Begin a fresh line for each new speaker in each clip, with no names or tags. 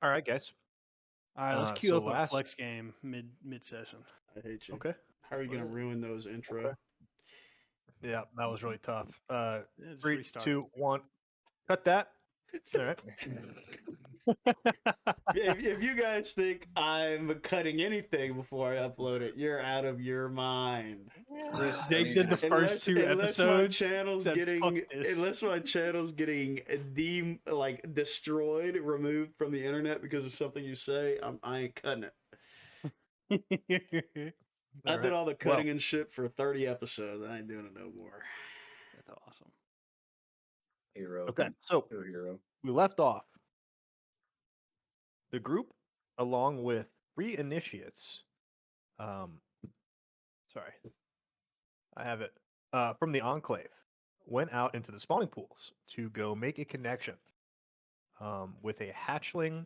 All right, guys.
All right, let's queue
So
up a
last.
flex game mid session.
I hate you.
Okay.
How are you gonna ruin those intro?
Okay. Yeah, that was really tough.
Just
3,
restart
2, 1. Cut that. All right.
If you guys think I'm cutting anything before I upload it, you're out of your mind.
Chris,
Jake did the first two
unless my
episodes.
channel's
said,
getting
"Fuck this."
unless my channel's getting destroyed, removed from the internet because of something you say, I ain't cutting it. I did all the cutting and shit for 30 episodes. I ain't doing it no more.
That's awesome.
Hero.
Okay, so
Hero.
we left off. The group, along with 3 initiates, sorry, I have it, from the Enclave, went out into the spawning pools to go make a connection with a hatchling,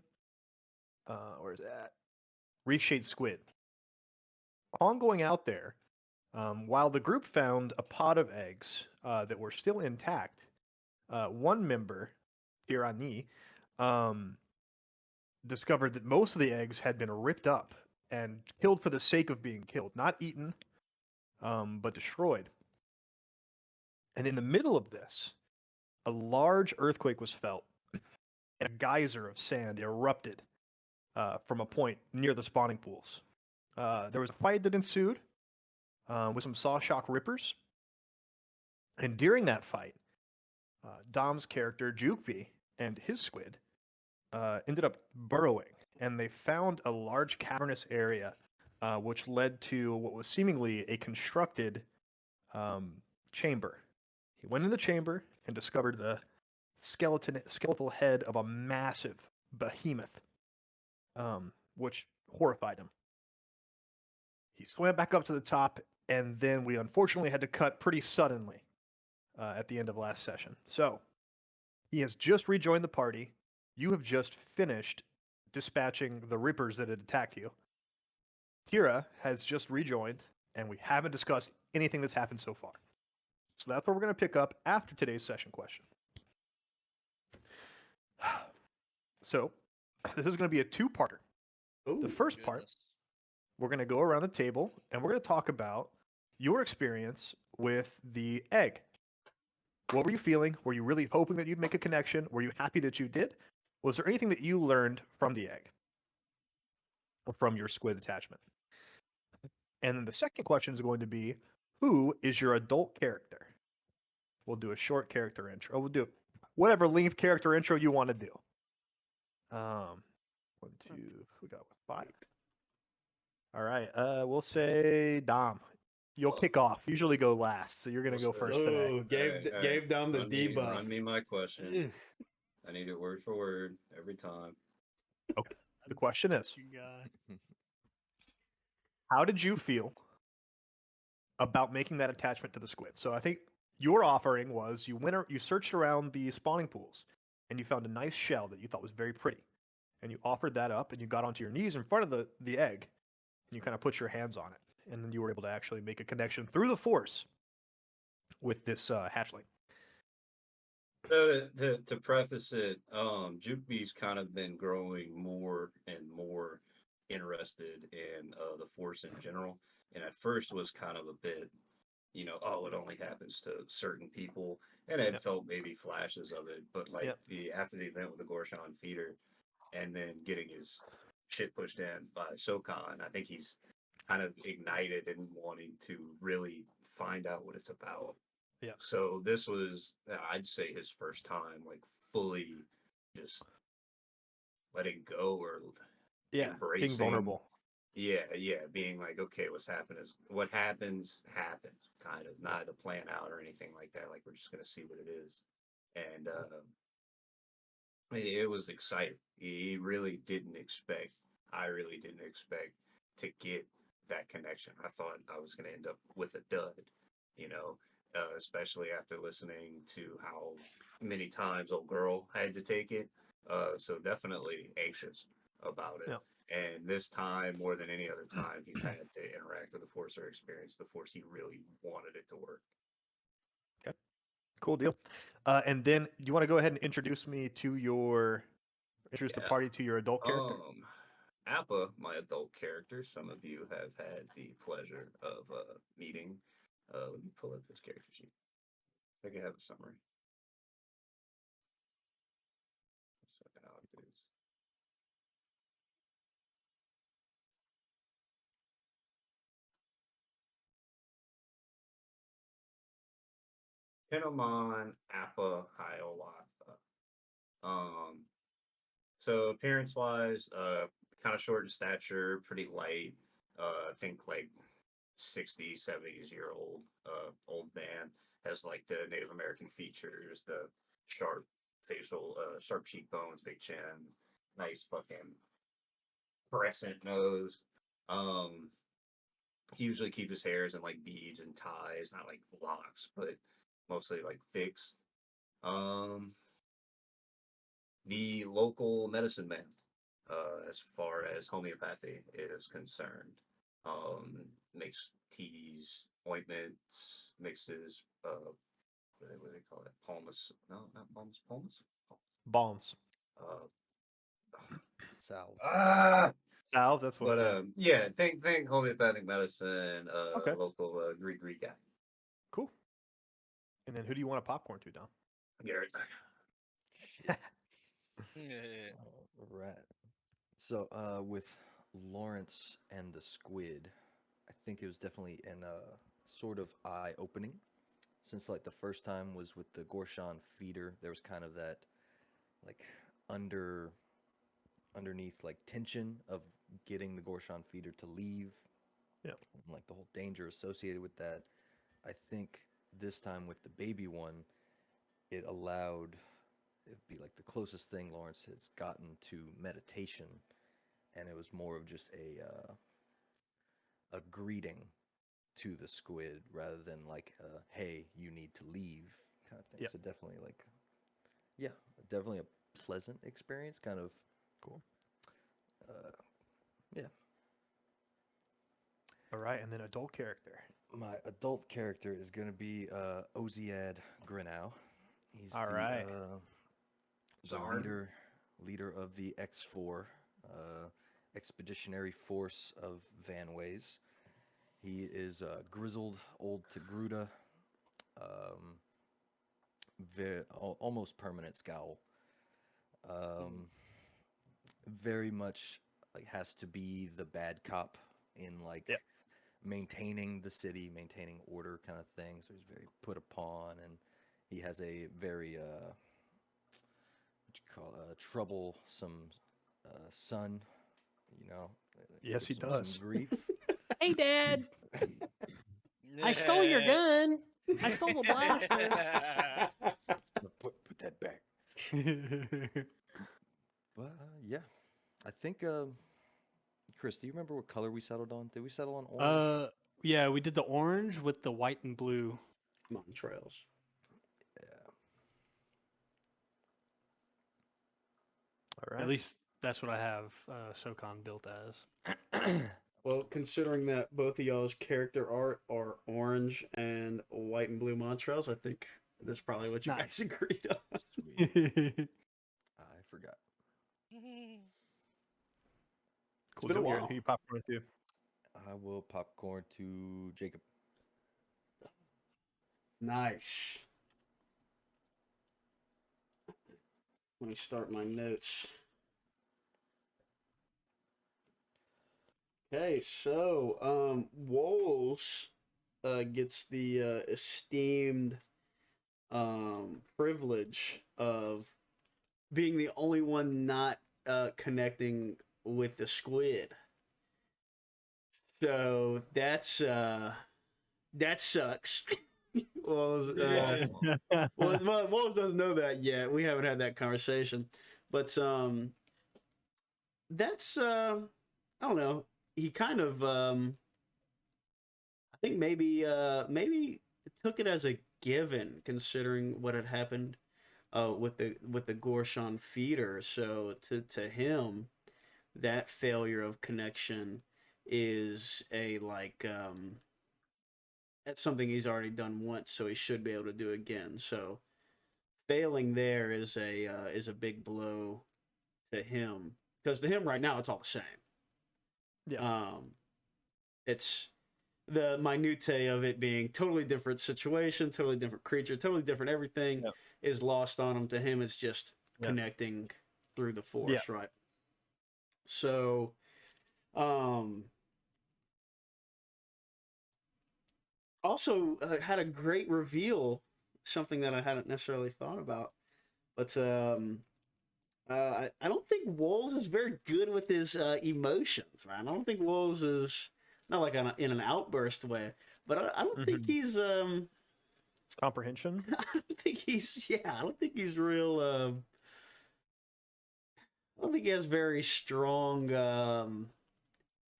where's that? Reef-shaped squid. Upon going out there, while the group found a pod of eggs that were still intact, one member, Tirani, discovered that most of the eggs had been ripped up and killed for the sake of being killed, not eaten, but destroyed. And in the middle of this, a large earthquake was felt, and a geyser of sand erupted from a point near the spawning pools. There was a fight that ensued with some Sawshock Rippers, and during that fight, Dom's character, Jukeby, and his squid ended up burrowing, and they found a large cavernous area, which led to what was seemingly a constructed chamber. He went in the chamber and discovered the skeletal head of a massive behemoth, which horrified him. He swam back up to the top, and then we unfortunately had to cut pretty suddenly at the end of last session. So he has just rejoined the party. You have just finished dispatching the Rippers that had attacked you. Tira has just rejoined, and we haven't discussed anything that's happened so far. So that's where we're going to pick up after today's session question. So this is going to be a 2-parter. The first part, we're going to go around the table, and we're going to talk about your experience with the egg. What were you feeling? Were you really hoping that you'd make a connection? Were you happy that you did? Was there anything that you learned from the egg? Or from your squid attachment? And then the second question is going to be, who is your adult character? We'll do a short character intro. We'll do whatever length character intro you want to do. 1, 2, we got 5. All right, we'll say Dom. You'll kick off. Usually go last, so you're gonna go first today.
Gave Dom the debuff.
Run me my question. I need it word for word every time.
Okay. The question is, how did you feel about making that attachment to the squid? So I think your offering was you searched around the spawning pools and you found a nice shell that you thought was very pretty, and you offered that up and you got onto your knees in front of the egg and you kind of put your hands on it, and then you were able to actually make a connection through the force with this hatchling.
So to preface it, Jukebee's kind of been growing more and more interested in the Force in general, and at first was kind of a bit, it only happens to certain people, and it felt maybe flashes of it, but after the event with the Gorshan feeder, and then getting his shit pushed in by Shokan, I think he's kind of ignited and wanting to really find out what it's about.
Yeah.
So this was, I'd say, his first time, fully just letting go or embracing.
Being vulnerable.
Yeah, being like, okay, what happens, kind of, not a plan out or anything like that. We're just gonna see what it is, and it was exciting. He really didn't expect. I really didn't expect to get that connection. I thought I was gonna end up with a dud, especially after listening to how many times old girl had to take it. So definitely anxious about it. Yeah. And this time, more than any other time, he's had to interact with the Force or experience the Force. He really wanted it to work.
Okay, cool deal. And then you want to go ahead and introduce me to your Introduce the
Yeah.
party to your adult character.
Appa, my adult character, some of you have had the pleasure of meeting. Let me pull up his character sheet. I think I have a summary. So now it is. Kinomon Appa Hiawatha. So appearance wise, kind of short in stature, pretty light. I think like 60s, 70s-year old man, has like the Native American features, the sharp facial, sharp cheekbones, big chin, nice fucking crescent nose. He usually keeps his hairs in like beads and ties, not like locks, but mostly like fixed. The local medicine man, as far as homeopathy is concerned. Makes teas, ointments, mixes, what do they call it? Palmas? No, not palmas. Palmas?
Bombs.
Uh,
Salves.
Salve, that's what.
but yeah, think homeopathic medicine.
Okay.
Local Greek guy.
Cool. And then who do you want to popcorn to, Dom?
Garrett.
Right. So with Lawrence and the squid, I think it was definitely an sort of eye-opening, since like the first time was with the Gorshon feeder. There was kind of that like underneath like tension of getting the Gorshon feeder to leave.
Yeah.
And, like the whole danger associated with that. I think this time with the baby one, it allowed it'd be like the closest thing Lawrence has gotten to meditation, and it was more of just a greeting to the squid rather than like hey, you need to leave kind of thing.
Yep.
So definitely like definitely a pleasant experience, kind of
Cool.
Yeah.
All right, and then adult character.
My adult character is going to be Oziad Grinow. He's
All right.
the
Zarn.
leader of the X4 expeditionary force of Vanways. He is grizzled old Togruta, almost permanent scowl. Very much like has to be the bad cop in like
Yep.
maintaining the city, maintaining order kind of thing. So he's very put upon, and he has a very troublesome son. You know,
Yes, he
gives him some
does.
grief.
Hey, Dad! I stole your gun. I stole the blaster.
Put that back. But yeah, I think Chris, do you remember what color we settled on? Did we settle on orange?
Yeah, we did the orange with the white and blue.
Montrails.
Yeah.
All right.
At least that's what I have SOCON built as.
Well, considering that both of y'all's character art are orange and white and blue Montrails, I think that's probably what you
Nice.
guys agreed on.
Sweet. I forgot.
Cool.
been a
Joe, Garrett,
while.
who you popcorn to?
I will popcorn to Jacob.
Nice. Let me start my notes. Okay, so Woles gets the esteemed privilege of being the only one not connecting with the squid. So that sucks. Woles doesn't know that yet. We haven't had that conversation, but that's I don't know. He kind of I think maybe took it as a given considering what had happened with the Gorshon feeder. So to him, that failure of connection is a like that's something he's already done once, so he should be able to do again. So failing there is a big blow to him, because to him right now it's all the same.
Yeah.
It's the minutiae of it being totally different situation, totally different creature, totally different everything
Yeah.
is lost on him. To him, it's just
Yeah.
connecting through the force,
Yeah.
right? So, also had a great reveal, something that I hadn't necessarily thought about, but I don't think Wolves is very good with his emotions, right? I don't think Wolves is not like in an outburst way, but I don't think
Mhm.
he's
Comprehension.
I don't think he's I don't think he's real. I don't think he has very strong.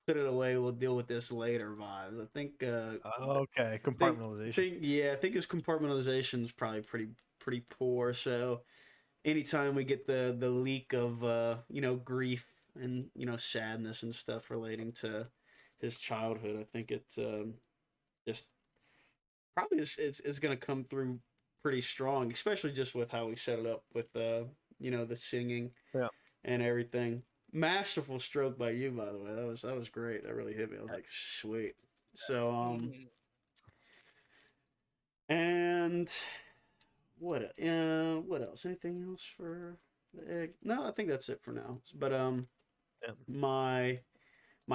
Put it away. We'll deal with this later vibes. I think.
Okay, compartmentalization.
I think his compartmentalization is probably pretty poor. So anytime we get the leak of grief and sadness and stuff relating to his childhood, I think it just probably is going to come through pretty strong, especially just with how we set it up with the singing
Yeah.
and everything. Masterful stroke by you, by the way. That was great. That really hit me. I was like, sweet. So and what else? Anything else for the egg? No, I think that's it for now. But
Yeah.
my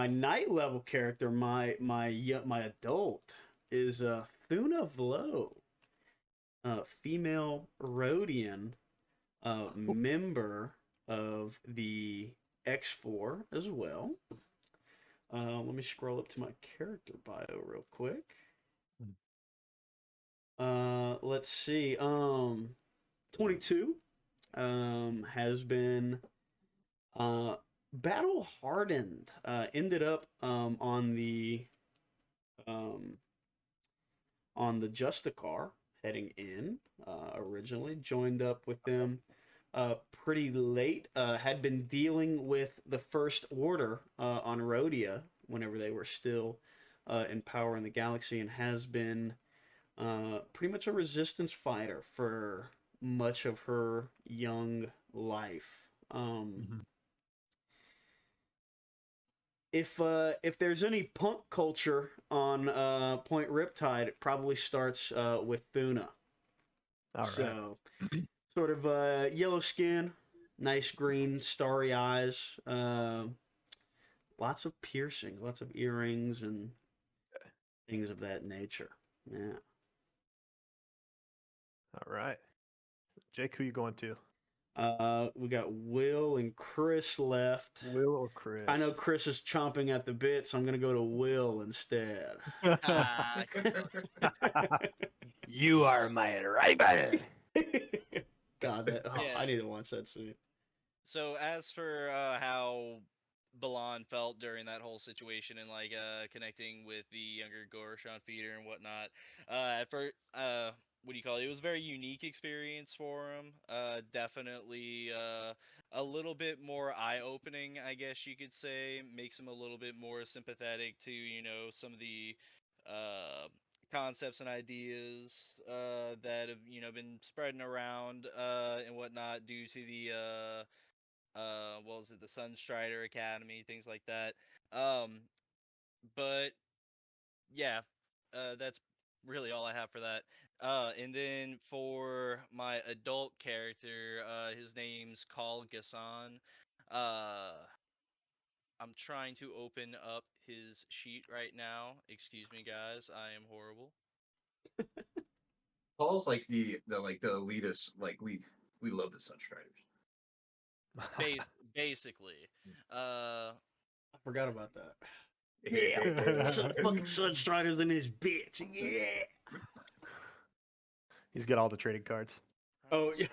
night level character, my adult is Thuna Vlo, female Rhodian, member of the X4 as well. Let me scroll up to my character bio real quick. Let's see. 22. Has been battle hardened. Ended up on the Justicar heading in. Originally joined up with them pretty late. Had been dealing with the First Order on Rhodia whenever they were still in power in the galaxy, and has been pretty much a resistance fighter for much of her young life. If there's any punk culture on Point Riptide, it probably starts with Thuna.
All right.
So, sort of yellow skin, nice green starry eyes, lots of piercings, lots of earrings, and things of that nature. Yeah.
All right. Jake, who you going to?
We got Will and Chris left.
Will or Chris?
I know Chris is chomping at the bit, so I'm gonna go to Will instead.
You are my rival.
God,
Yeah.
I need to watch that soon.
So as for how Balan felt during that whole situation and like connecting with the younger Gorshon feeder and whatnot, at first, what do you call it? It was a very unique experience for him. Definitely a little bit more eye-opening, I guess you could say. Makes him a little bit more sympathetic to some of the uh, concepts and ideas that have been spreading around and whatnot due to the what was it, the Sunstrider Academy, things like that. But yeah, that's really all I have for that. And then for my adult character, his name's Kal Gassan. Uh, I'm trying to open up his sheet right now. Excuse me, guys. I am horrible.
Paul's like the elitist. Like we love the Sunstriders.
Basically,
I forgot about that.
Yeah.
Some fucking Sunstriders in his bitch. Yeah.
He's got all the trading cards.
Oh yeah.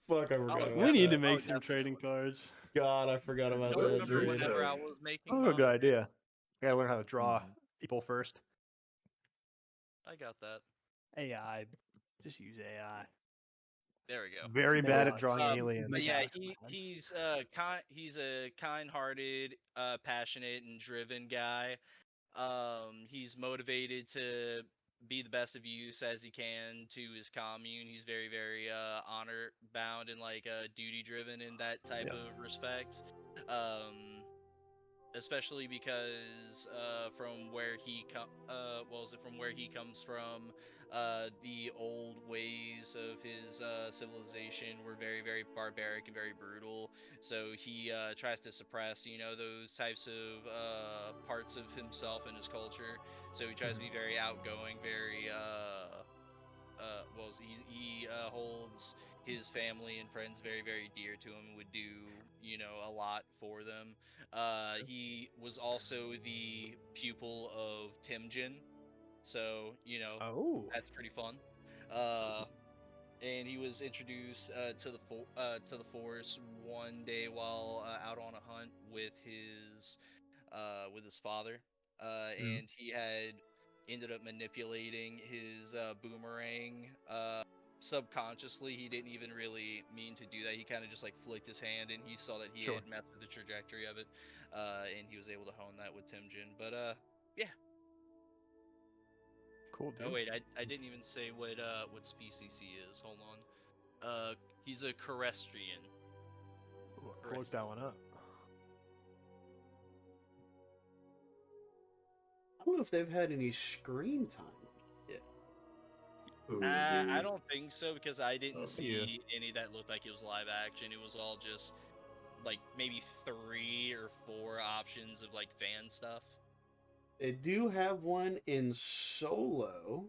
Fuck, I forgot about
We need to
that.
make some trading cards.
God, I forgot about
I
that.
remember
dude.
whenever I was making
Oh,
mine.
good idea. I gotta learn how to draw people first.
I got that.
AI. Just use AI.
There we go.
Very
Never
bad at
mind.
drawing
But
aliens.
yeah,
Yeah.
he's he's a kind-hearted, passionate, and driven guy. He's motivated to be the best of use as he can to his commune. He's very, very honor bound and like duty driven in that type of respect. Especially because from where he from where he comes from, the old ways of his civilization were very, very barbaric and very brutal. So he tries to suppress, those types of parts of himself and his culture. So he tries to be very outgoing, very he holds his family and friends very, very dear to him, would do, a lot for them. He was also the pupil of Timjin, so,
Oh.
that's pretty fun. And he was introduced to the Force one day while out on a hunt with his father, and he had ended up manipulating his boomerang subconsciously. He didn't even really mean to do that. He kind of just like flicked his hand, and he saw that he
Sure.
had messed with the trajectory of it, and he was able to hone that with Timjin. But yeah.
Cool, dude.
Oh wait, I didn't even say what species he is. Hold on. He's a Carestrian.
Ooh, look that one up.
I don't know if they've had any screen time yet.
I don't think so, because I didn't
Oh,
see any that looked like it was live action. It was all just like maybe 3 or 4 options of like fan stuff.
They do have one in Solo,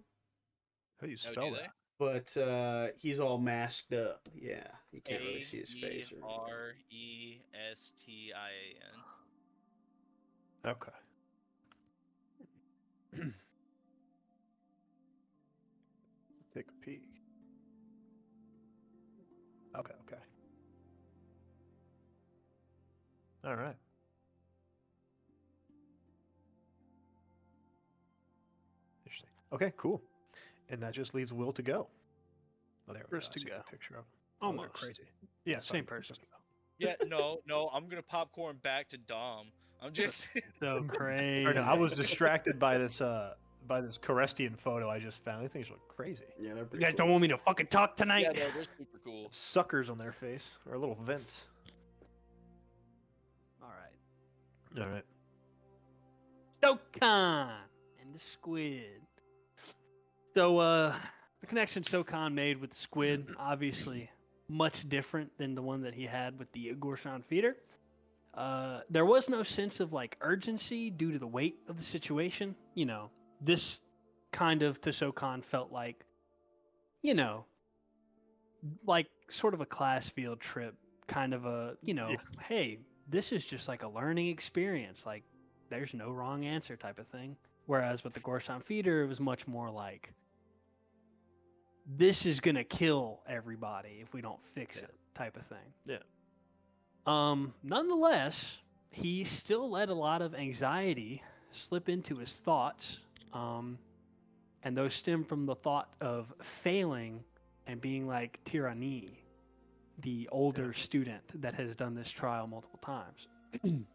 How do you
Oh,
spell
do
that?
but he's all masked up. Yeah, you can't really see his face or anything.
Arestin.
Okay. Take a peek. Okay. All right. Interesting. Okay, cool. And that just leaves Will to go. Oh, there we
Chris
go. I
to
see
go.
the picture of him. Oh, they're
Almost.
crazy. Yeah,
Same
sorry,
person.
Chris to go.
Yeah, no, I'm gonna popcorn back to Dom. I'm just
So crazy.
Sorry, no, I was distracted by this Carestian photo I just found. These things look crazy.
Yeah, they're
You
pretty
guys
cool.
don't want me to fucking talk tonight?
yeah, no, they're super cool.
Suckers on their face, or little vents.
All right.
All right.
Sokan and the squid. So, the connection Sokan made with the squid, obviously much different than the one that he had with the Gorshan feeder. There was no sense of like urgency due to the weight of the situation. This kind of to Sokan felt like, like sort of a class field trip, kind of a, hey, this is just like a learning experience. Like, there's no wrong answer type of thing. Whereas with the Gorshan feeder, it was much more like, this is gonna kill everybody if we don't fix it type of thing.
Yeah.
Nonetheless, he still let a lot of anxiety slip into his thoughts, and those stem from the thought of failing and being like Tyranny, the older student that has done this trial multiple times. He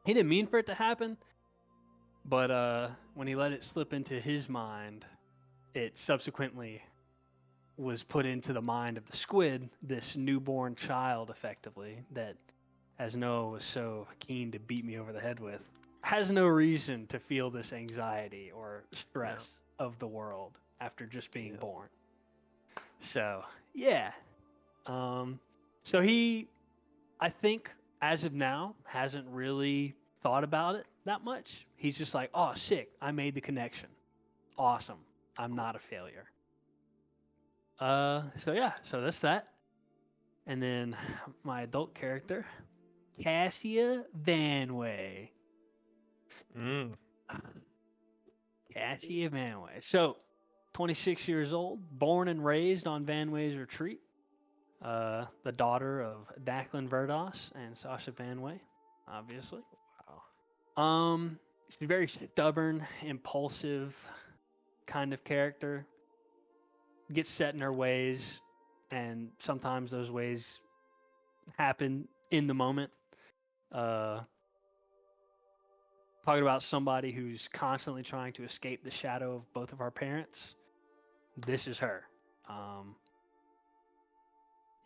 didn't mean for it to happen, but when he let it slip into his mind, it subsequently was put into the mind of the squid, this newborn child, effectively, that, as Noah was so keen to beat me over the head with, has no reason to feel this anxiety or stress of the world after just being born. So, yeah. So he, I think, as of now, hasn't really thought about it that much. He's just like, oh, sick, I made the connection. Awesome. I'm not a failure. So that's that. And then my adult character, Cassia Vanway. Cassia Vanway. So, 26 years old, born and raised on Vanway's retreat. The daughter of Declan Verdos and Sasha Vanway, obviously.
Wow.
She's a very stubborn, impulsive kind of character. Gets set in her ways, and sometimes those ways happen in the moment. Talking about somebody who's constantly trying to escape the shadow of both of our parents. This is her.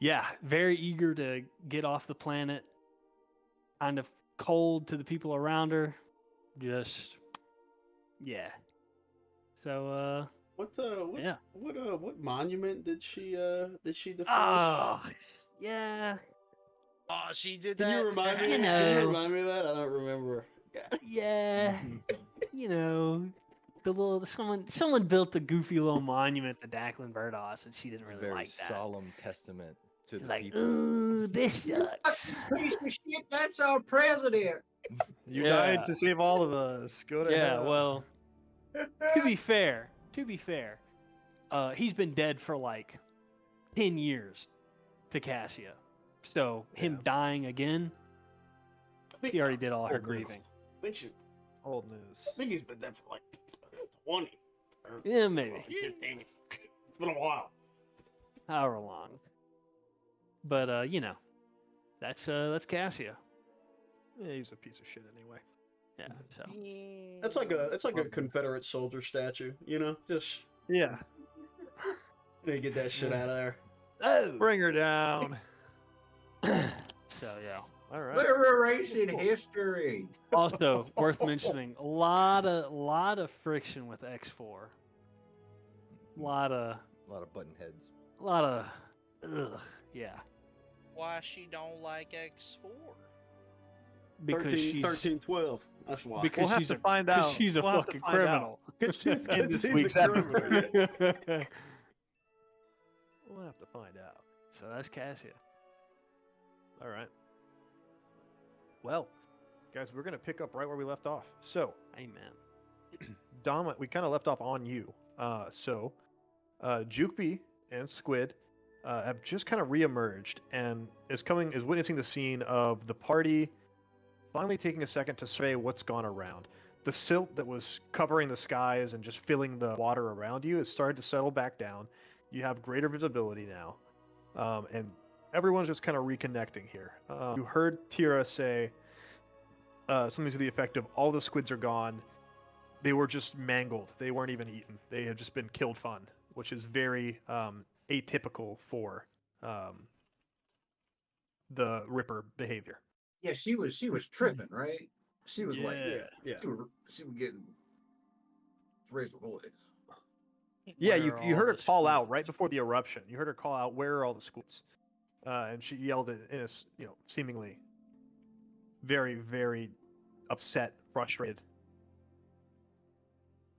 yeah, very eager to get off the planet. Kind of cold to the people around her. Just, yeah. So, yeah.
What monument did she defaced?
Oh, yeah.
Oh, she did
Can
that.
you remind me?
You
Can
know.
you remind me of that? I don't remember.
Yeah. You know, the little someone built a goofy little monument to Declan Verdos, and she didn't
It's a
really
very
like that.
solemn testament to
She's
the
like,
people.
ooh, this
That's
sucks.
a piece of shit. That's our president.
You
Yeah.
died to save all of us. Go to
Yeah,
hell.
well, to be fair, he's been dead for like 10 years to Cassia. So him
Yeah.
dying again, he already did all her
Old news.
grieving.
Old news.
I think he's been dead for like 20. Or
Yeah, maybe.
15. It's been a while.
However long. But you know, that's Cassia.
Yeah, he's a piece of shit anyway.
Yeah. So
It's like a Confederate soldier statue, you know? Just
Yeah.
get that shit out of there.
oh.
Bring her down.
So yeah.
All right.
Liberation history.
Also worth mentioning, a lot of friction with X4. A lot of
button heads.
ugh, yeah.
Why she don't like X4?
Because
13,
she's
13, 12. That's why.
because
We'll have
she's
to
a
find
because
out.
she's a
We'll have to
fucking
find
criminal.
In this week's
a
episode.
criminal.
We'll have to find out.
So that's Cassia.
All right. Well, guys, we're gonna pick up right where we left off. So,
Amen.
Dom, we kind of left off on you. Jukeby and Squid have just kind of reemerged and is witnessing the scene of the party finally taking a second to survey what's gone around. The silt that was covering the skies and just filling the water around you has started to settle back down. You have greater visibility now, and everyone's just kind of reconnecting here. You heard Tira say something to the effect of, all the squids are gone. They were just mangled. They weren't even eaten. They had just been killed fun, which is very atypical for the Ripper behavior.
Yeah, she was tripping, right? She was like,
Yeah.
she was getting raise her voice.
Yeah,
Where
you
are
heard
all
her
the
call out
squids?
right before the eruption. You heard her call out, "Where are all the squids?" And she yelled it in a seemingly very, very upset, frustrated.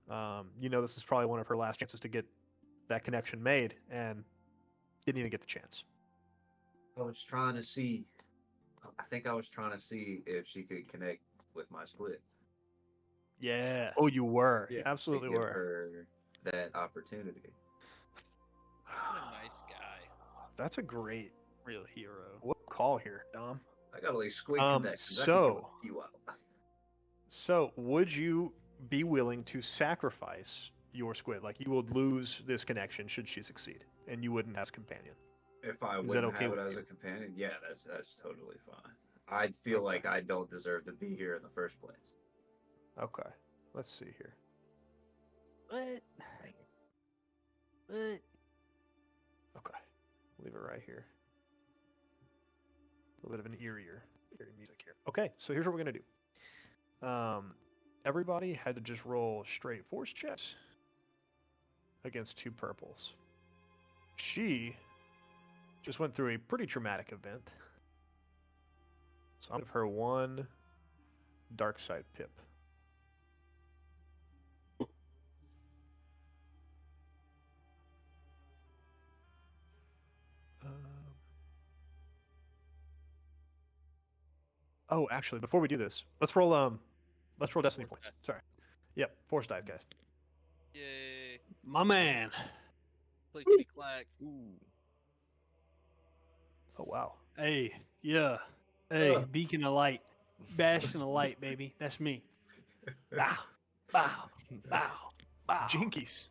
This is probably one of her last chances to get that connection made, and didn't even get the chance.
I think I was trying to see if she could connect with my squid.
Yeah.
Oh, you were.
Yeah,
You absolutely
to give
were.
her that opportunity.
What a nice guy.
That's a great
Real hero.
call here, Dom.
I got all these squid connections. I
so-
can give a few out.
So, would you be willing to sacrifice your squid? Like, you would lose this connection should she succeed, and you wouldn't have a companion.
If I
Is that
wouldn't
okay
have it
with
as
you?
a companion, yeah, that's totally fine. I feel
Okay.
like I don't deserve to be here in the first place.
Okay. Let's see here.
What? What?
Okay. Leave it right here. A little bit of an eerie music here. Okay, so here's what we're gonna do. Everybody had to just roll straight force checks against 2 purples. She just went through a pretty traumatic event. So I'll give her 1 dark side pip. Oh, actually, before we do this, let's roll destiny points. Sorry. Yep, force dive, guys.
Yay.
My man.
Clickety clack.
Ooh.
Oh wow.
Hey, yeah. Hey,
Ugh.
beacon of light. Bastion of light, baby. That's me. Bow. Bow. Bow. Bow.
Jinkies.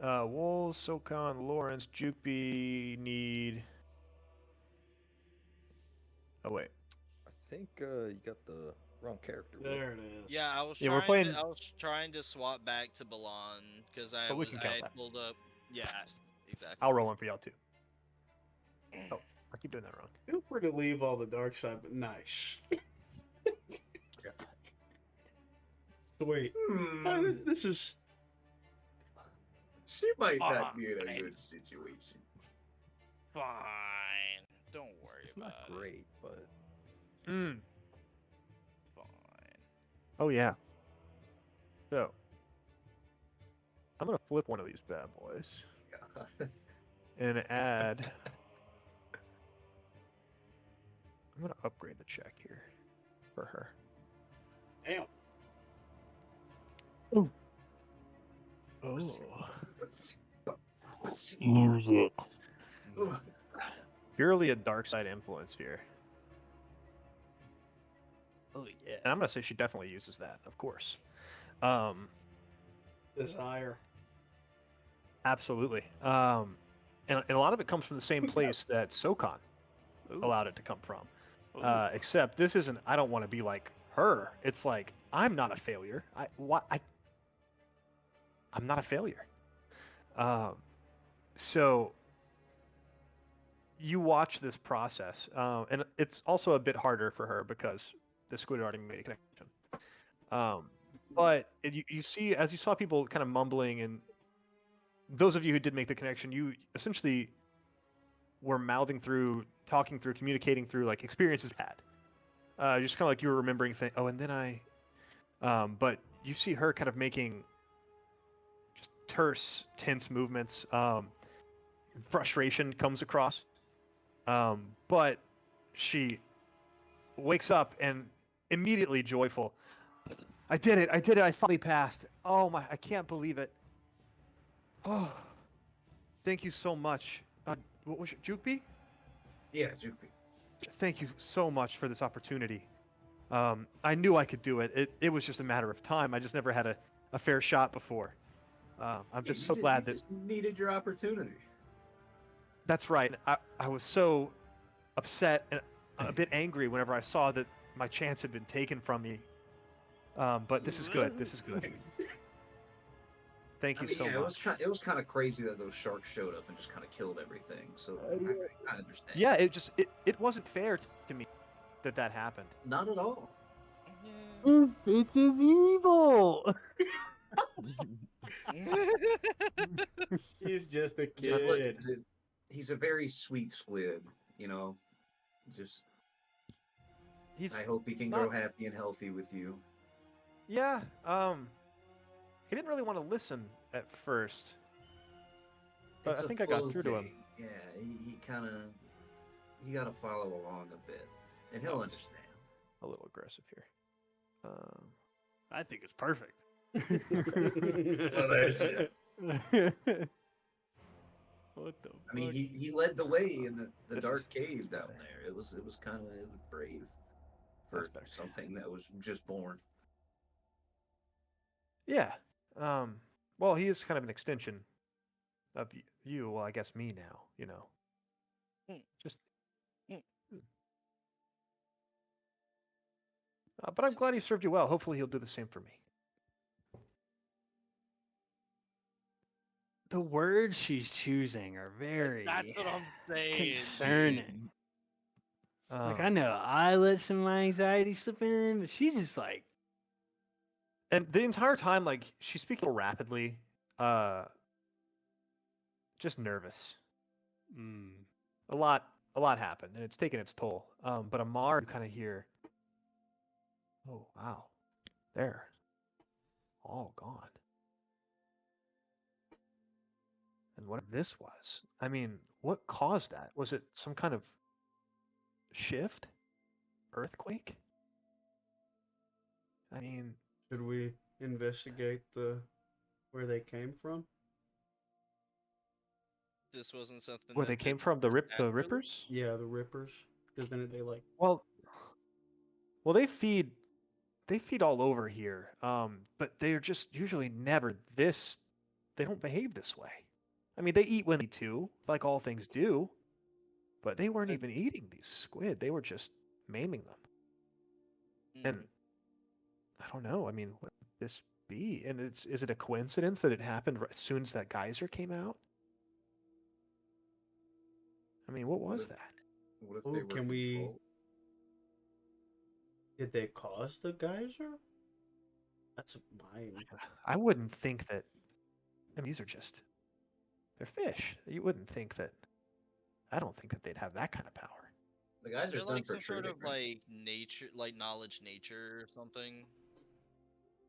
Wolves, Sokon, Lawrence, Jukeby need. Oh wait.
I think you got the wrong character. Will.
There it is.
Yeah, I was
Yeah, we're
trying.
playing-
I was trying to swap back to Balan because
But we can count
I
that.
pulled up. Yeah, exactly.
I'll roll one for y'all too. Oh, I keep doing that wrong.
Feel free to leave all the dark side, but nice. Sweet. This is.
She might not be in a
Fine.
good situation.
Fine. Don't worry
It's
about
not great, but
Mm.
it. Fine.
Oh yeah. So I'm gonna flip one of these bad boys and add. I'm gonna upgrade the check here for her.
Damn.
Oh. Use it. Purely a dark side influence here.
Oh yeah.
And I'm gonna say she definitely uses that, of course. Um,
Desire.
absolutely. And a lot of it comes from the same place that SOCON allowed it to come from. Except this isn't. I don't want to be like her. It's like I'm not a failure. I'm not a failure. So you watch this process, and it's also a bit harder for her because the squid already made a connection. But you see, as you saw people kind of mumbling, and those of you who did make the connection, you essentially were mouthing through, talking through, communicating through like experiences you had. Just kind of like you were remembering things. Oh, and then but you see her kind of making just terse, tense movements. Frustration comes across. But she wakes up and immediately joyful. I did it! I did it! I finally passed! Oh my! I can't believe it! Oh, thank you so much. What was your Jukeby?
Yeah, Jupiter.
Thank you so much for this opportunity. I knew I could do it. It was just a matter of time. I just never had a fair shot before. I'm just so glad that.
Just needed your opportunity.
That's right. I was so upset and a bit angry whenever I saw that my chance had been taken from me. But this is good. This is good. Thank you so much.
It was kind of crazy that those sharks showed up and just kind of killed everything. So I understand.
Yeah, it wasn't fair to me that happened.
Not at all.
It's evil.
He's just a kid.
Just look, he's a very sweet squid, you know. Just I hope he can grow happy and healthy with you.
Yeah. He didn't really want to listen at first, but I think I got through to him.
Yeah, he kind of you got to follow along a bit, and he'll understand.
A little aggressive here.
I think it's perfect.
Well, there's it.
What the?
I mean, he led the way in the dark cave down there. It was kind of brave for something that was just born.
Yeah. Well, he is kind of an extension of you. Well, I guess me now. You know. Just. But I'm glad he served you well. Hopefully, he'll do the same for me.
The words she's choosing are very
That's what I'm saying.
concerning. Like I know I let some of my anxiety slip in, but she's just like.
And the entire time, like she's speaking rapidly, just nervous. A lot happened, and it's taken its toll. But Amar, you kind of hear. Oh wow, there, all gone. And what this was? I mean, what caused that? Was it some kind of shift? Earthquake? I mean,
should we investigate where they came from?
This wasn't something.
Where they came from? The Rippers?
Yeah, the Rippers. Because then they like.
Well, they feed all over here. But they're just usually never this. They don't behave this way. I mean, they eat when they need to, like all things do. But they weren't even eating these squid. They were just maiming them. And I don't know. I mean, what would this be? And is it a coincidence that it happened as soon as that geyser came out? I mean, what was
if-
that?
What if
Oh,
they were
can we-
controlled?
Did they cause the geyser? That's mine.
I wouldn't think that. I mean, these are just. They're fish. You wouldn't think that. I don't think that they'd have that kind of power.
The
Is
guys
there
are done
like some sort
protruding,
of
right?
like nature, like knowledge nature or something?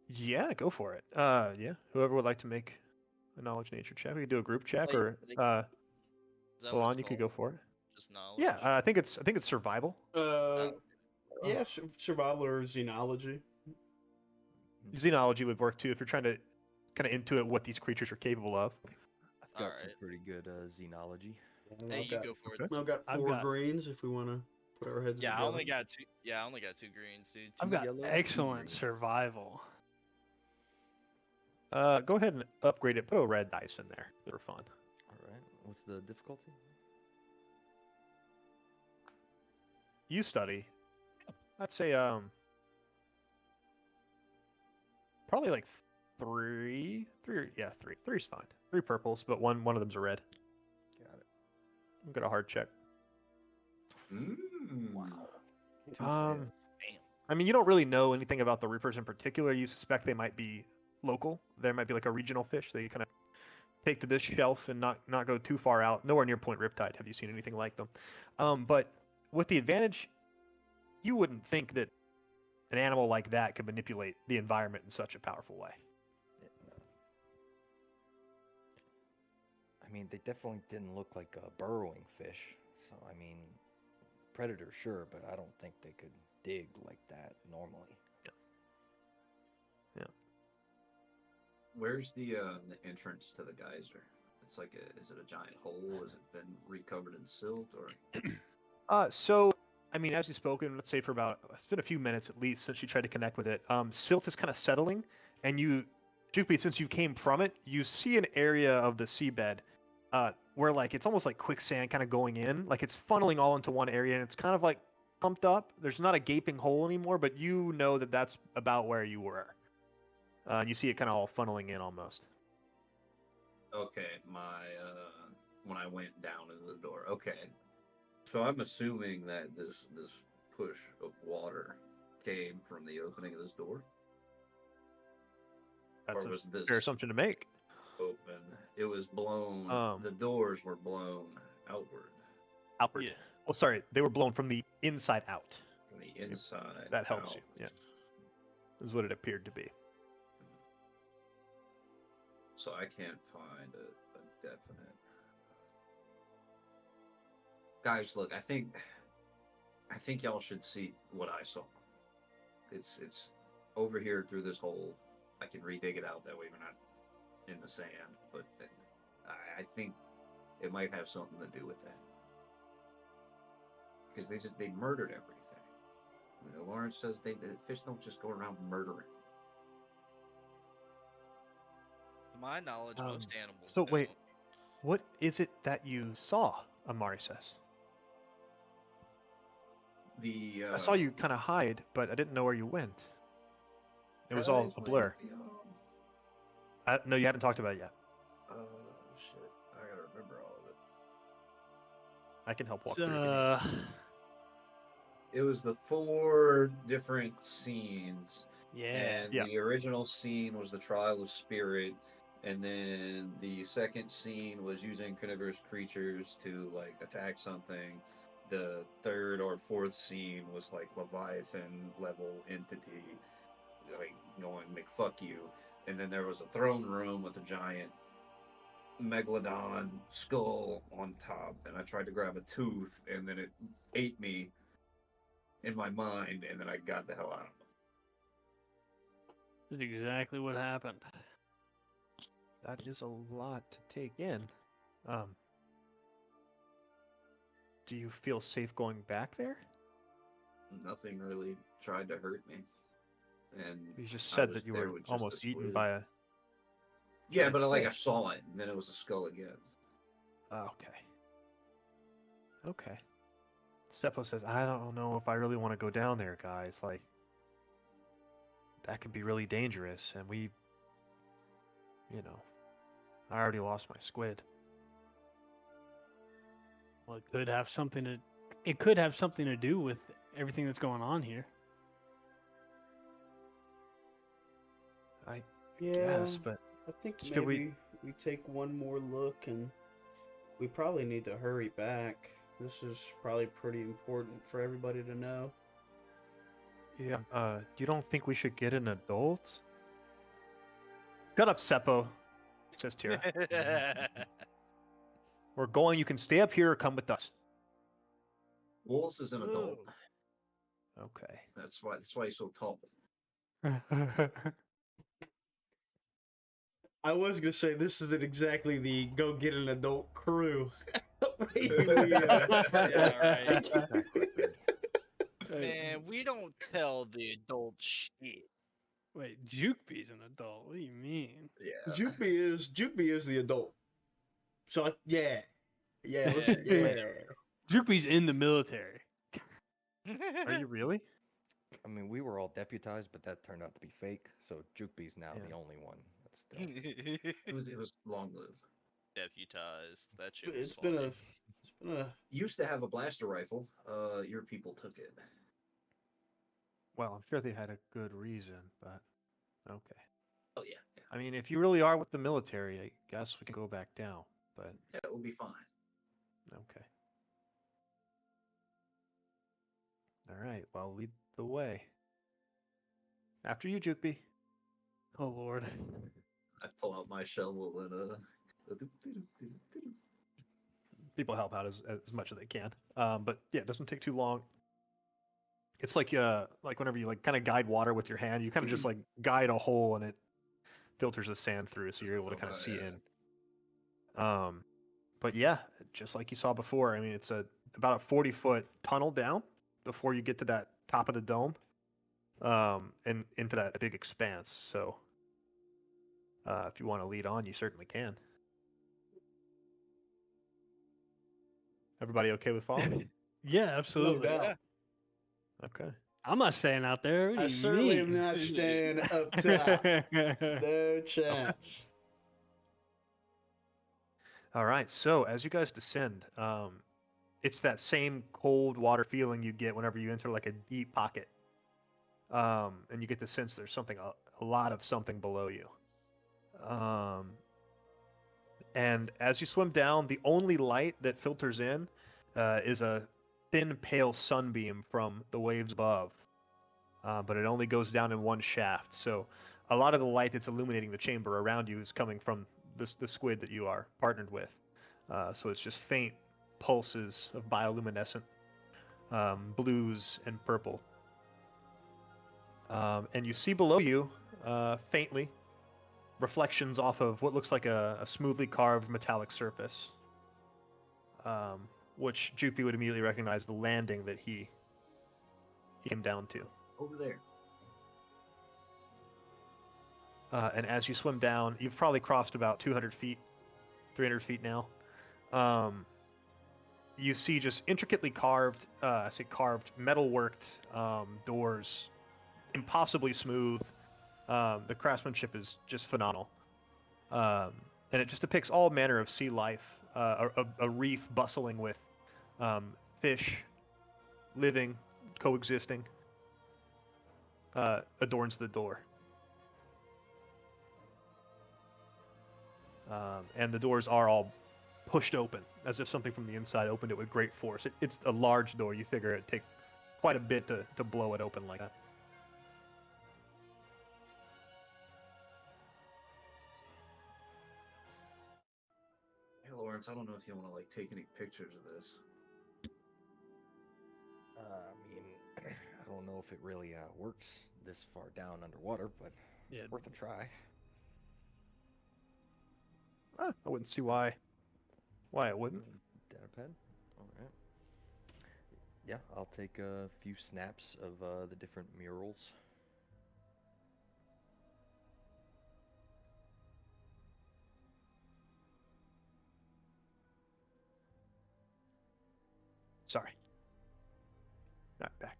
Yeah, go for it. Yeah. Whoever would like to make a knowledge nature check, we could do a group check,
Like,
or
is that what
Balon,
it's
you could
called?
go for it.
Just knowledge.
Yeah, I think it's survival.
Yeah, survival or xenology.
Xenology would work too if you're trying to kind of intuit what these creatures are capable of.
I've got some
Alright.
pretty good xenology.
Hey, you go for it.
Okay.
I've got
I've
4
got-
greens if we want to put our heads
Yeah,
together.
I only got 2. Yeah, I only got 2 greens, dude.
I've
Two
got
yellows, two
excellent
greens.
survival.
Go ahead and upgrade it. Put a red dice in there for fun.
All right. What's the difficulty?
You study. I'd say probably like three. Yeah, three. Three's fine. 3 purples, but one of them's a red.
Got it.
I'll get a hard check.
Wow. 2
Um,
fails.
I mean, you don't really know anything about the Reapers in particular. You suspect they might be local. There might be like a regional fish that you kind of take to this shelf and not go too far out. Nowhere near Point Riptide have you seen anything like them. But with the advantage, you wouldn't think that an animal like that could manipulate the environment in such a powerful way.
I mean, they definitely didn't look like a burrowing fish. So, I mean, predator, sure, but I don't think they could dig like that normally.
Where's the entrance to the geyser? It's like is it a giant hole? Has it been recovered in silt or?
So, I mean, as you've spoken, let's say for about, it's been a few minutes at least since you tried to connect with it. Silt is kind of settling, and Jupiter, since you came from it, you see an area of the seabed where like it's almost like quicksand kind of going in, like it's funneling all into one area, and it's kind of like pumped up. There's not a gaping hole anymore, but you know that that's about where you were. And you see it kind of all funneling in almost.
Okay, when I went down into the door. Okay, so I'm assuming that this push of water came from the opening of this door,
That's
or
a
was this
fair assumption to make.
open? It was blown. The doors were blown outward
Outward.
Yeah.
Well, sorry, they were blown from the inside out.
from the inside.
That helps
out.
you, yeah. Is what it appeared to be.
So I can't find a definite. Guys, look, I think y'all should see what I saw. It's over here through this hole. I can re-dig it out, that way we're not in the sand. But I think it might have something to do with that. Because they murdered everything. You know, Lawrence says the fish don't just go around murdering.
To my knowledge, most
Um,
animals.
so wait.
don't.
What is it that you saw? Amari says. I saw you kind of hide, but I didn't know where you went. It was all a blur. No, you haven't talked about it yet.
Oh shit! I gotta remember all of it.
I can help walk
It's,
through. if you need.
It was the 4 different scenes,
yeah.
and
Yeah.
the original scene was the trial of spirit, and then the second scene was using carnivorous creatures to like attack something. The 3rd or 4th scene was like Leviathan level entity, like going McFuck you, and then there was a throne room with a giant megalodon skull on top, and I tried to grab a tooth, and then it ate me in my mind, and then I got the hell out of it.
That's exactly what happened.
That is a lot to take in. Do you feel safe going back there?
Nothing really tried to hurt me, and
You just
I
said
was
that you
there
were
with just
almost
the
eaten
squid.
by a.
Yeah, but I saw it, and then it was a skull again.
Okay. Okay. Seppo says, I don't know if I really want to go down there, guys. Like, that could be really dangerous, and I already lost my squid.
Well, it could have something to. It could have something to do with everything that's going on here.
I
Yeah,
guess, but
I think
should we-
maybe we take one more look, and we probably need to hurry back. This is probably pretty important for everybody to know.
yeah. You don't think we should get an adult? Shut up, Seppo, says Tira. We're going. You can stay up here or come with us.
Wallace is an adult.
Okay.
That's why he's so tall.
I was gonna say this isn't exactly the go get an adult crew.
Yeah, right.
Track record.
Man, we don't tell the adult shit.
Wait, Jukebee's an adult. What do you mean?
Yeah.
Jukeby is the adult. So yeah, let's,
Yeah.
yeah.
Jukebee's in the military.
Are you really?
I mean, we were all deputized, but that turned out to be fake. So Jukebee's now
Yeah.
the only one. That's still.
It was long lived.
Deputized. That shit was
It's been
funny.
a
Used to have a blaster rifle. Your people took it.
Well, I'm sure they had a good reason, but okay.
Oh yeah, yeah,
I mean, if you really are with the military, I guess we can go back down. But
yeah. It will be fine.
okay. All right. Well, lead the way. After you, Jukeby.
Oh Lord.
I pull out my shovel and
People help out as much as they can. But yeah, it doesn't take too long. It's like whenever you like kind of guide water with your hand, you kind of just like guide a hole and it filters the sand through, so you're able to kind of see in. But yeah, just like you saw before, I mean, it's about a 40-foot tunnel down before you get to that top of the dome, and into that big expanse. So, if you want to lead on, you certainly can. Everybody okay with following?
Yeah,
no
absolutely.
doubt.
Okay.
I'm not staying out there. What do
I
you
certainly am
mean?
not staying up top. No chance.
All right. So as you guys descend, it's that same cold water feeling you get whenever you enter like a deep pocket, and you get the sense there's something a lot of something below you. And as you swim down, the only light that filters in is a thin, pale sunbeam from the waves above, but it only goes down in one shaft. So a lot of the light that's illuminating the chamber around you is coming from the squid that you are partnered with. So it's just faint pulses of bioluminescent blues and purple. And you see below you, faintly, reflections off of what looks like a smoothly carved metallic surface, which Jupy would immediately recognize the landing that he came down to.
over there.
And as you swim down, you've probably crossed about 200 feet, 300 feet now. You see just intricately carved, metal-worked doors, impossibly smooth. The craftsmanship is just phenomenal. And it just depicts all manner of sea life, a reef bustling with fish living, coexisting, adorns the door. And the doors are all pushed open, as if something from the inside opened it with great force. It's a large door. You figure it'd take quite a bit to blow it open like that.
Hey Lawrence, I don't know if you want to like take any pictures of this.
I mean, I don't know if it really works this far down underwater, but
Yeah.
worth a try.
I wouldn't see why it wouldn't.
Data pad. All right. Yeah, I'll take a few snaps of the different murals.
Sorry. Not back.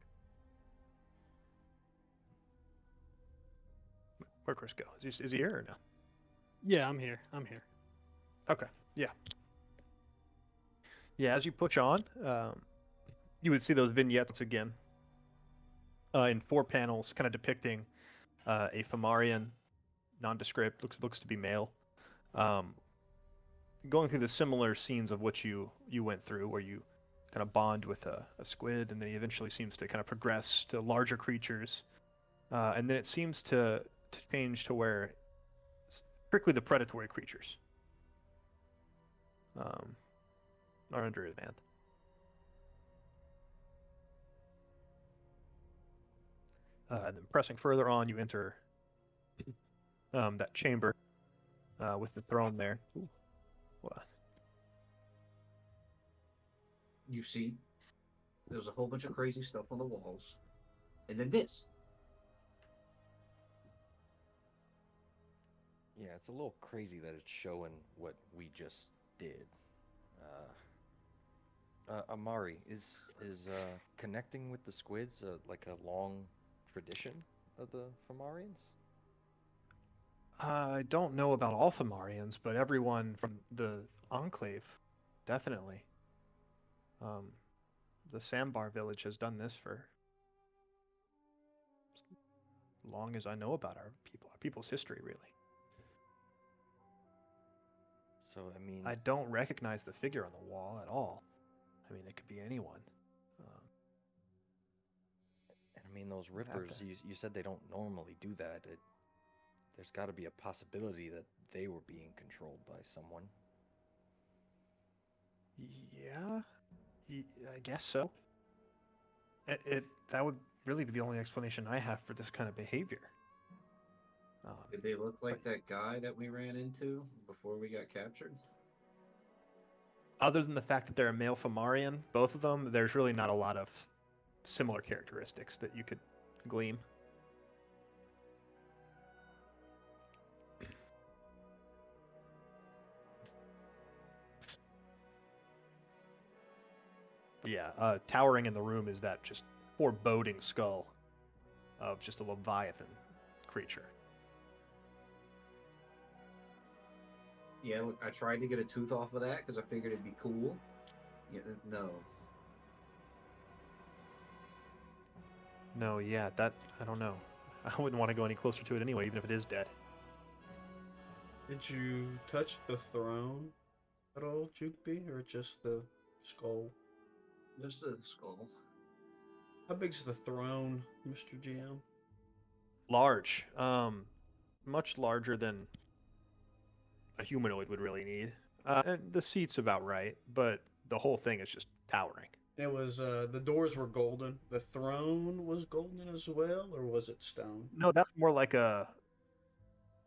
Where'd Chris go? Is he here or no?
Yeah, I'm here. I'm here.
Okay. Yeah. Yeah, as you push on, you would see those vignettes again in 4 panels, kind of depicting a Fomarian, nondescript, looks to be male, um, going through the similar scenes of what you went through, where you kind of bond with a squid, and then he eventually seems to kind of progress to larger creatures, and then it seems to change to where strictly the predatory creatures are under his hand. And then pressing further on, you enter that chamber with the throne there. Ooh, what?
You see, there's a whole bunch of crazy stuff on the walls, and then this.
Yeah, it's a little crazy that it's showing what we just did. Amari, is connecting with the squids like a long tradition of the Fomarians?
I don't know about all Fomarians, but everyone from the Enclave, definitely. The Sambar village has done this for as long as I know about our people's history, really.
So, I mean,
I don't recognize the figure on the wall at all. I mean, it could be anyone.
and I mean those
We'd have
rippers.
to-
You said they don't normally do that. There's got to be a possibility that they were being controlled by someone.
Yeah, I guess so. That would really be the only explanation I have for this kind of behavior.
Did they look like
But-
that guy that we ran into before we got captured?
Other than the fact that they're a male Fomarian, both of them, there's really not a lot of similar characteristics that you could glean. Yeah, towering in the room is that just foreboding skull of just a leviathan creature.
Yeah, look, I tried to get a tooth off of that because I figured it'd be cool. Yeah, no.
No, yeah, that I don't know. I wouldn't want to go any closer to it anyway, even if it is dead.
Did you touch the throne at all, Jukeby, or just the skull?
Just the skull.
How big's the throne, Mr. GM?
Large, much larger than a humanoid would really need. And the seat's about right, but the whole thing is just towering.
It was the doors were golden. The throne was golden as well, or was it stone?
No, that's more like a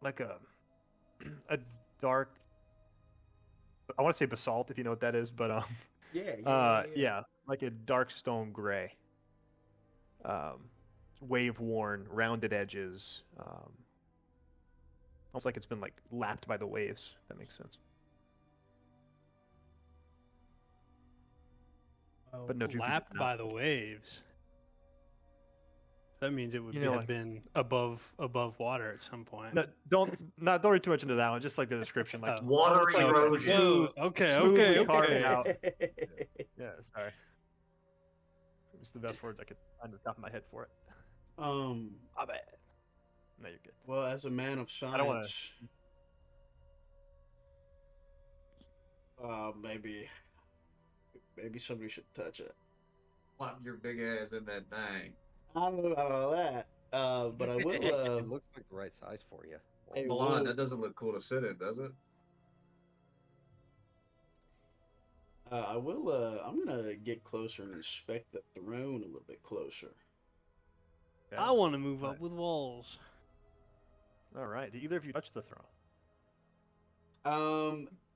a dark. I want to say basalt, if you know what that is, but
Yeah.
like a dark stone gray. Wave worn, rounded edges. Almost like it's been like lapped by the waves. If that makes sense.
Oh,
But no, Jupiter,
Lapped
no.
by the waves. That means it would
You know,
have
like-
been above water at some point.
No, don't read too much into that one. Just like the description, like
Oh.
Water
almost like a
erosion.
smooth-
Whoa, okay,
smoothly
okay,
carved
okay.
out. Yeah, sorry. It's the best words I could find on the top of my head for it. My bad. No, you're good.
Well, as a man of
I don't wanna-
science, maybe somebody should touch it.
Plop your big ass in that thing.
I don't know about all that, but I will.
It looks like the right size for you.
Hey,
Hold on,
Lord.
that doesn't look cool to sit in, does it?
I will. I'm gonna get closer and inspect the throne a little bit closer.
Okay.
I want to move up
Right.
with walls.
All right. Did either of you touch the throne?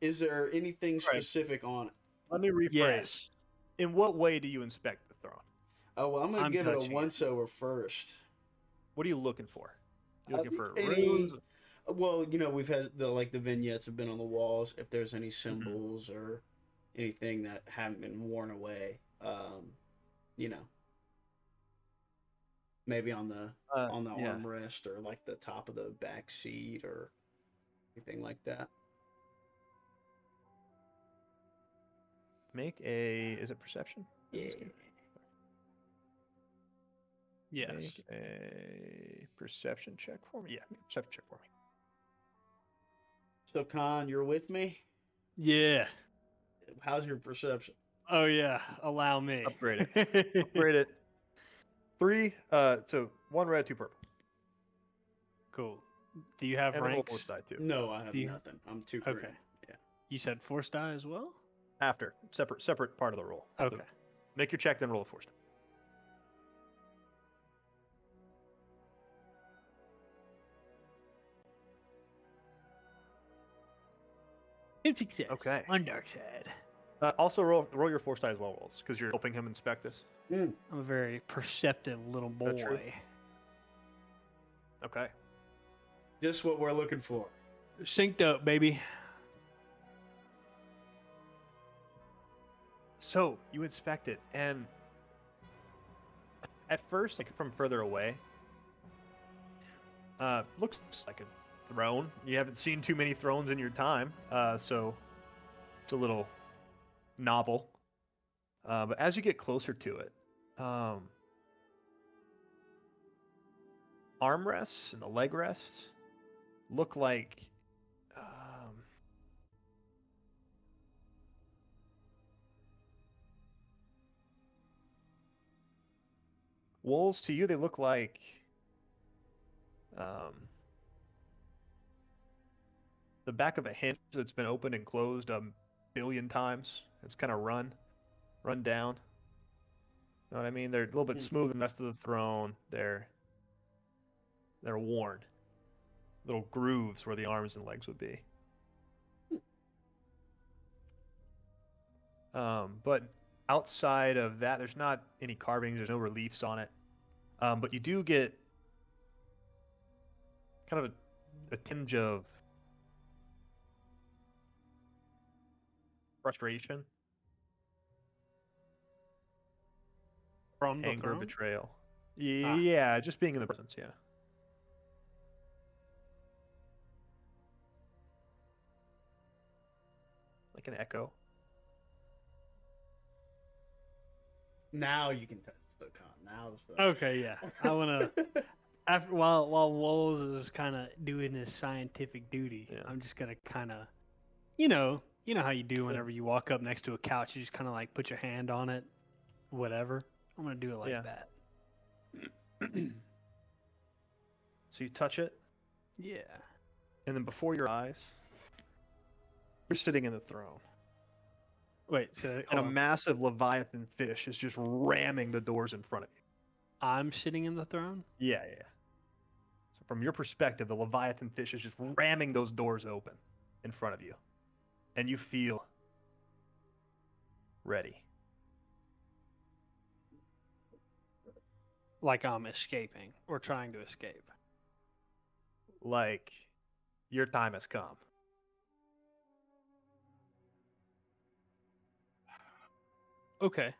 Is there anything
Right.
specific on it?
Let me rephrase.
Yes.
In what way do you inspect the throne?
Oh well, I'm gonna
I'm
give it a
touching it.
once over first.
What are you looking for? You
I
looking for
think any-
runes?
Well, we've had the vignettes have been on the walls. If there's any symbols or anything that haven't been worn away, maybe on the
Yeah.
armrest or like the top of the back seat or anything like that.
Make a. Is it perception? in this
Yeah.
game?
Yes.
Make a perception check for me. Yeah, make a perception check for me.
So, Con, you're with me?
Yeah.
How's your perception?
Oh yeah. Allow me.
Upgrade it. Upgrade it. 3. So 1 red, 2 purple,
Cool. Do you have
and then roll
ranks?
force die too.
No, I have
Do you-
nothing. I'm too
Okay.
green. Yeah.
You said force die as well?
After separate part of the roll. So
Okay.
make your check, then roll a force die.
Success.
Okay.
On dark side.
Also roll your force die as well, Rolls, because you're helping him inspect this.
I'm a very perceptive little
that true?
boy.
Okay.
Just what we're looking for.
Synced up, baby.
So you inspect it, and at first, like from further away, looks like a throne. You haven't seen too many thrones in your time, so it's a little novel. But as you get closer to it, armrests and the leg rests look like wolves. To you, they look like the back of a hinge that's been opened and closed a billion times. It's kind of run down. You know what I mean? They're a little bit smoother than the rest of the throne. They're worn. Little grooves where the arms and legs would be. But outside of that, there's not any carvings. There's no reliefs on it. But you do get kind of a tinge of frustration,
From the
anger,
throne?
betrayal.
Ah.
Yeah, just being in the presence. Yeah. Like an echo.
Now you can touch the Con. Now's the.
Okay, yeah. I wanna after while Wolves is kind of doing his scientific duty,
Yeah.
I'm just gonna kind of, you know how you do whenever you walk up next to a couch, you just kind of like put your hand on it, whatever. I'm gonna do it like
Yeah.
that.
So you touch it,
Yeah.
and then before your eyes, you're sitting in the throne.
Wait, so
And
hold
a
on.
massive leviathan fish is just ramming the doors in front of you.
I'm sitting in the throne?
Yeah. So from your perspective, the leviathan fish is just ramming those doors open in front of you, and you feel ready.
Like I'm escaping or trying to escape.
Like your time has come.
Okay.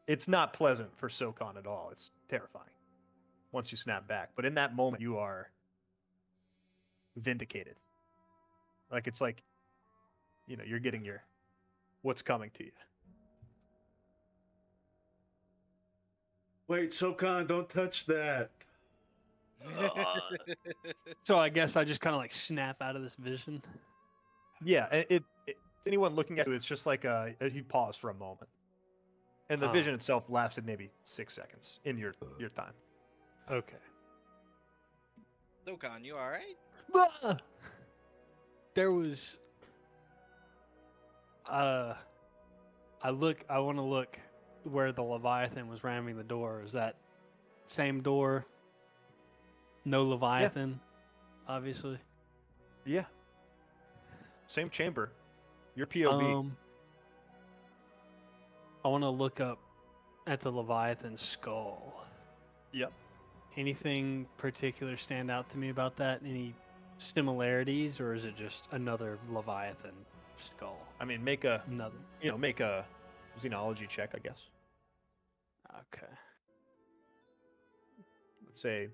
It's not pleasant for Sokon at all. It's terrifying once you snap back. But in that moment, you are vindicated. Like it's like, you're getting your what's coming to you.
Wait, Sokon, don't touch that.
So I guess I just kind of like snap out of this vision.
Yeah, it anyone looking at you, it's just like you pause for a moment, and the
Huh.
vision itself lasted maybe 6 seconds in your time.
Okay.
Dokkan, you all right?
Ah! There was I want to look where the Leviathan was ramming the door. Is that same door? No Leviathan, obviously.
Yeah. Same chamber. Your POV.
I want to look up at the Leviathan skull.
Yep.
Anything particular stand out to me about that? Any similarities, or is it just another Leviathan skull?
I mean, make a
Another.
make a xenology check, I guess.
Okay.
Let's say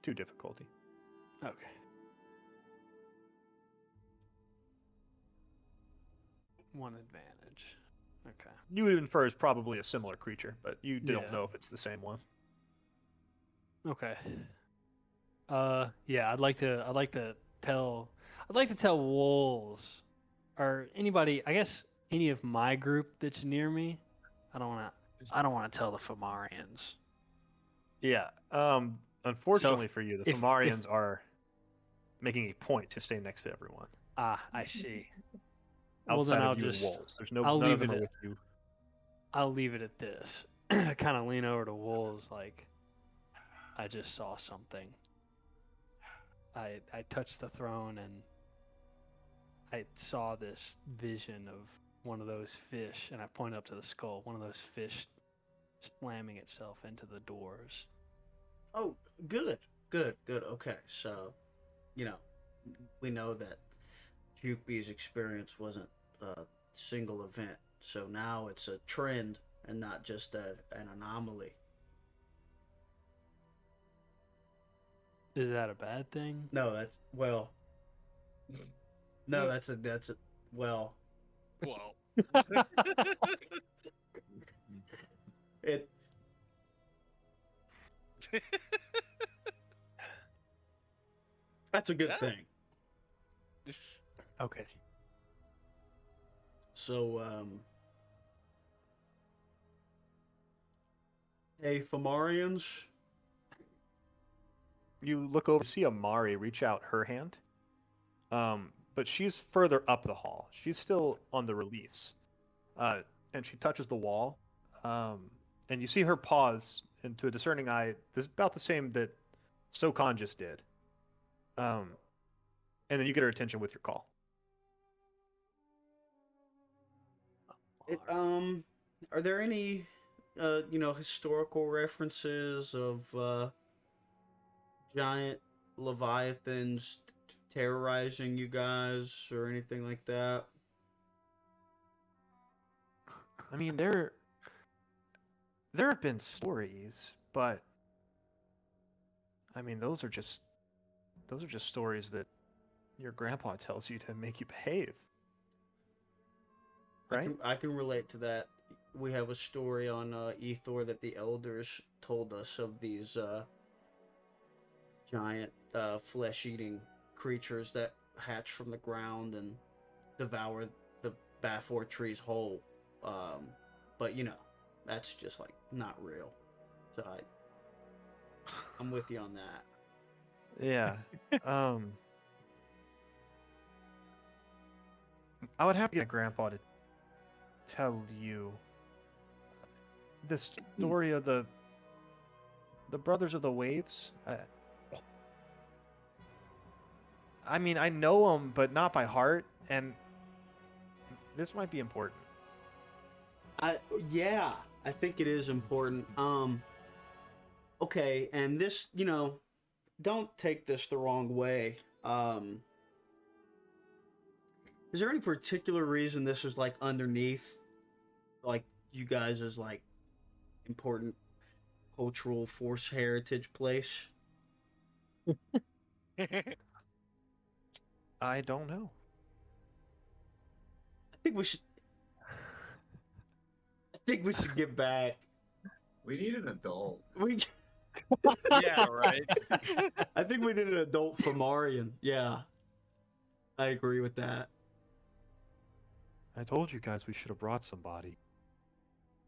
2 difficulty.
Okay. 1 advantage. Okay.
You would infer it's probably a similar creature, but you don't
Yeah.
know if it's the same one.
Okay. Yeah, I'd like to tell Wolves or anybody, I guess any of my group that's near me. I don't want to tell the Fomarians.
Yeah. Unfortunately for you, the
if-
Fomarians are making a point to stay next to everyone.
I see. Well,
Outside
then
of
I'll
you and
just
wolves. There's
I'll
none of
leave
them
it
are
at
with you.
I'll leave it at this. I kind of lean over to Wolves like I just saw something. I touched the throne and I saw this vision of one of those fish, and I point up to the skull, one of those fish slamming itself into the doors.
Oh, good. Okay, so, we know that Jukeby's experience wasn't a single event, so now it's a trend and not just an anomaly.
Is that a bad thing?
No, that's well. No, that's a well.
Well,
It that's a good
Yeah.
thing.
Okay.
So, hey, Fomarians.
You look over, see Amari reach out her hand, but she's further up the hall. She's still on the reliefs, and she touches the wall, and you see her pause, and to a discerning eye, this is about the same that Sokan just did. And then you get her attention with your call.
Are there any, historical references of giant leviathans terrorizing you guys or anything like that?
I mean, there have been stories, but I mean, those are just stories that your grandpa tells you to make you behave. Right?
I can relate to that. We have a story on Ethor that the elders told us of these giant flesh-eating creatures that hatch from the ground and devour the Bafor trees whole. But that's just like not real. So I'm with you on that.
Yeah. I would have to get grandpa to tell you the story of the Brothers of the Waves. I mean, I know them, but not by heart, and this might be important.
Yeah, I think it is important. Okay, and this, don't take this the wrong way. Is there any particular reason this is like underneath, like you guys as like important cultural force heritage place?
I don't know.
I think we should get back.
We need an adult.
yeah, right.
I think we need an adult Fomarian. Yeah. I agree with that.
I told you guys we should have brought somebody.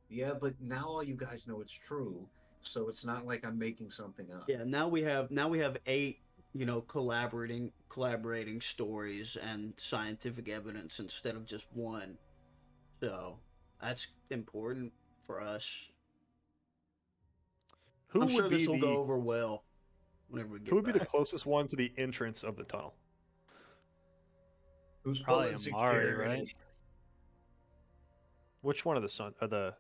Yeah, but now all you guys know it's true, so it's not like I'm making something up.
Yeah, now we have 8, collaborating stories and scientific evidence instead of just one. So, that's important for us. I'm sure this will go over well whenever we get
Who would be the
back.
closest one to the entrance of the tunnel?
Who's
Probably
pulling
Amari,
security?
right?
Which one of the Sunstrider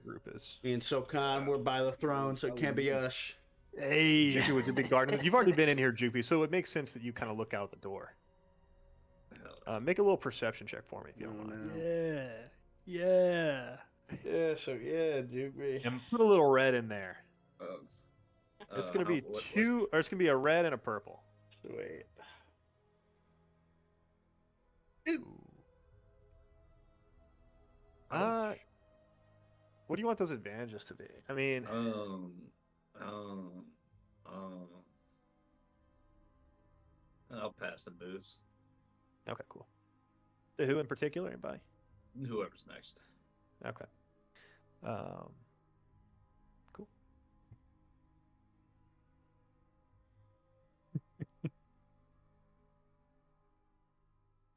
group is?
Me and Sokan, we're by the throne, so it can't be us.
Hey.
Jupy was a big garden. You've already been in here, Jupy, so it makes sense that you kind of look out the door. Make a little perception check for me if you don't mind.
Yeah.
Yeah, Jupy.
And put a little red in there.
Uh,
It's gonna be
what-
it's gonna be a red and a purple.
Sweet.
Ooh. What do you want those advantages to be? I mean,
Um, I'll pass the boost.
okay, cool. To who in particular? Anybody?
Whoever's next.
Okay. Cool.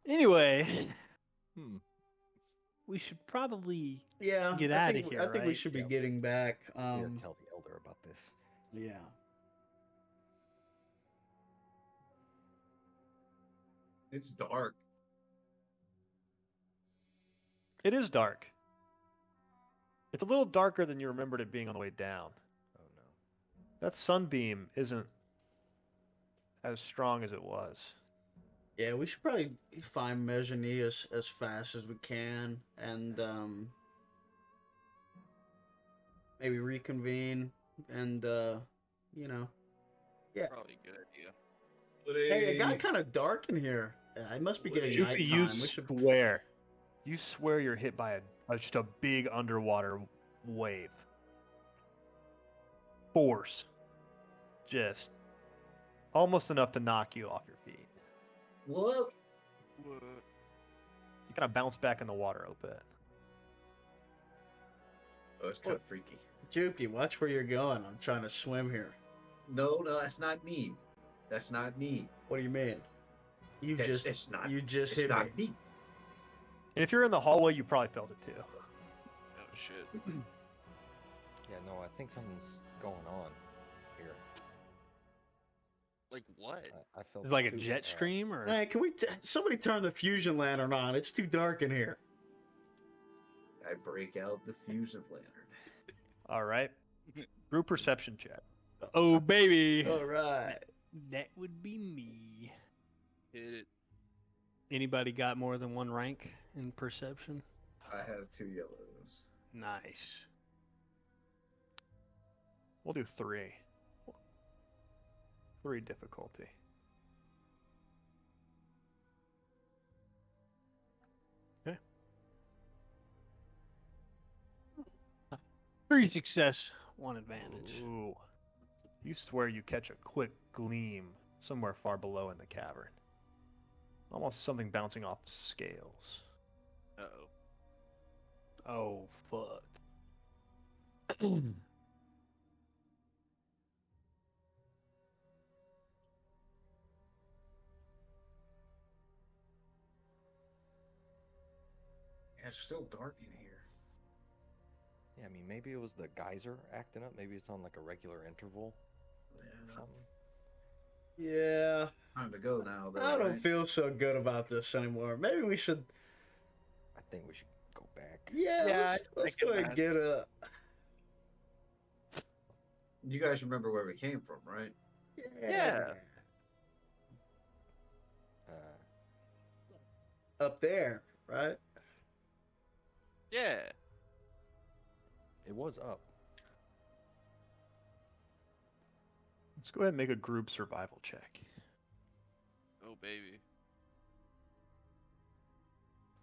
Anyway,
Hmm.
we should probably
Yeah,
get
I
out
think
of here,
I think we
right?
should be
Yeah.
getting back.
We gotta tell the elder about this.
Yeah.
It's dark.
It is dark. It's a little darker than you remembered it being on the way down.
Oh no.
That sunbeam isn't as strong as it was.
Yeah, we should probably find Mejani as fast as we can, and maybe reconvene, and you know, yeah.
Probably a good idea.
Hey, it got kind of dark in here. It must be getting
You
nighttime. We should.
swear. You swear you're hit by just a big underwater wave. Force. Just almost enough to knock you off your feet.
What?
What?
You kind of bounce back in the water a little bit.
Oh, it's kind of freaky.
Juki, watch where you're going. I'm trying to swim here.
No, that's not me. That's not me.
What do you mean? You
It's
just
not.
you just
It's
hit
not
me.
me.
And if you're in the hallway, you probably felt it too.
Oh shit.
Yeah, no, I think something's going on here.
Like what?
I felt
Is it like
it
a
too.
jet stream or?
Hey, can we? Somebody turn the fusion lantern on. It's too dark in here.
I break out the fusion lantern.
All right. Group perception check.
Oh baby,
All right.
that would be me.
Hit it.
Anybody got more than one rank in perception?
I have 2 yellows.
Nice.
We'll do 3. 3 difficulty. Okay.
3 success, 1 advantage.
Ooh. You swear you catch a quick gleam somewhere far below in the cavern. Almost something bouncing off scales.
Uh-oh.
Oh fuck.
Yeah, it's still dark in here.
Yeah, I mean, maybe it was the geyser acting up. Maybe it's on like a regular interval or
Yeah.
something.
Yeah.
Time to go now, though.
I don't
right?
feel so good about this anymore. Maybe we should.
I think we should go back.
Yeah.
Yeah,
Let's
I
go ahead and get a.
You guys remember where we came from, right?
Yeah.
Up there, right?
Yeah.
It was up.
Let's go ahead and make a group survival check.
Oh baby.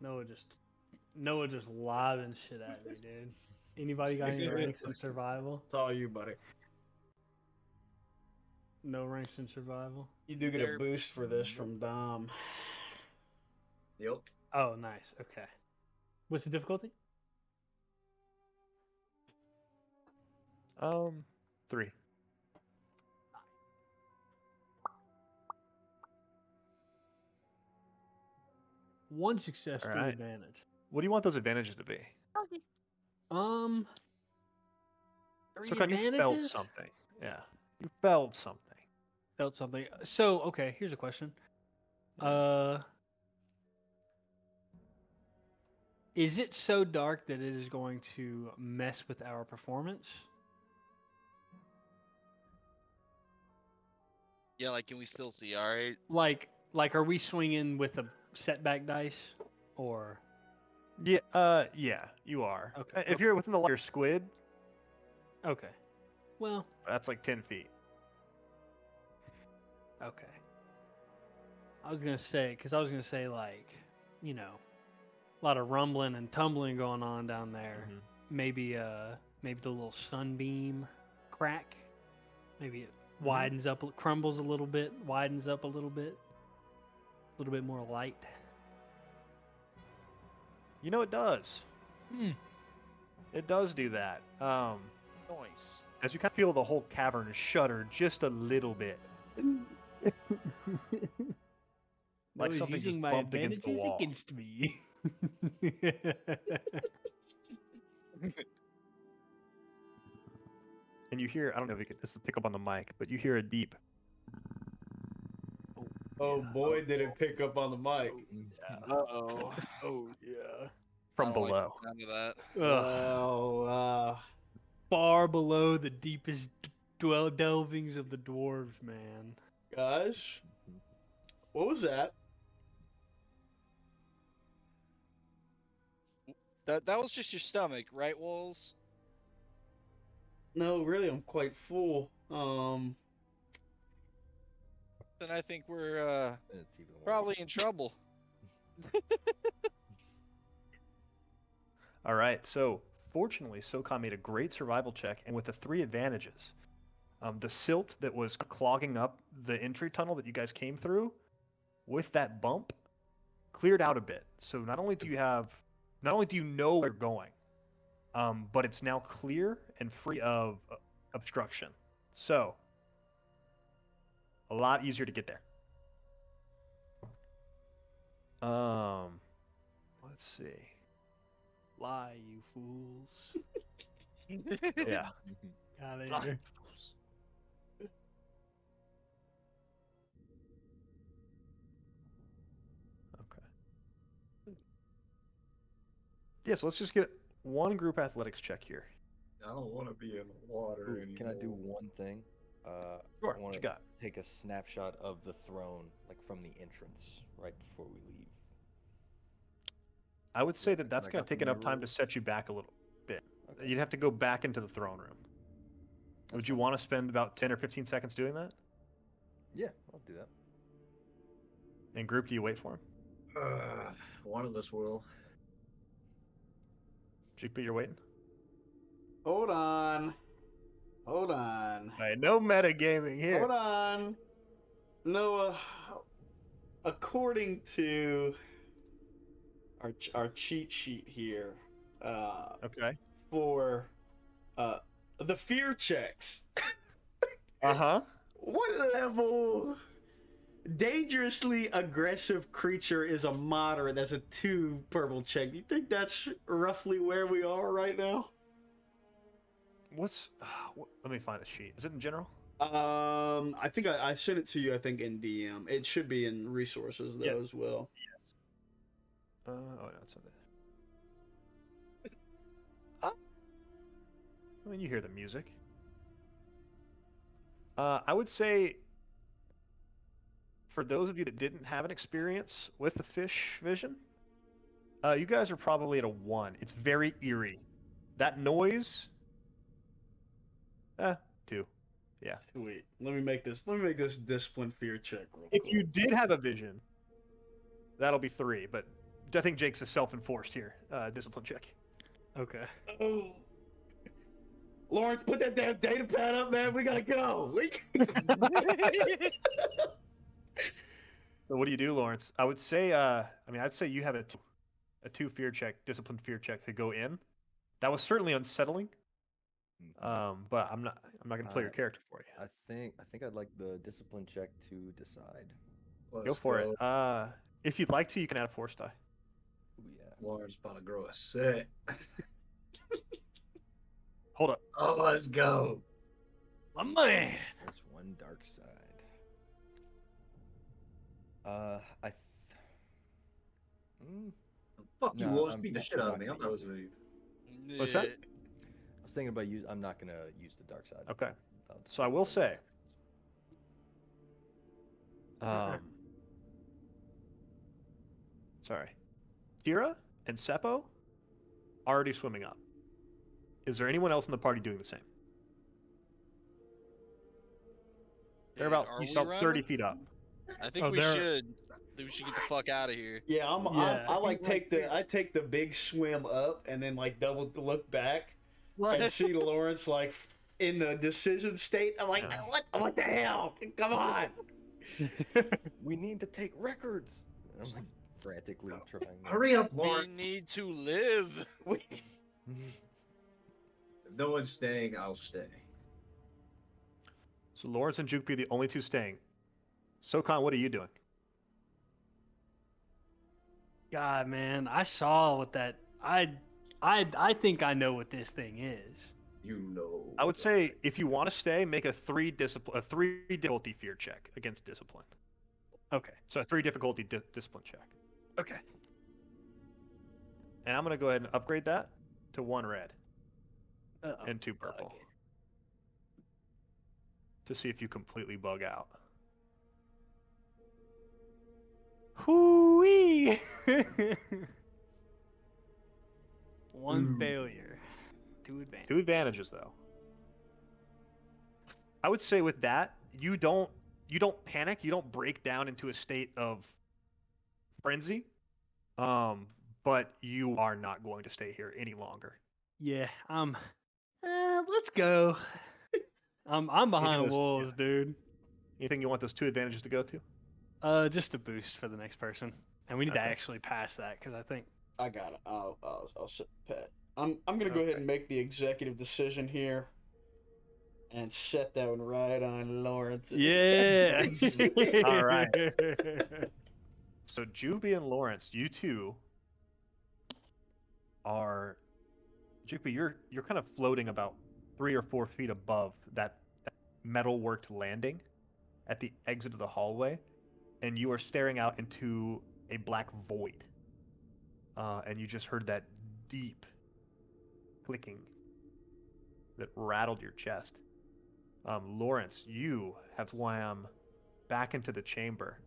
Noah just lobbing shit at me, dude. Anybody got any ranks in survival?
It's all you, buddy.
No ranks in survival.
You do get a
There-
boost for this from Dom.
Yep.
Oh, nice. Okay. What's the difficulty?
3.
One success,
All
3
right.
advantage.
What do you want those advantages to be?
3
So kind of you felt
advantages?
something. Yeah. You felt something.
Felt something. So, okay, here's a question. Is it so dark that it is going to mess with our performance?
Yeah, like can we still see? All right.
Like, are we swinging with a setback dice, or?
Yeah, you are.
Okay.
If you're within the light, you're squid,
Okay. Well,
that's like 10 feet.
okay. I was gonna say, like, you know, a lot of rumbling and tumbling going on down there. maybe the little sunbeam crack. Maybe it widens up, crumbles a little bit, widens up a little bit more light.
You know, it does.
Hmm.
It does do that.
Nice.
As you kind of feel the whole cavern shudder just a little bit. Like
No, he's
something
using
just
my
bumped against the
advantages
wall.
against me.
And you hear, I don't know if you can this will pick up on the mic, but you hear a deep.
Oh boy, did it pick up on the mic.
Uh-oh.
Oh yeah.
From
I don't
below.
Like the sound of that.
Well,
Far below the deepest delvings of the dwarves, man.
guys, what was that?
That was just your stomach, right, Wolves?
No, really, I'm quite full.
Then I think we're
And it's even worse.
probably in trouble.
All right, so fortunately, SOCOM made a great survival check, and with the 3 advantages, the silt that was clogging up the entry tunnel that you guys came through, with that bump, cleared out a bit. So not only do you know where you're going, but it's now clear and free of obstruction. So a lot easier to get there. Let's see.
Lie, you fools.
Yeah.
Got it.
Lie.
Okay. Yeah, so let's just get one group athletics check here.
I don't want to be in the water
Ooh,
anymore.
can I do one thing?
Sure,
I
what
want
you
to
got?
take a snapshot of the throne, like from the entrance, right before we leave.
I would say that that's
I
going
got
to
the
take enough time to
mirrors.
set you back a little bit.
Okay.
You'd have to go back into the throne room. Would you
fine.
want to spend about 10 or 15 seconds doing that?
Yeah, I'll do that.
And group, do you wait for him?
One of us will.
Jigby, you're waiting?
Hold on. Hold on.
All right, no metagaming here.
Hold on. Noah, according to our cheat sheet here,
Okay.
for the fear checks,
Uh-huh.
what level dangerously aggressive creature is a moderate? That's a 2 purple check. Do you think that's roughly where we are right now?
Let me find the sheet. Is it in general?
I think I sent it to you. I think in DM. It should be in resources though
Yeah.
as well.
Oh, no, it's not there. I mean, you hear the music. I would say, for those of you that didn't have an experience with the fish vision, you guys are probably at a 1. It's very eerie. That noise, 2. Yeah.
Sweet. Let me make this discipline fear check real
If
quick.
you did have a vision, that'll be 3. But I think Jake's a self-enforced here. Discipline check.
Okay.
Oh. Lawrence, put that damn data pad up, man. We gotta go.
So what do you do, Lawrence? I would say, I'd say you have a 2 fear check, disciplined fear check to go in. That was certainly unsettling. But I'm not gonna play your character for you.
I think I'd like the discipline check to decide.
Go for it. If you'd like to, you can add a force die.
Ooh, yeah.
Lauren's about to grow a set.
Hold up.
Oh, let's go.
My man.
That's one dark side.
Fuck you,
No,
Wolves.
I'm
Beat the
not-
shit
I'm
out
not
of me. I
gonna
thought it was
use
a...
What's that?
I was thinking about I'm not gonna use the dark side.
Okay.
I'll just
So I
take
will
the
say,
dark
sorry, Tira and Seppo already swimming up. Is there anyone else in the party doing the same? They're about
Are we
30
running?
feet up.
I think
Oh,
we
they're-
should. think we should get the fuck out of here.
Yeah,
Yeah.
I like
Be right there.
I take the big swim up and then like double look back and
Right.
see Lawrence like in the decision state. I'm like,
Yeah.
what the hell? Come on.
We need to take records. And I'm like frantically trying.
Hurry up,
We
Lawrence.
need to live.
If no one's staying, I'll stay.
So Lawrence and Juke are the only two staying. SoCon, what are you doing?
God, man, I saw what that. I think I know what this thing is.
You know.
I would say if you want to stay, make a three difficulty fear check against discipline.
Okay.
So a 3 difficulty discipline check.
Okay.
And I'm gonna go ahead and upgrade that to 1 red
Uh-oh.
and 2 purple to see if you completely bug out.
Hoo-wee! One
Ooh.
failure. 2 advantage.
2 advantages though. I would say with that, you don't panic, you don't break down into a state of frenzy. But you are not going to stay here any longer.
Yeah, let's go. I'm behind
those-
wolves, dude.
Anything you want those 2 advantages to go to?
Just a boost for the next person, and we need to
Okay.
actually pass that because I think.
I got it. I'll sit pat. I'm gonna go ahead and make the executive decision here, and set that one right on Lawrence.
Yeah.
All right. So Juby and Lawrence, you two are Juby, you're kind of floating about 3 or 4 feet above that metal worked landing at the exit of the hallway, and you are staring out into a black void. And you just heard that deep clicking that rattled your chest. Lawrence, you have swam back into the chamber.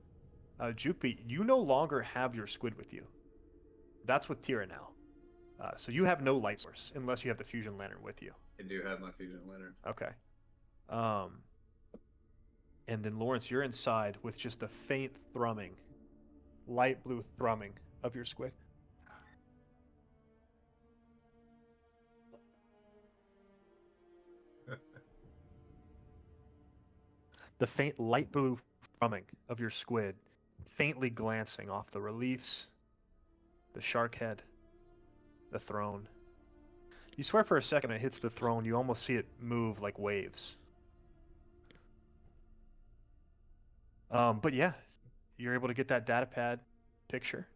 Jupi, you no longer have your squid with you. That's with Tira now. So you have no light source unless you have the fusion lantern with you.
I do have my fusion lantern.
Okay. And then Lawrence, you're inside with just the faint thrumming, light blue thrumming of your squid. The faint light blue thrumming of your squid, faintly glancing off the reliefs, the shark head, the throne. You swear for a second it hits the throne, you almost see it move like waves. But yeah, you're able to get that data pad picture.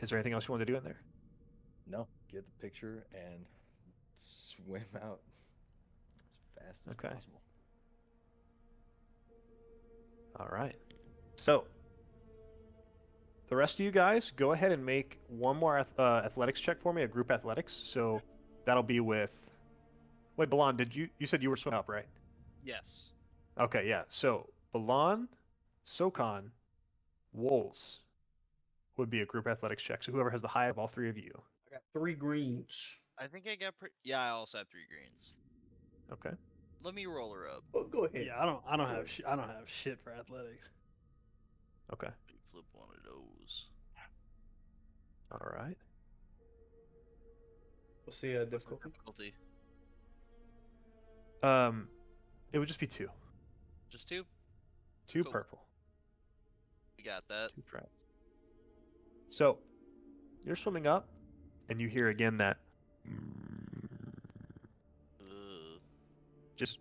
Is there anything else you want to do in there?
No, get the picture and swim out as fast as
Okay.
possible.
All right. So, the rest of you guys, go ahead and make one more athletics check for me, a group athletics. So, that'll be with... Wait, Balan, you said you were swimming up, right?
Yes.
Okay, yeah. So, Balan, SoCon, Wolves would be a group athletics check. So, whoever has the high of all 3 of you.
I got 3 greens.
I think I got yeah, I also have 3 greens.
Okay.
Let me roll her up.
Oh, go ahead.
Yeah, I don't have shit for athletics.
Okay.
Let me flip one of those.
All right.
What's the
What's the
difficulty?
difficulty?
It would just be 2.
Just 2?
2
Cool.
purple.
We got that.
2 friends. So, you're swimming up, and you hear again that
Ugh.
just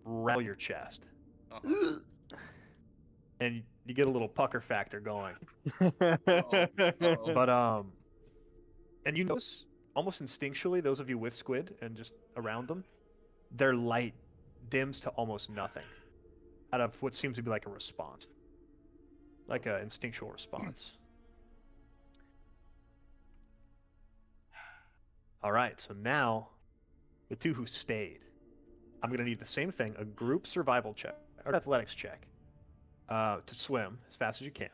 rattle your chest,
Uh-huh.
and you get a little pucker factor going.
Uh-oh.
But and you notice almost instinctually, those of you with squid and just around them, their light dims to almost nothing, out of what seems to be like a response, like an instinctual response. All right, so now the 2 who stayed, I'm gonna need the same thing: a group survival check or athletics check to swim as fast as you can,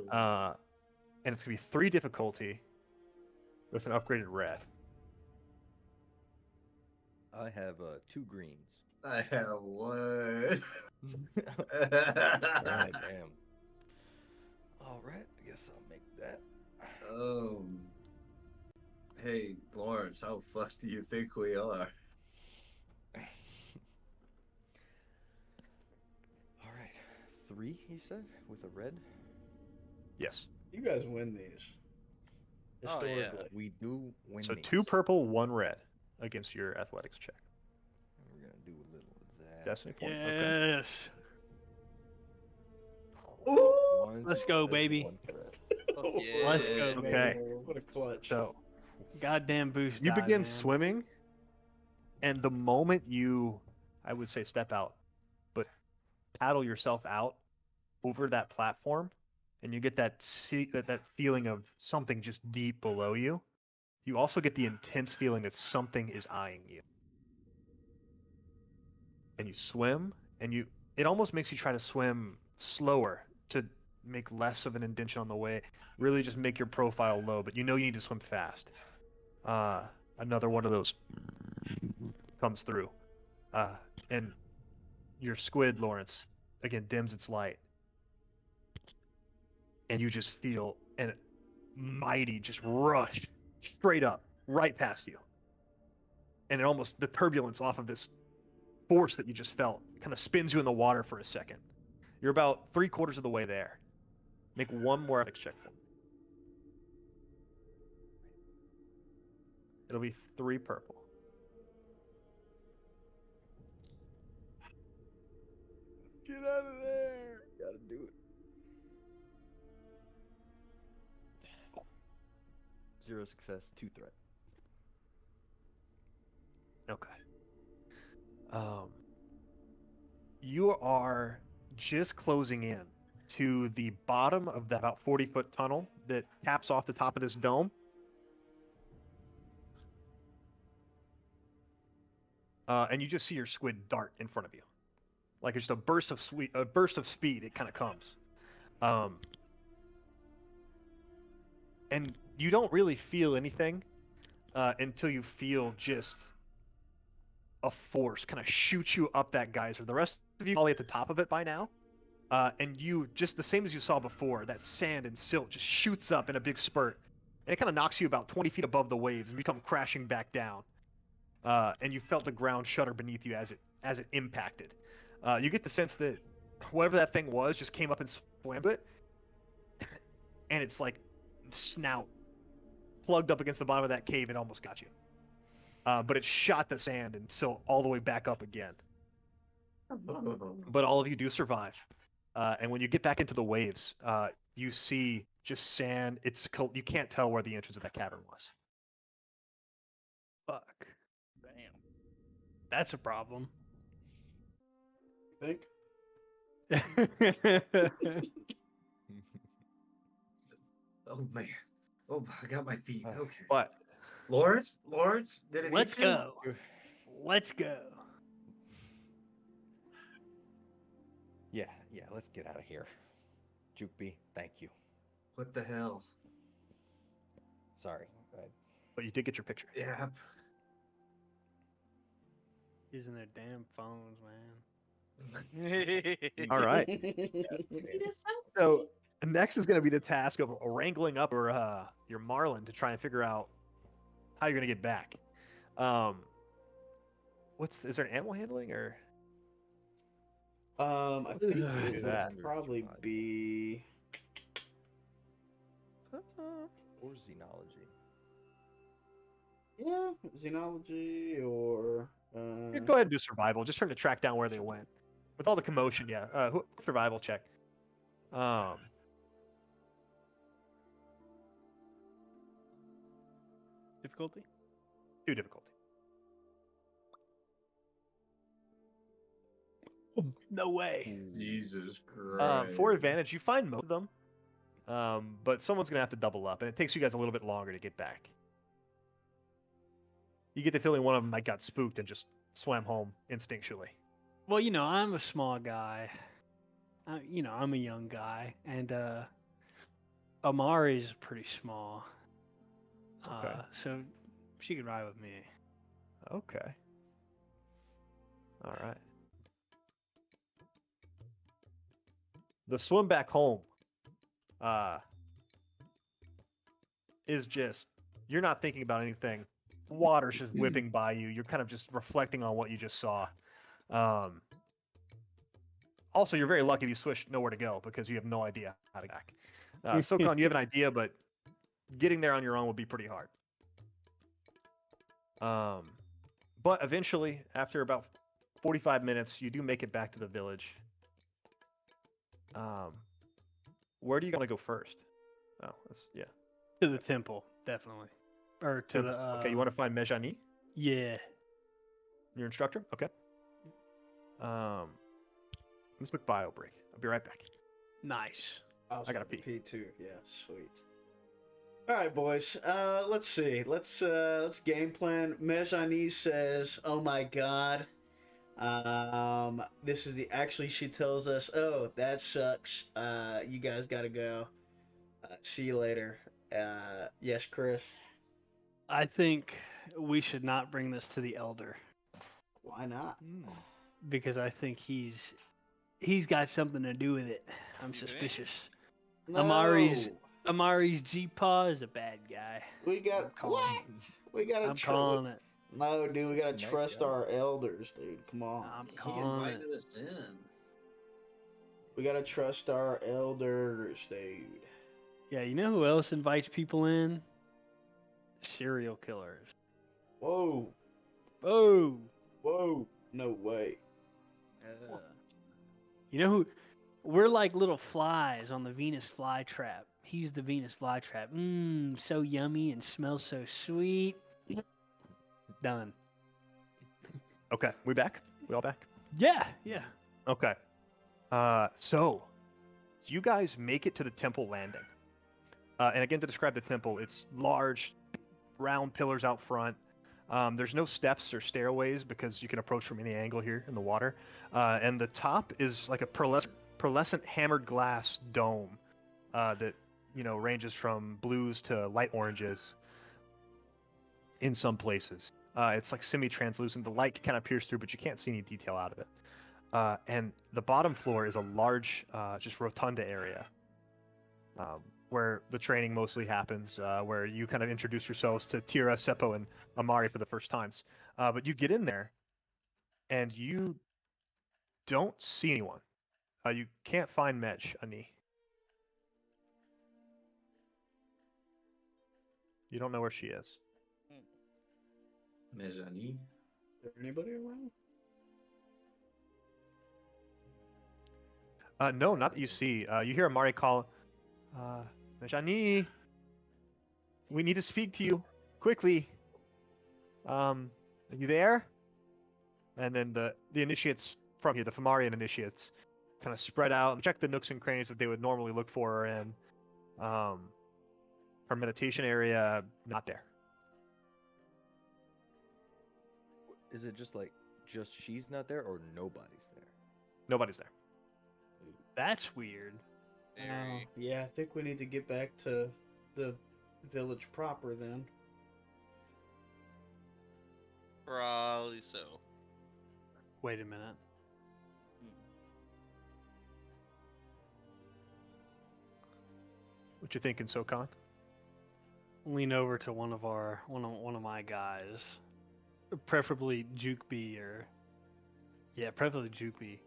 and it's gonna be 3 difficulty with an upgraded red.
I have 2 greens.
I have what?
God damn. All right, I guess I'll make that.
Hey, Lawrence, how fucked do you think we are?
All right, 3, you said, with a red?
Yes.
You guys win these.
Oh, yeah.
Historically.
We do win
So
these.
2 purple, 1 red against your athletics check.
And we're gonna do a little of that.
Destiny point. Okay.
Yes.
One
Let's go,
success,
baby.
1 threat.
Fuck yeah.
Let's go, baby.
Okay.
What a clutch.
So
Goddamn boost.
you
die,
begin
man.
swimming, and the moment you, I would say, step out, but paddle yourself out over that platform, and you get that that feeling of something just deep below you. You also get the intense feeling that something is eyeing you. And you swim, and it almost makes you try to swim slower to make less of an indentation on the way. Really just make your profile low, but you know you need to swim fast. Another one of those comes through. And your squid, Lawrence, again dims its light. And you just feel an mighty just rush straight up, right past you. And it almost, the turbulence off of this force that you just felt kind of spins you in the water for a second. You're about 3/4 of the way there. Make one more athletics check for me. It'll be 3 purple.
Get out of there.
Gotta do it. 0 success, 2 threat.
Okay. You are just closing in to the bottom of that about 40-foot tunnel that caps off the top of this dome. And you just see your squid dart in front of you, like just a burst of speed. It kind of comes, and you don't really feel anything until you feel just a force kind of shoot you up that geyser. The rest of you probably at the top of it by now, and you just the same as you saw before. That sand and silt just shoots up in a big spurt, and it kind of knocks you about 20 feet above the waves, and you come crashing back down. And you felt the ground shudder beneath you as it impacted. You get the sense that whatever that thing was just came up and swam to it, and it's like snout plugged up against the bottom of that cave and almost got you. But it shot the sand and so all the way back up again. But all of you do survive. And when you get back into the waves, you see just sand. You can't tell where the entrance of that cavern was.
Fuck.
Damn.
That's a problem.
Think?
Oh man. Oh, I got my feet. Okay.
But
Lawrence, did it
Let's
hit you?
go. Let's go.
Yeah, let's get out of here. Jukeby, thank you.
What the hell?
Sorry.
you did get your picture.
Yeah.
Using their damn phones, man.
All right. So next is going to be the task of wrangling up your Marlin to try and figure out how you're going to get back. Is there an animal handling or?
I think
Do
it would
that.
probably be.
Or xenology.
Yeah, xenology or.
Yeah, go ahead and do survival. Just trying to track down where they went. With all the commotion, yeah. Survival check.
Difficulty?
2 difficulty.
No way.
Jesus Christ.
For advantage, you find most of them, but someone's gonna have to double up, and it takes you guys a little bit longer to get back. You get the feeling one of them got spooked and just swam home instinctually.
Well, I'm a small guy. I'm a young guy, and Amari's pretty small.
Okay.
So she can ride with me.
Okay. All right. The swim back home is just, you're not thinking about anything. Water's just whipping by you. You're kind of just reflecting on what you just saw. Also, you're very lucky you switched nowhere to go because you have no idea how to get back. Sokon, you have an idea, but getting there on your own would be pretty hard. But eventually, after about 45 minutes, you do make it back to the village. Where do you want to go first? Oh, that's yeah.
To the temple, definitely. Or to the.
Okay, you want to find Mejani,
Yeah.
your instructor? Okay. Let's quick bio break. I'll be right back.
Nice.
I
gotta pee.
Pee too. Yeah, sweet. All right, boys. Let's see. Let's game plan. Mejani says, "Oh my God." This is the actually. She tells us, "Oh, that sucks. You guys gotta go. See you later." Yes, Chris.
I think we should not bring this to the elder
Why not?
because I think he's got something to do with it. I'm
You think?
suspicious.
No.
Amari's G-Paw is a bad guy.
We got
I'm calling
what? We gotta.
I'm calling it.
No, dude. We
Such a
gotta
nice
trust
guy.
our elders, dude. Come on.
I'm
He
calling it.
invited us in.
We gotta trust our elders, dude.
Yeah, you know who else invites people in? Serial killers.
Whoa.
Oh.
Whoa. No way.
You know who? We're like little flies on the Venus flytrap. He's the Venus flytrap. Mmm, so yummy and smells so sweet. Done.
Okay, we back? We all back?
Yeah, yeah.
Okay. So you guys make it to the temple landing. And again, to describe the temple, it's large, round pillars out front. There's no steps or stairways because you can approach from any angle here in the water. And the top is like a pearlescent hammered glass dome that ranges from blues to light oranges in some places. It's like semi-translucent. The light kind of pierces through, but you can't see any detail out of it. And the bottom floor is a large, just rotunda area where the training mostly happens, where you kind of introduce yourselves to Tira, Seppo, and Amari for the first times. But you get in there, and you don't see anyone. You can't find Mejani. You don't know where she is.
Mejani.
Is there anybody around?
No, not that you see. You hear Amari call, Mejani, we need to speak to you quickly. Are you there? And then the initiates from here, the Fomarian initiates, kind of spread out and check the nooks and crannies that they would normally look for her in. Her meditation area, not there.
Is it just she's not there or nobody's there?
Nobody's there.
That's weird.
Very.
Yeah, I think we need to get back to the village proper then.
Probably so.
Wait a minute.
What you thinking, Sokon?
Lean over to one of my guys, preferably Jukeby preferably Jukeby.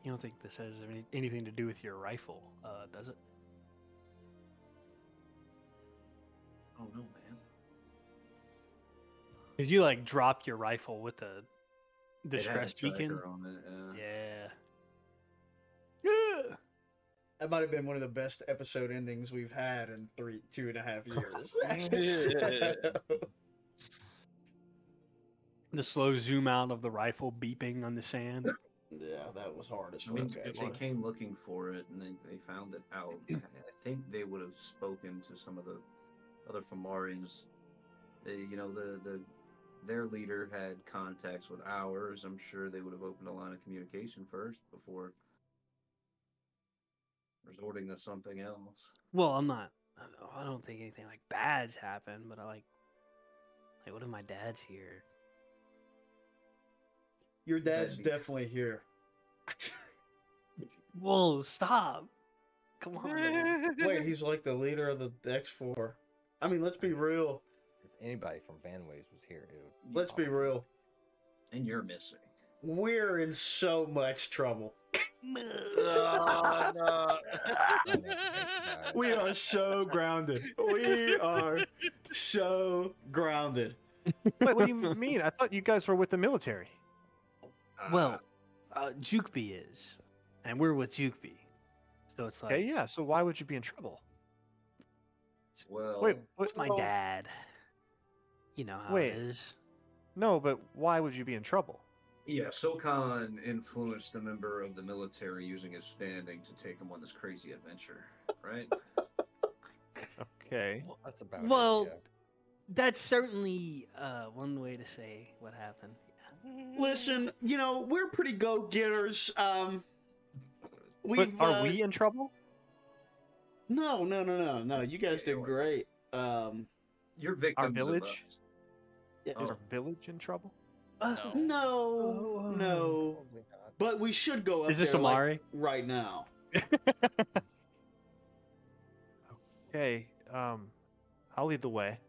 You don't think this has anything to do with your rifle, does it?
Oh no, man.
Cause you dropped your rifle with the
It had a
distress beacon.
tracker on it,
Yeah.
That might have been one of the best episode endings we've had in 2.5 years.
The slow zoom out of the rifle beeping on the sand.
Yeah, that was hard as
I mean,
fuck.
if they came looking for it and they found it out, I think they would have spoken to some of the other Fomarians. Their leader had contacts with ours. I'm sure they would have opened a line of communication first before resorting to something else.
Well, I don't think anything bad's happened, but what if my dad's here?
Your dad's
That'd be-
definitely here.
Whoa, stop. Come on. man.
Wait, he's like the leader of the X4. I mean, let's be real.
If anybody from Vanways was here, it would
Let's be
probably-
real.
And you're missing.
We're in so much trouble.
Oh, no.
Don't even think about it.
We are so grounded. We are so grounded.
Wait, what do you mean? I thought you guys were with the military.
Well, Jukeby is, and we're with Jukeby. So it's like,
Okay, yeah. So why would you be in trouble?
well,
Wait,
it's my dad. You know how
Wait.
it is.
No, but why would you be in trouble?
yeah, Sokan influenced a member of the military using his standing to take him on this crazy adventure, right?
Okay.
That's about
Well,
it.
that's certainly one way to say what happened.
Listen, we're pretty go-getters.
But
We've
are we in trouble?
No. You guys
Yeah,
did great.
You're victims
village?
of us.
Yeah,
Is
Oh.
our village in trouble?
No.
no.
Probably not.
But we should go up
Is this
there like,
Amari?
right now.
Okay. I'll lead the way.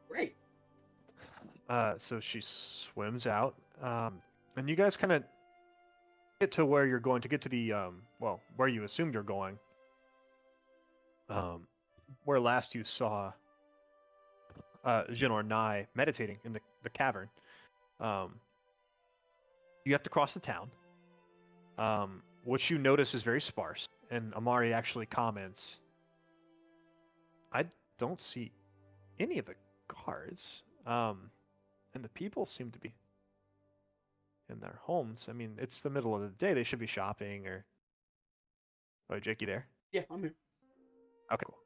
Great.
So she swims out, and you guys kind of get to where you're going to get to the where you assumed you're going. Where last you saw Jin or Nai meditating in the cavern. You have to cross the town. What you notice is very sparse, and Amari actually comments, "I don't see any of the guards." And the people seem to be in their homes. I mean, it's the middle of the day. They should be shopping or... Oh, Jake, you there?
Yeah, I'm here.
Okay, cool.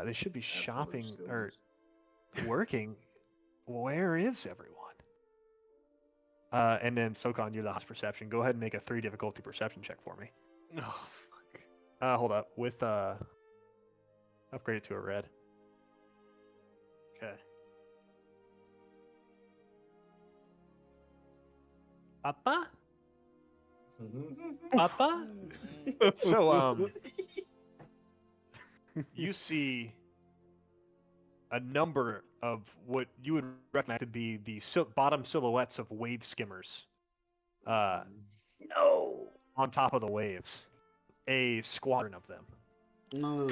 They should be
Absolute
shopping or
skills.
working. Where is everyone? And then, Sokan, you're the house perception. Go ahead and make a 3 difficulty perception check for me.
Oh, fuck.
Hold up. With, upgrade it to a red.
Okay. Papa? Papa?
So, you see a number of what you would recognize to be the bottom silhouettes of wave skimmers
No.
on top of the waves. A squadron of them.
No,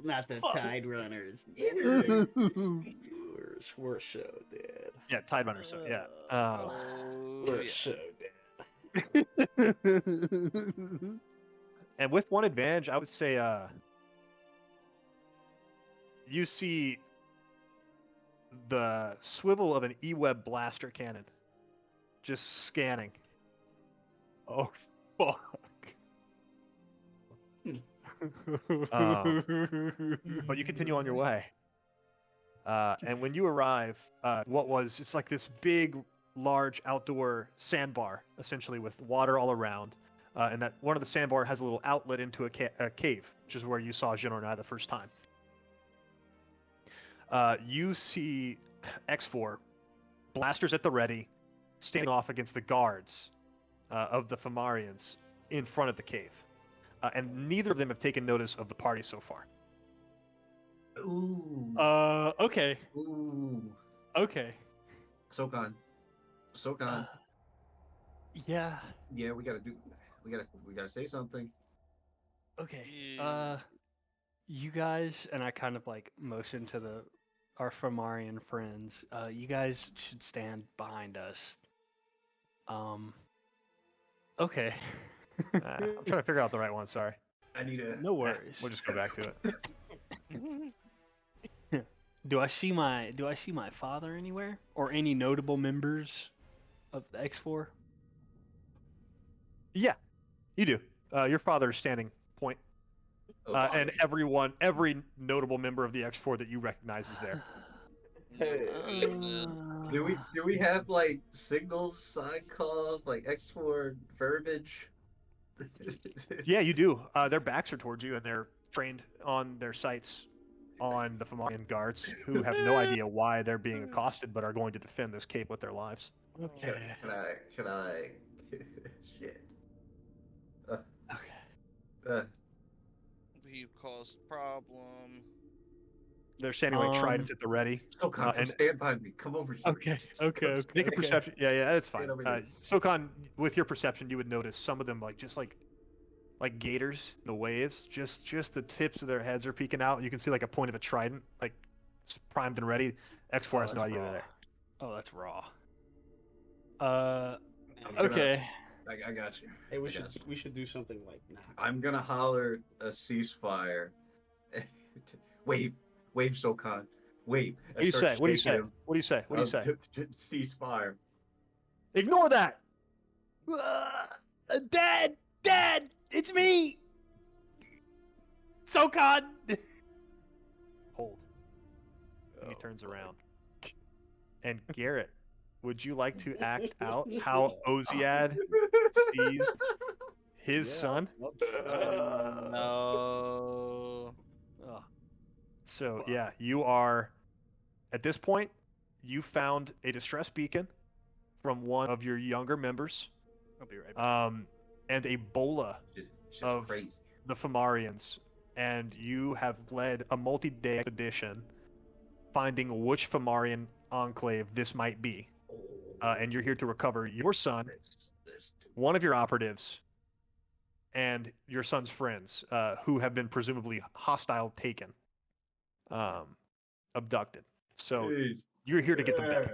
not the
Oh.
Tide Runners. We're so dead.
Yeah, Tide Runners. So, yeah.
Oh,
We're
yeah.
so dead.
And with one advantage, I would say you see the swivel of an E-Web blaster cannon just scanning. Oh, fuck. But you continue on your way. And when you arrive, it's like this big, large outdoor sandbar, essentially with water all around. And that one of the sandbar has a little outlet into a cave, which is where you saw Jin and I the first time. You see X4, blasters at the ready, standing off against the guards of the Fomorians in front of the cave. And neither of them have taken notice of the party so far.
Ooh.
Okay.
Ooh.
Okay.
Sokan.
Yeah.
Yeah, we gotta say something.
Okay.
Yeah.
You guys, and I kind of like motion to our Fomorian friends. You guys should stand behind us. Okay.
I'm trying to figure out the right one, sorry.
I need a
No worries.
We'll just go back to it.
Do I see my father anywhere, or any notable members of the X4?
Yeah, you do. Your father is standing point. And every notable member of the X4 that you recognize is there.
Do we have like signals, side calls, like X4 verbiage?
Yeah, you do. Their backs are towards you, and they're trained on their sights on the Fomorian guards, who have no idea why they're being accosted, but are going to defend this cape with their lives.
Okay.
Can I? Shit.
Okay.
We've caused problem.
They're standing like tridents at the ready.
Sokon,
and
stand by me. Come over here.
Okay.
make a perception. Yeah, that's fine.
Stand over here.
Sokon, with your perception, you would notice some of them like gators, in the waves. Just the tips of their heads are peeking out. You can see like a point of a trident, like primed and ready. X4 has no idea they're there.
Oh, that's raw.
I'm gonna-
Okay.
I got you.
Hey,
I got you.
we should do something like now.
I'm gonna holler a ceasefire. wave, Sokon. Wave.
What do you say? What do you say? What do you say? What do you say?
Ceasefire.
Ignore that.
Dad, it's me. Sokon.
Hold. And he turns around. And Garrett, would you like to act out how Oziad sees his son?
No.
Oh,
So yeah, you are at this point. You found a distress beacon from one of your younger members,
I'll be right back.
and a bola
Just
of
crazy.
the Fomarians, and you have led a multi-day expedition finding which Fomarian enclave this might be, and you're here to recover your son, one of your operatives, and your son's friends, who have been presumably hostile taken, abducted. So
Jeez.
you're here to get them back.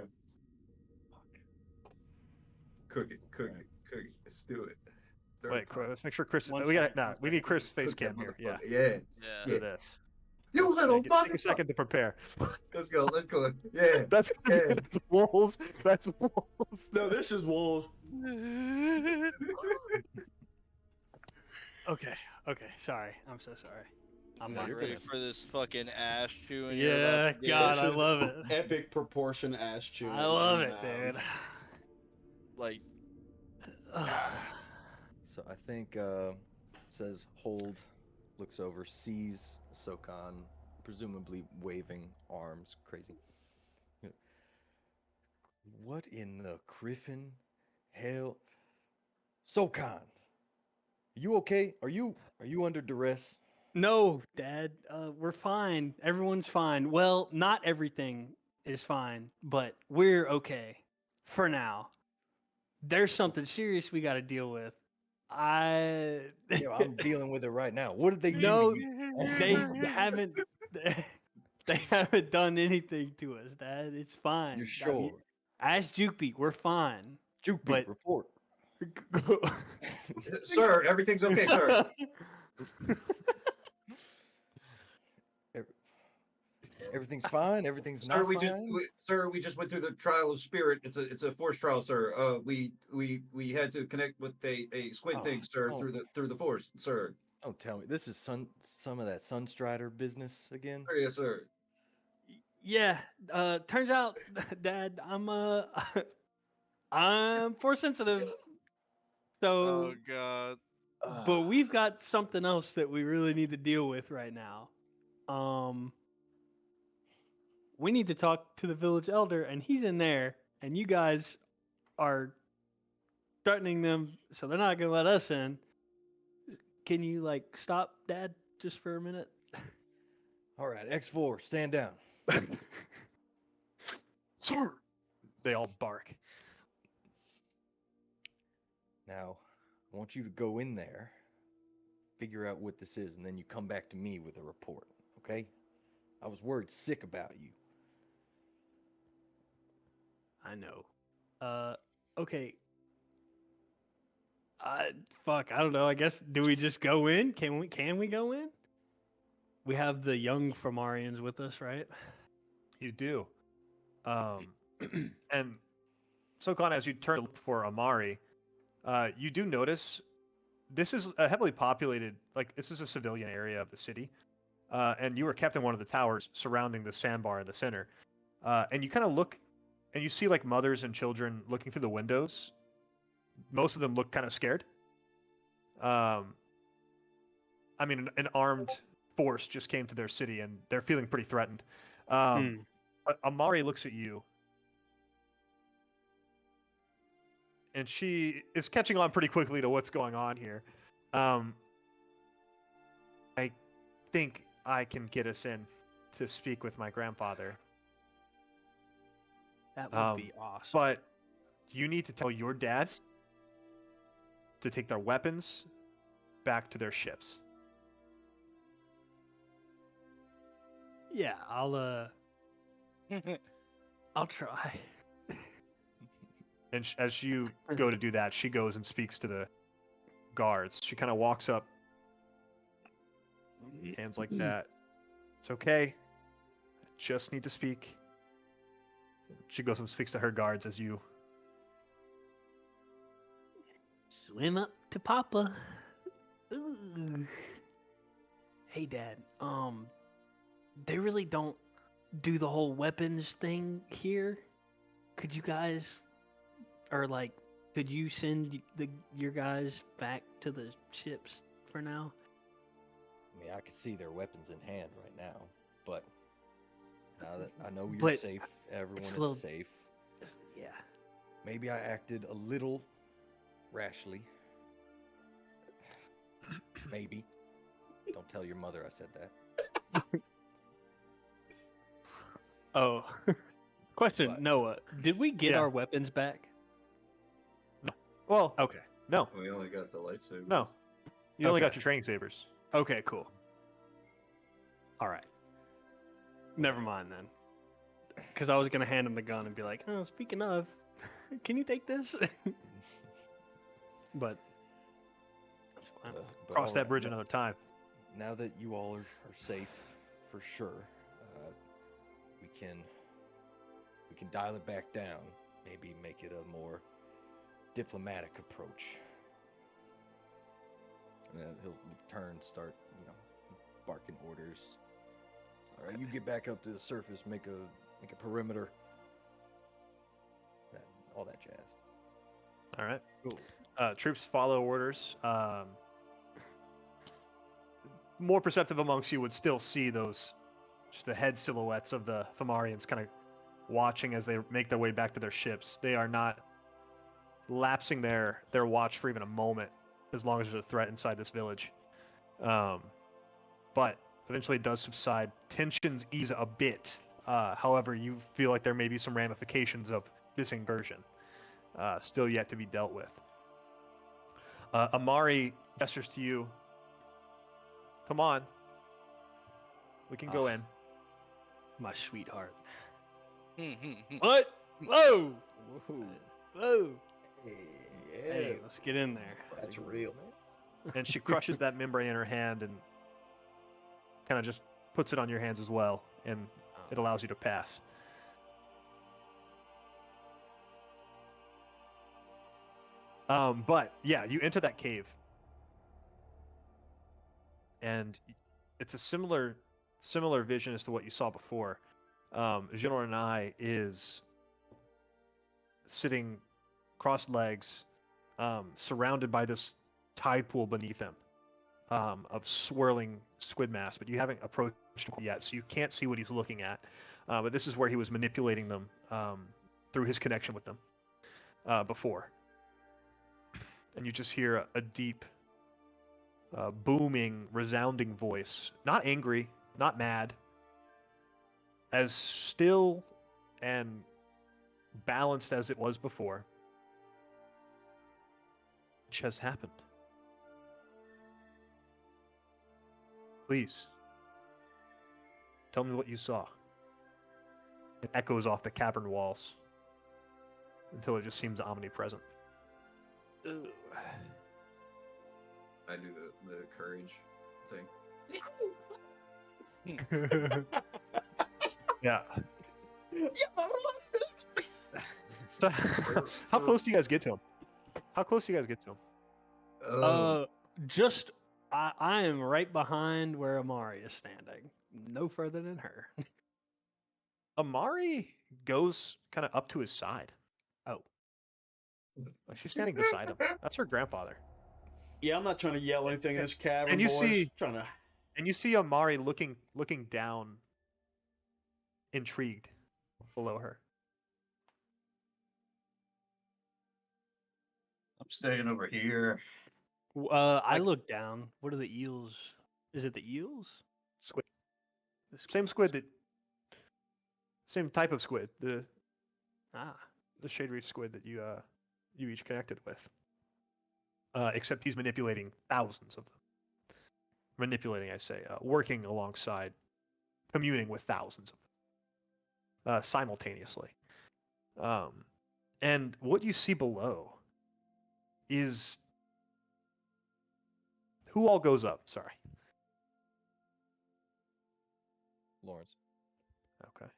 Cook it. Let's do it.
Wait, let's make sure Chris.
One
We got
second,
no.
one
We need Chris face
Cook that
cam here. Yeah,
motherfucker. Yeah.
do
Yeah.
this.
You little
Take a
motherfucker.
second to prepare.
Let's go. Yeah.
That's
Yeah.
that's wolves. That's wolves.
No, this is wolves.
Okay. Sorry. I'm so sorry. I'm not
You
you're
ready
good.
for this fucking ass chewing? you're
Yeah,
about to
God,
get?
I
This is
love it.
Epic proportion ass chewing.
I love it,
inbound.
dude.
Like,
So I think says hold, looks over, sees Sokon, presumably waving arms, crazy. What in the Griffin hell? Sokon, you okay? Are you under duress?
No, Dad. We're fine. Everyone's fine. Well, not everything is fine, but we're okay for now. There's something serious we got to deal with.
Yeah, I'm dealing with it right now. What did they do
No,
to you?
they haven't. They haven't done anything to us, Dad. It's fine.
You're
I mean,
sure?
ask Jukeby. We're fine.
Juke
but-
report.
Sir, everything's okay, sir.
Everything's fine. Everything's
Sir,
not
we
fine.
just went through the trial of spirit. It's a force trial, sir. We had to connect with a squid
Oh,
thing, sir,
oh.
through the force, sir.
Don't tell me this is some of that Sunstrider business again.
Sir, yes, sir.
Yeah. Turns out, Dad, I'm force sensitive. So,
oh god.
but we've got something else that we really need to deal with right now. We need to talk to the village elder, and he's in there, and you guys are threatening them, so they're not gonna let us in. Can you stop, Dad, just for a minute?
All right, X4, stand down.
Sir, they all bark.
Now, I want you to go in there, figure out what this is, and then you come back to me with a report, okay? I was worried sick about you.
I know. Okay. Fuck, I don't know. I guess do we just go in? Can we go in? We have the young Fomarians with us, right?
You do. And Sokon, as you turn to look for Amari, you do notice this is a heavily populated, this is a civilian area of the city, and you were kept in one of the towers surrounding the sandbar in the center. And you kind of look, and you see mothers and children looking through the windows. Most of them look kind of scared. I mean, an armed force just came to their city, and they're feeling pretty threatened. But Amari looks at you, and she is catching on pretty quickly to what's going on here. I think I can get us in to speak with my grandfather.
That would be awesome.
But you need to tell your dad to take their weapons back to their ships.
Yeah, I'll try.
And as you go to do that, she goes and speaks to the guards. She kind of walks up, hands like that. It's okay. I just need to speak. She goes and speaks to her guards as you.
Swim up to Papa. Ooh. Hey, Dad. They really don't do the whole weapons thing here. Could you guys, or like, could you send your guys back to the ships for now?
I mean, I can see their weapons in hand right now, but now that I know you're
But
safe, everyone
it's
is
a little-
safe.
Yeah.
Maybe I acted a little rashly. Maybe. Don't tell your mother I said that.
Oh. Question,
But-
Noah. Did we get
Yeah.
our weapons back?
Well,
Okay.
no,
We only got the lightsaber.
no. You only got
Okay.
your training sabers.
Okay, cool. All right. Never mind then. Because I was going to hand him the gun and be like, oh, speaking of, can you take this? But that's fine.
But
Cross
all
that
right,
bridge
no-
another time.
Now that you all are safe, for sure, we can dial it back down. Maybe make it a more diplomatic approach. And then he'll turn, start, barking orders. All right, you get back up to the surface, make a perimeter. All that jazz.
All right.
Cool.
Troops follow orders. More perceptive amongst you would still see those, just the head silhouettes of the Fomarians kind of watching as they make their way back to their ships. They are not lapsing their watch for even a moment, as long as there's a threat inside this village. But eventually it does subside. Tensions ease a bit. However, you feel like there may be some ramifications of this incursion still yet to be dealt with. Amari gestures to you. Come on. We can go
Ah.
in.
My sweetheart.
Hmm.
What? Whoa!
Woohoo!
Whoa!
Hey,
Hey, let's get in there.
That's real.
And she crushes that membrane in her hand and kind of just puts it on your hands as well, and it allows you to pass. But yeah, you enter that cave, and it's a similar vision as to what you saw before. General Renai is sitting crossed legs, surrounded by this tide pool beneath him of swirling squid mass, but you haven't approached him yet, so you can't see what he's looking at. But this is where he was manipulating them through his connection with them before. And you just hear a deep, booming, resounding voice. Not angry, not mad. As still and balanced as it was before. Which has happened? Please. Tell me what you saw. It echoes off the cavern walls until it just seems omnipresent.
Ooh.
I do the courage thing.
Yeah. So, how close do you guys get to him? How close do you guys get to him?
Just I am right behind where Amari is standing. No further than her.
Amari goes kind of up to his side.
Oh.
Like, she's standing beside him. That's her grandfather.
Yeah, I'm not trying to yell anything in this cavern,
And you
boys.
see-
Trying to.
And you see Amari looking down, intrigued, below her.
staying over here.
I
Like-
look down. What are the eels? Is it the eels?
Squid.
The
Same squid that. Same type of squid. The
Ah,
shade reef squid that you each connected with. Except he's manipulating thousands of them. Manipulating, I say, working alongside, communing with thousands of them simultaneously. And what you see below is who all goes up. Sorry.
Lawrence.
Okay.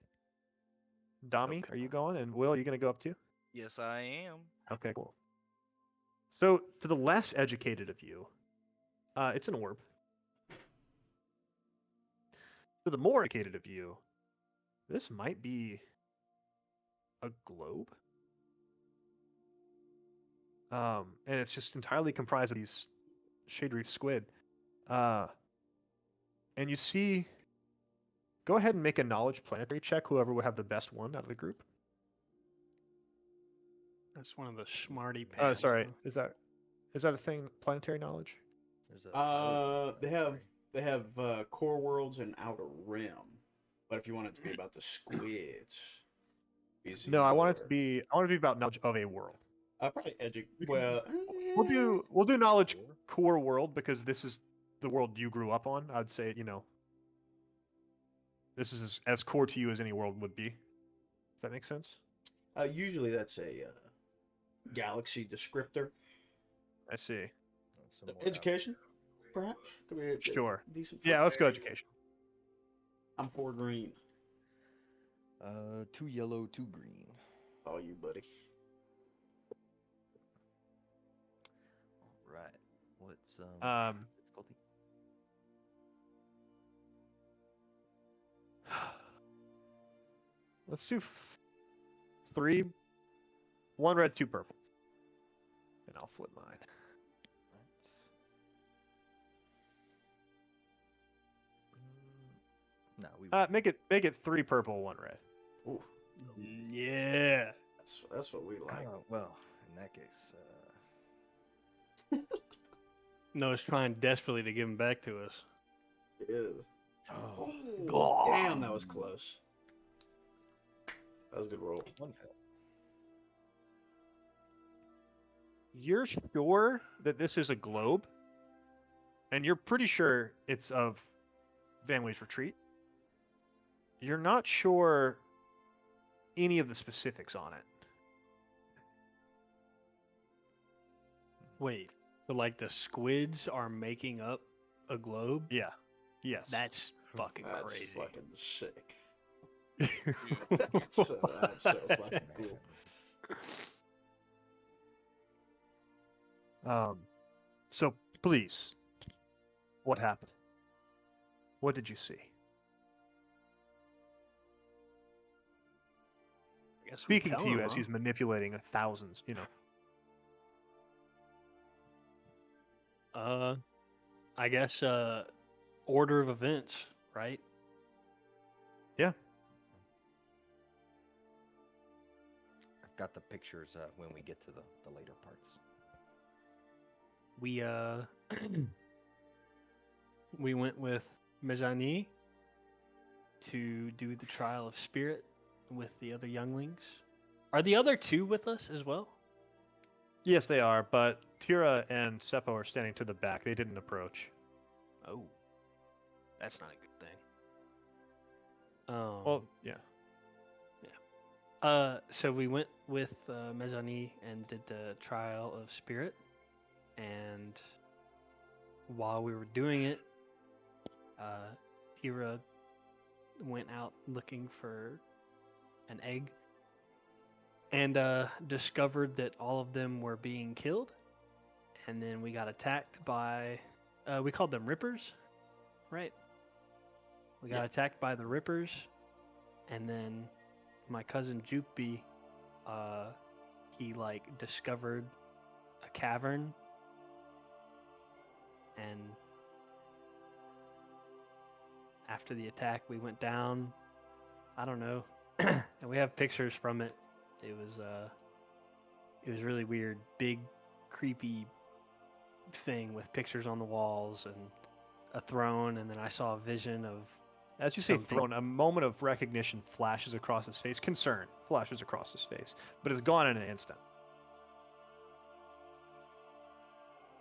Dami,
Okay.
are you going? And Will, are you going to go up too?
Yes, I am.
Okay, cool. So to the less educated of you, it's an orb. To the more educated of you, this might be a globe. And it's just entirely comprised of these shade reef squid. And you see, go ahead and make a knowledge planetary check, whoever would have the best one out of the group.
that's one of the smarty pants.
Sorry,
huh?
is that a thing? Planetary knowledge?
There's a pilot
They have core worlds and outer rim, but if you want it to be about the squids,
No, I want it to be about knowledge of a world.
probably well.
We'll do knowledge core world because this is the world you grew up on. I'd say, this is as core to you as any world would be. Does that make sense?
Usually that's a galaxy descriptor.
I see.
somewhere out
Education, perhaps. Could be a
Sure.
decent.
Yeah, let's go education.
I'm for green.
there. 2 yellow, 2 green.
Oh, you buddy.
All right. What's
Um,
difficulty?
Let's do 3, 1 red, 2 purple, and I'll flip mine.
Right. No, we.
Make it 3 purple, 1 red.
Ooh,
Yeah.
that's what we like.
Oh, well, in that case,
Noah's trying desperately to give him back to us.
Ew.
oh,
Oh, damn, that was close. That was a good roll.
1 fail.
You're sure that this is a globe, and you're pretty sure it's of Van Way's retreat. You're not sure any of the specifics on it.
Wait, so like the squids are making up a globe?
Yeah. Yes.
That's fucking
That's
crazy.
fucking sick. That's so fucking cool.
So please, what happened? What did you see?
I guess we
Speaking
tell
to you
him,
as
huh?
he's manipulating thousands,
I guess order of events, right?
Yeah.
I've got the pictures when we get to the later parts.
We we went with Mejani to do the trial of spirit with the other younglings. Are the other 2 with us as well?
Yes, they are, but Tira and Seppo are standing to the back. They didn't approach.
Oh, that's not a good thing.
Well, yeah.
So we went with Mezani and did the trial of spirit, and while we were doing it, Hira went out looking for an egg and discovered that all of them were being killed, and then we got attacked by we called them rippers, right? We got attacked by the rippers, and then my cousin Jupby, he like discovered a cavern, and after the attack we went down. I don't know, and we have pictures from it. It was really weird. Big creepy thing with pictures on the walls and a throne, and then I saw a vision of
As you say
something.
throne, a moment of recognition flashes across his face. Concern flashes across his face, but it's gone in an instant.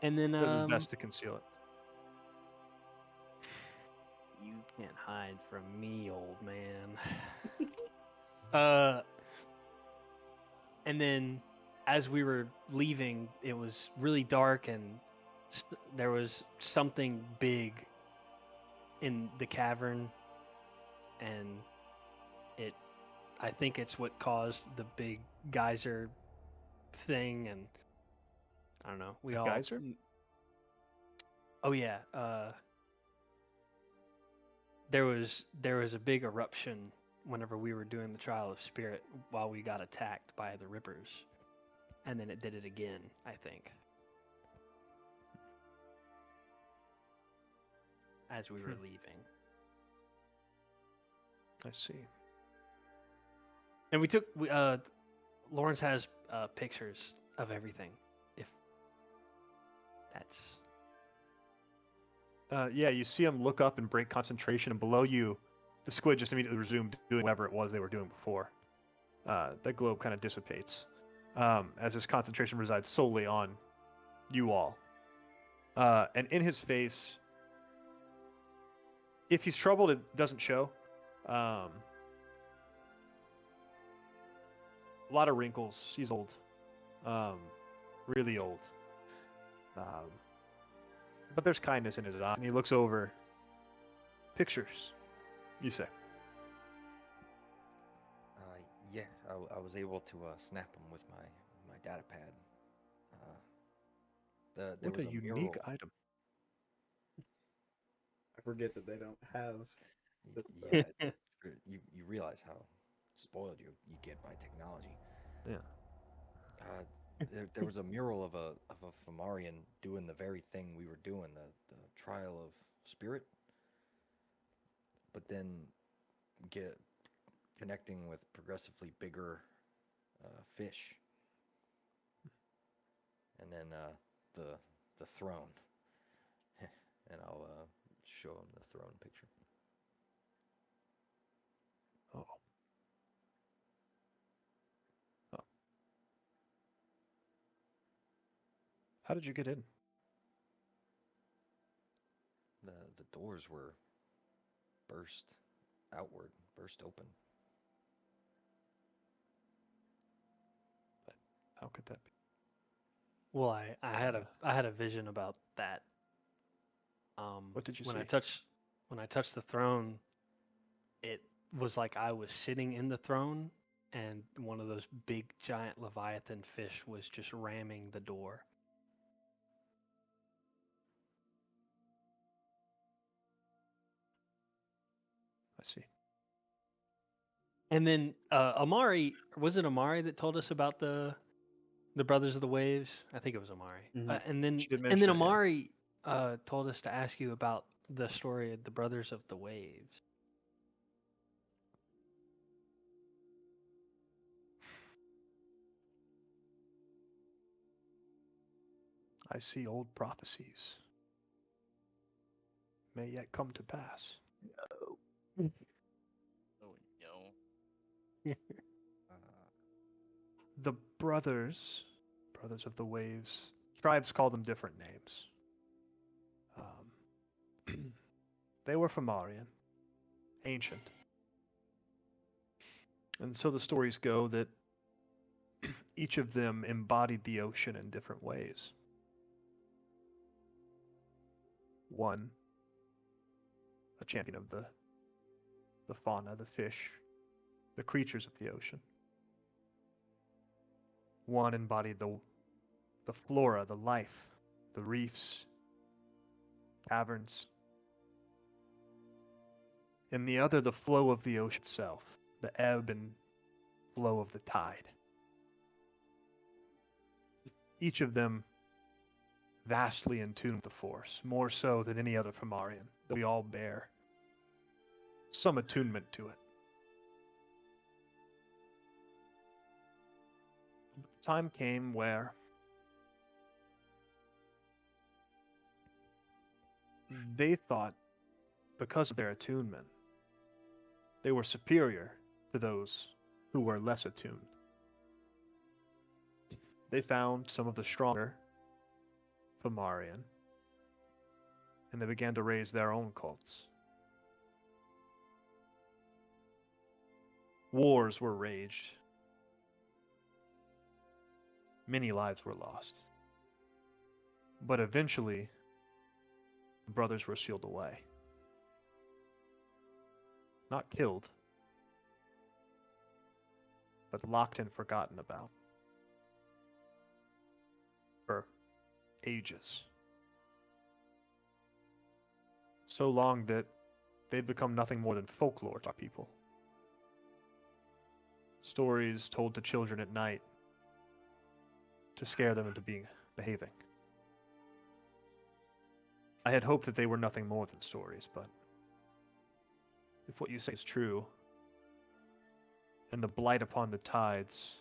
And then
He does his best to conceal it.
you can't hide from me, old man. And then as we were leaving, it was really dark, and there was something big in the cavern, and I think it's what caused the big geyser thing, and I don't know. We
The
all
geyser?
Oh yeah, there was a big eruption whenever we were doing the trial of spirit while we got attacked by the rippers, and then it did it again, I think, as we were leaving.
I see.
And Lawrence has pictures of everything, if that's
Yeah, you see him look up and break concentration, and below you, the squid just immediately resumed doing whatever it was they were doing before. That globe kind of dissipates as his concentration resides solely on you all. And in his face, if he's troubled, it doesn't show. A lot of wrinkles. He's old, really old. But there's kindness in his eye, and he looks over. Pictures, you say.
Yeah, I was able to snap them with my data pad. There
What
was
a
a
unique
mural.
item.
I forget that they don't have.
Yeah, you realize how spoiled you get by technology.
Yeah.
There was a mural of a Fomarian doing the very thing we were doing, the trial of spirit, but then connecting with progressively bigger fish, and then the throne, and I'll show him the throne picture.
Oh. Oh. How did you get in?
The doors were burst open.
How could that be?
Well, I had a vision about that.
What did you
when
see?
When I touched the throne, it was like I was sitting in the throne, and one of those big giant leviathan fish was just ramming the door.
I see.
And then Amari, was it Amari that told us about the Brothers of the Waves? I think it was Amari.
Mhm.
She did
And
mention
then
it, yeah.
Amari told us to ask you about the story of the Brothers of the Waves.
I see old prophecies may yet come to pass.
Oh no.
The brothers of the waves, tribes call them different names. They were Fomarian, ancient. And so the stories go that each of them embodied the ocean in different ways. One, a champion of the fauna, the fish, the creatures of the ocean. One embodied the flora, the life, the reefs, caverns. And the other, the flow of the ocean itself, the ebb and flow of the tide. Each of them vastly in tune with the Force, more so than any other Fomarian, that we all bear some attunement to it. The time came where they thought, because of their attunement, they were superior to those who were less attuned. They found some of the stronger Fomorian, and they began to raise their own cults. Wars were raged. Many lives were lost. But eventually, the brothers were sealed away. Not killed, but locked and forgotten about. For ages. So long that they'd become nothing more than folklore to our people. Stories told to children at night to scare them into behaving. I had hoped that they were nothing more than stories, but if what you say is true, and the blight upon the tides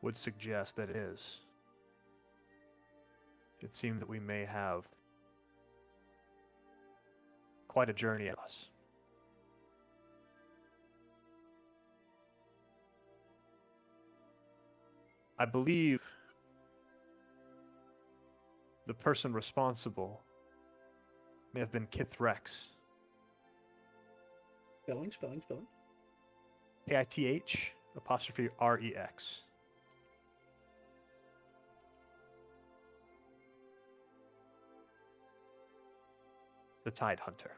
would suggest that it is, it seemed that we may have quite a journey ahead of us. I believe the person responsible may have been Kith Rex.
Spelling.
Kith apostrophe Rex. The Tide Hunter.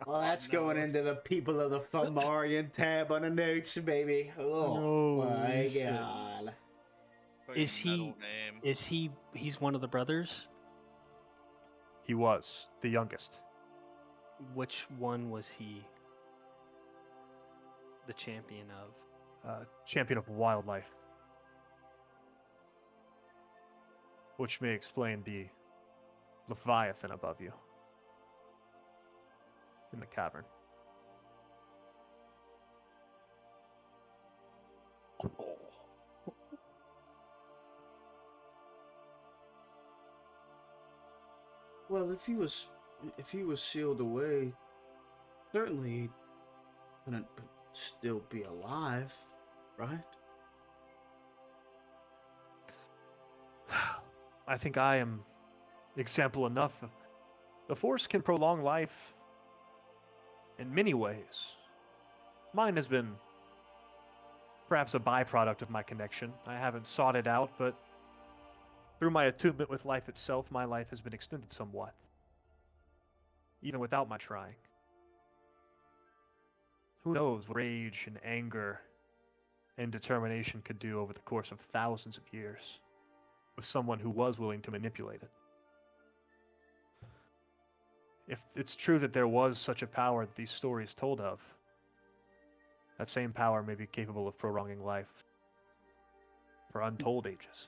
Well, that's going into the people of the Fomorian tab on the notes, baby. Oh my
Holy shit.
god.
Is
Fucking metal
he?
name.
He's one of the brothers?
He was the youngest.
Which one was he the champion of?
Champion of wildlife. Which may explain the Leviathan above you. In the cavern.
Well, if he was sealed away, certainly he couldn't still be alive, right?
I think I am example enough. The Force can prolong life in many ways. Mine has been perhaps a byproduct of my connection. I haven't sought it out, but through my attunement with life itself, my life has been extended somewhat. Even without my trying. Who knows what rage and anger and determination could do over the course of thousands of years with someone who was willing to manipulate it. If it's true that there was such a power that these stories told of, that same power may be capable of prolonging life for untold ages.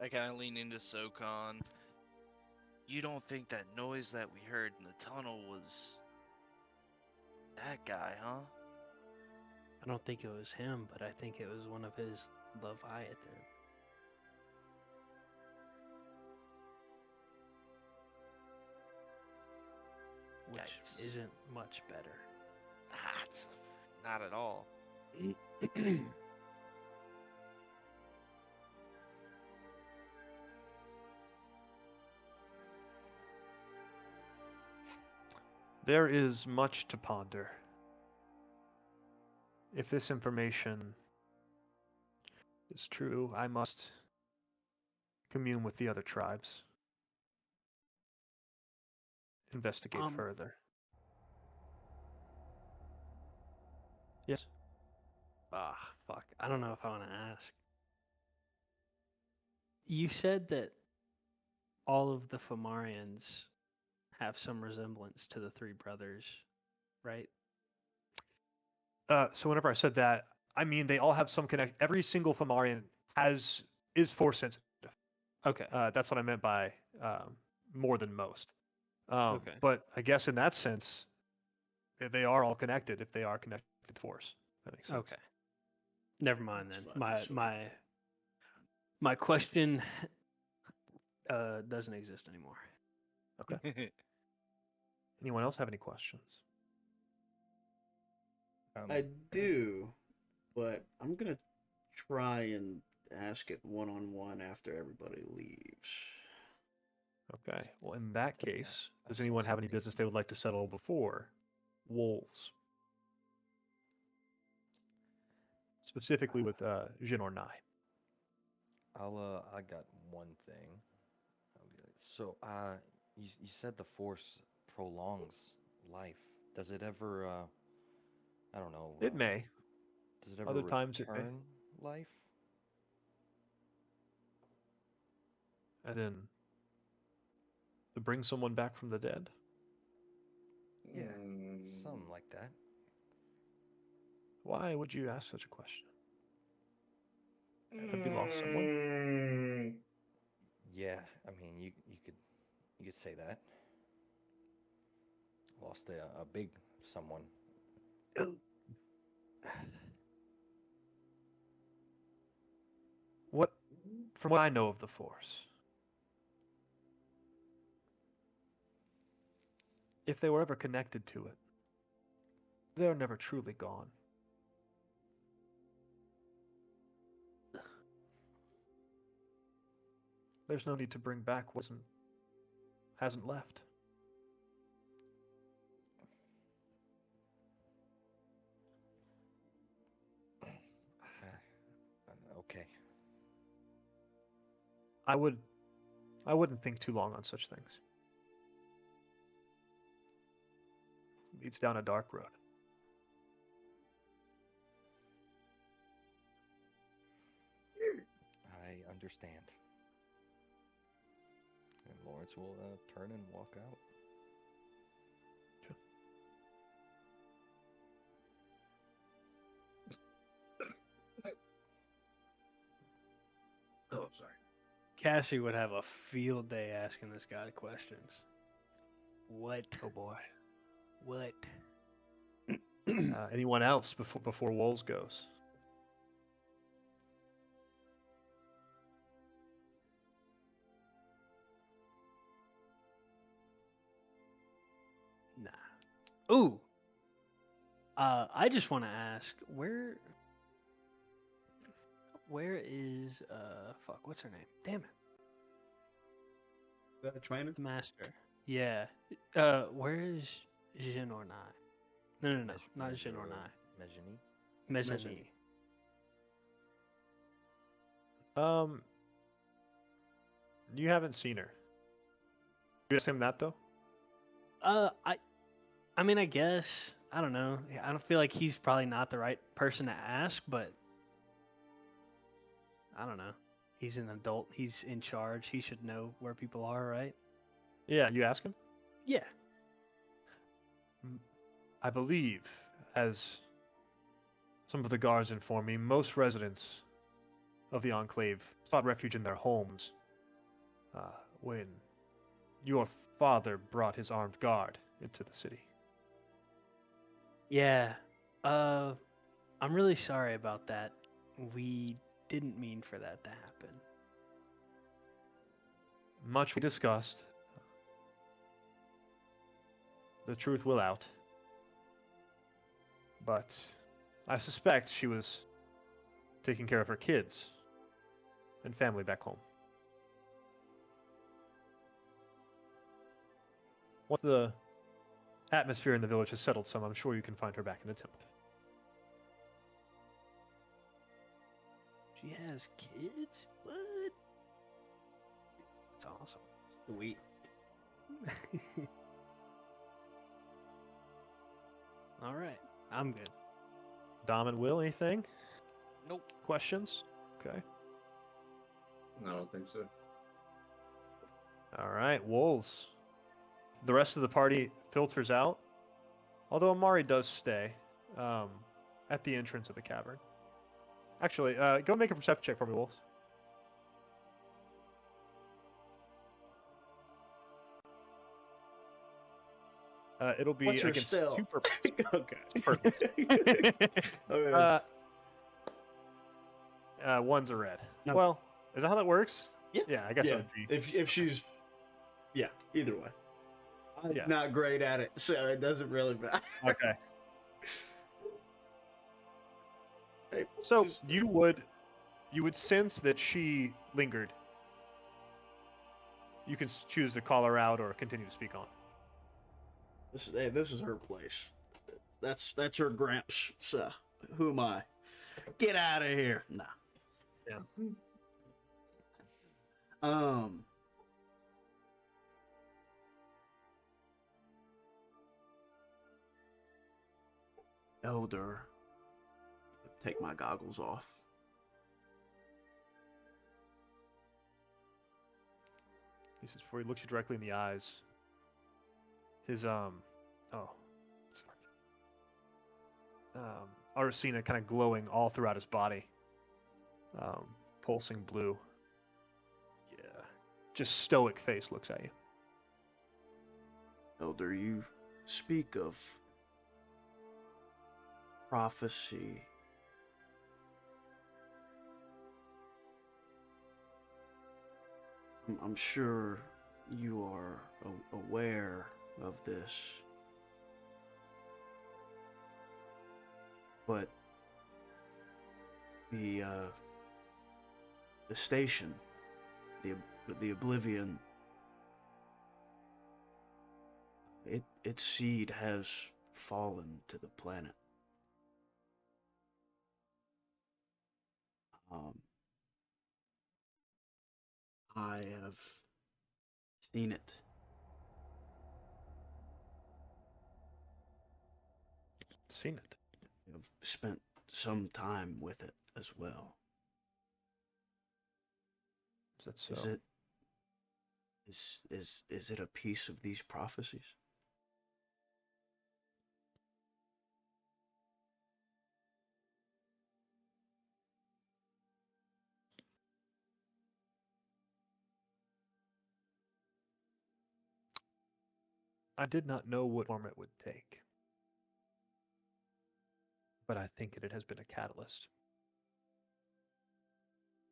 I kind of lean into SoCon. You don't think that noise that we heard in the tunnel was that guy, huh?
I don't think it was him, but I think it was one of his Leviathan. Which
Yikes.
isn't much better.
That's not at all.
There is much to ponder. If this information is true, I must commune with the other tribes. Investigate further. Yes?
Fuck. I don't know if I want to ask. You said that all of the Fomorians have some resemblance to the three brothers, right?
So whenever I said that, I mean they all have some connect. Every single Fomorian is Force sensitive.
Okay.
That's what I meant by more than most.
Okay.
But I guess in that sense, they are all connected if they are connected to Force. That makes sense.
Okay. Never mind
That's
then.
fucking
My
sweet.
my question doesn't exist anymore.
Okay. Anyone else have any questions?
I do, but I'm gonna try and ask it one on one after everybody leaves.
Okay. Well, in that
Yeah,
case,
I
does
was
anyone
also
have any business they
thinking-
would like to settle before Wolves? Specifically with Jin or Nai.
I got one thing. I'll be like, so, you said the Force prolongs life. Does it ever, I don't know,
It may.
does it ever
Other times it may.
return life?
And then to bring someone back from the dead?
Yeah,
Mm,
something like that.
Why would you ask such a question? Have you lost someone?
mm,
Yeah, I mean, you could say that. Lost a big someone.
What, from what I know of the Force, if they were ever connected to it, they're never truly gone. There's no need to bring back what hasn't left.
Okay.
I wouldn't think too long on such things. Leads down a dark road.
I understand. And Lawrence will turn and walk out.
oh, sorry.
Cassie would have a field day asking this guy questions. What?
Oh boy.
What?
Anyone else before Wolves goes?
Nah. Ooh. I just want to ask where is fuck, what's her name? Damn it.
That a trainer?
The master. Yeah. Where is Jin or Nai? No, not Jin or Nai.
Mejani?
Mezzanine.
You haven't seen her. You ask him that though?
I mean, I guess I don't know. I don't feel like he's probably not the right person to ask, but I don't know. He's an adult. He's in charge. He should know where people are, right?
Yeah, you ask him?
Yeah.
I believe, as some of the guards inform me, most residents of the Enclave sought refuge in their homes when your father brought his armed guard into the city.
Yeah. I'm really sorry about that. We didn't mean for that to happen.
Much we discussed. The truth will out. But I suspect she was taking care of her kids and family back home. Once the atmosphere in the village has settled some, I'm sure you can find her back in the temple.
She has kids? What? That's awesome.
Sweet.
All right. I'm good.
Dom and Will, anything?
Nope.
Questions? Okay.
I don't think so.
All right, Wolves. The rest of the party filters out, although Amari does stay at the entrance of the cavern. Actually, go make a perception check for me, Wolves. It'll be
What's her
against
stealth?
2 purples.
Okay.
Perfect.
Okay.
One's a red.
No.
Well, is that how that works?
Yeah.
Yeah, I guess it
Yeah.
would be.
If she's, yeah. Either way, I'm
Yeah.
not great at it, so it doesn't really matter.
Okay.
Hey,
So
just-
you would sense that she lingered. You can choose to call her out or continue to speak on.
this is her place. That's her gramps. So who am I? Get out of here. Nah.
Yeah.
Elder, take my goggles off.
He says before he looks you directly in the eyes. His sorry. Arsena kind of glowing all throughout his body. Pulsing blue. Yeah. Just stoic face looks at you.
Elder, you speak of prophecy. I'm sure you are aware of this. But the station, the Oblivion, its seed has fallen to the planet. I have seen it.
Seen it.
I've spent some time with it as well.
Is that so?
Is it a piece of these prophecies?
I did not know what form it would take. But I think it has been a catalyst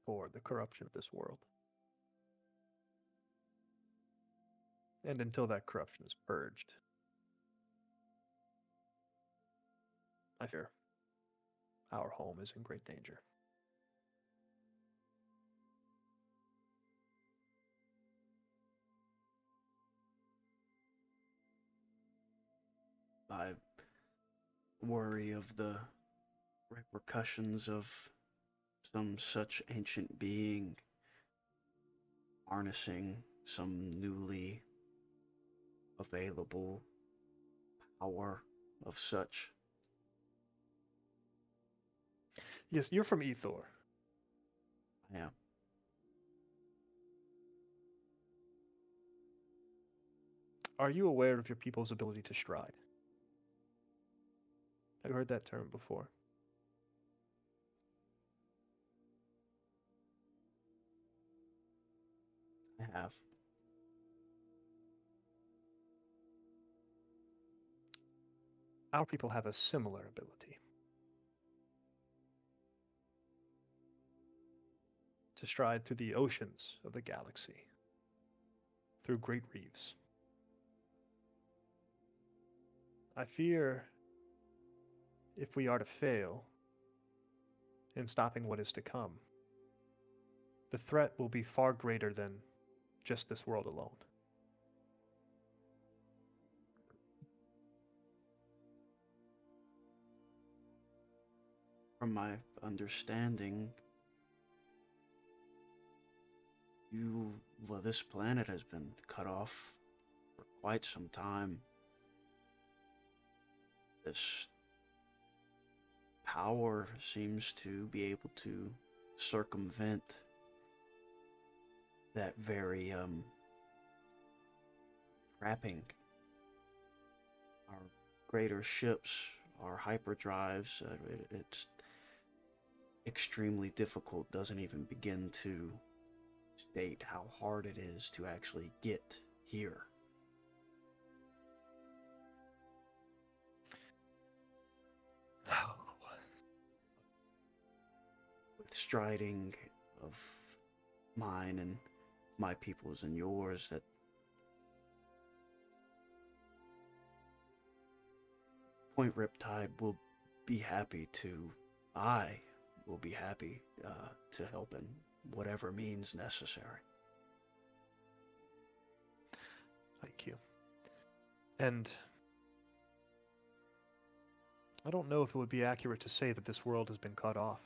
for the corruption of this world. And until that corruption is purged, I fear our home is in great danger.
I worry of the repercussions of some such ancient being harnessing some newly available power of such.
Yes, you're from Ethor.
I am.
Are you aware of your people's ability to stride? Have you heard that term before?
I have.
Our people have a similar ability. To stride through the oceans of the galaxy. Through great reefs. I fear if we are to fail in stopping what is to come, the threat will be far greater than just this world alone.
From my understanding, this planet has been cut off for quite some time. This power seems to be able to circumvent that very trapping. Our greater ships, our hyperdrives, it's extremely difficult, doesn't even begin to state how hard it is to actually get here. striding of mine and my people's and yours, that Point Riptide will be happy to, I will be happy to help in whatever means necessary.
Thank you. And I don't know if it would be accurate to say that this world has been cut off.